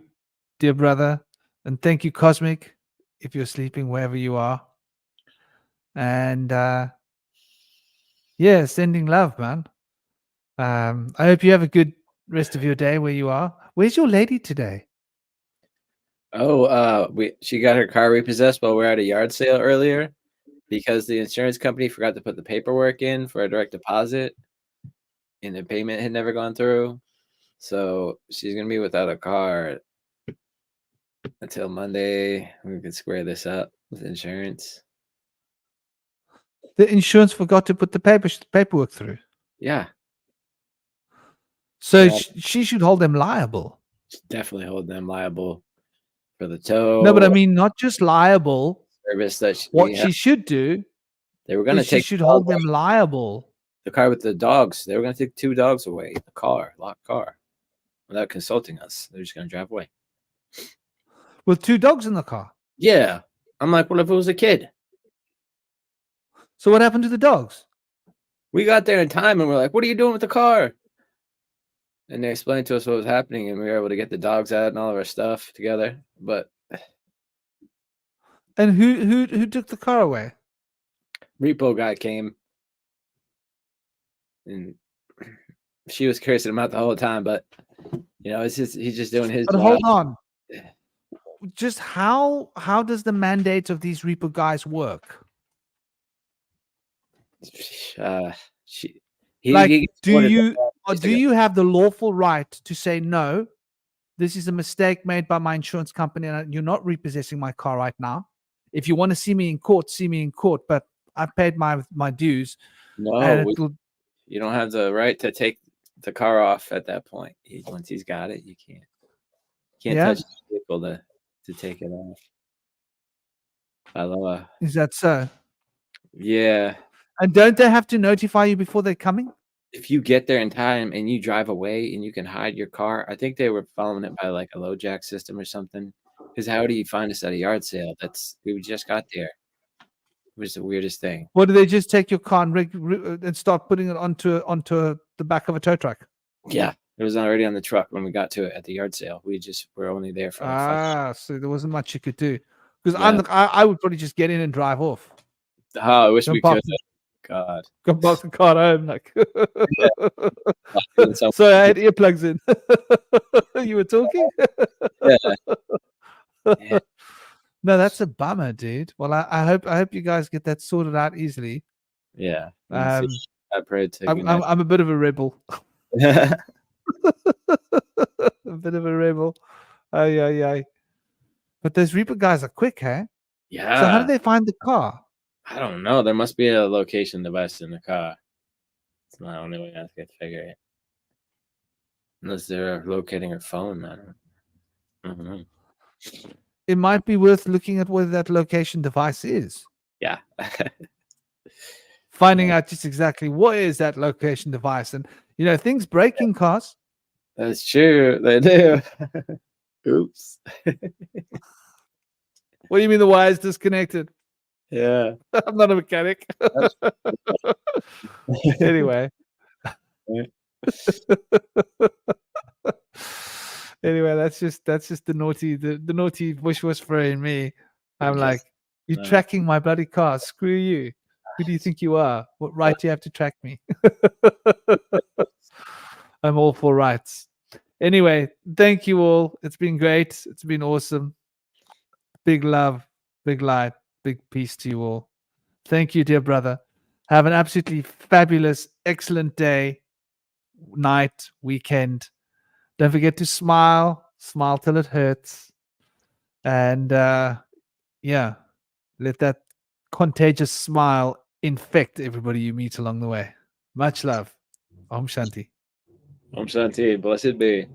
dear brother. And thank you, Cosmic, if you're sleeping wherever you are. And yeah, sending love, man. I hope you have a good rest of your day where you are. Where's your lady today?
Oh, she got her car repossessed while we were at a yard sale earlier because the insurance company forgot to put the paperwork in for a direct deposit and the payment had never gone through. So she's gonna be without a car until Monday. We can square this up with insurance.
The insurance forgot to put the paperwork through.
Yeah.
So
Yeah.
she should hold them liable.
Definitely hold them liable for the tow.
No, but I mean, not just liable.
Service that
What she should do
they were going to
is she
take
should hold them liable.
the car with the dogs. They were going to take 2 dogs away, the car, locked car, without consulting us. They're just going to drive away.
With 2 dogs in the car.
Yeah. I'm like, what if it was a kid?
So what happened to the dogs?
We got there in time and we're like, what are you doing with the car? And they explained to us what was happening and we were able to get the dogs out and all of our stuff together. But
And who took the car away?
repo guy came and she was cursing him out the whole time, but you know, he's just doing his
But
job.
hold on. Just how does the mandate of these repo guys work? Do you have the lawful right to say no? This is a mistake made by my insurance company, and you're not repossessing my car right now. If you want to see me in court, see me in court. But I've paid my dues.
No, you don't have the right to take the car off at that point. Once he's got it, you can't touch the vehicle to take it off. By law.
Is that so?
Yeah.
And don't they have to notify you before they're coming?
If you get there in time and you drive away and you can hide your car, I think they were following it by like a low jack system or something. Because how do you find us at a yard sale? We just got there. It was the weirdest thing.
What do they just take your car and start putting it onto the back of a tow truck?
Yeah, it was already on the truck when we got to it at the yard sale. We just were only there for
so there wasn't much you could do. Because I would probably just get in and drive off.
Oh, I wish we could. God.
Go park the car home. Like. So I had earplugs in. You were talking?
Yeah.
No, that's a bummer, dude. Well, I hope you guys get that sorted out easily.
Yeah.
I
prayed to.
I'm a bit of a rebel. A bit of a rebel. Aye. But those Reaper guys are quick, huh?
Yeah.
So how did they find the car?
I don't know. There must be a location device in the car. It's not the only way I can figure it. Unless they're locating her phone. I don't know.
It might be worth looking at where that location device is.
Yeah.
Finding out just exactly what is that location device. And, things break in cars.
That's true. They do. Oops.
What do you mean the wire is disconnected?
Yeah.
I'm not a mechanic. Anyway. Anyway, that's just the naughty bush whisperer in me. I'm like, you're tracking my bloody car. Screw you. Who do you think you are? What right do you have to track me? I'm all for rights. Anyway, thank you all. It's been great. It's been awesome. Big love, big light, big peace to you all. Thank you, dear brother. Have an absolutely fabulous, excellent day, night, weekend. Don't forget to smile. Smile till it hurts. And yeah, let that contagious smile infect everybody you meet along the way. Much love. Om Shanti.
Om Shanti. Blessed be.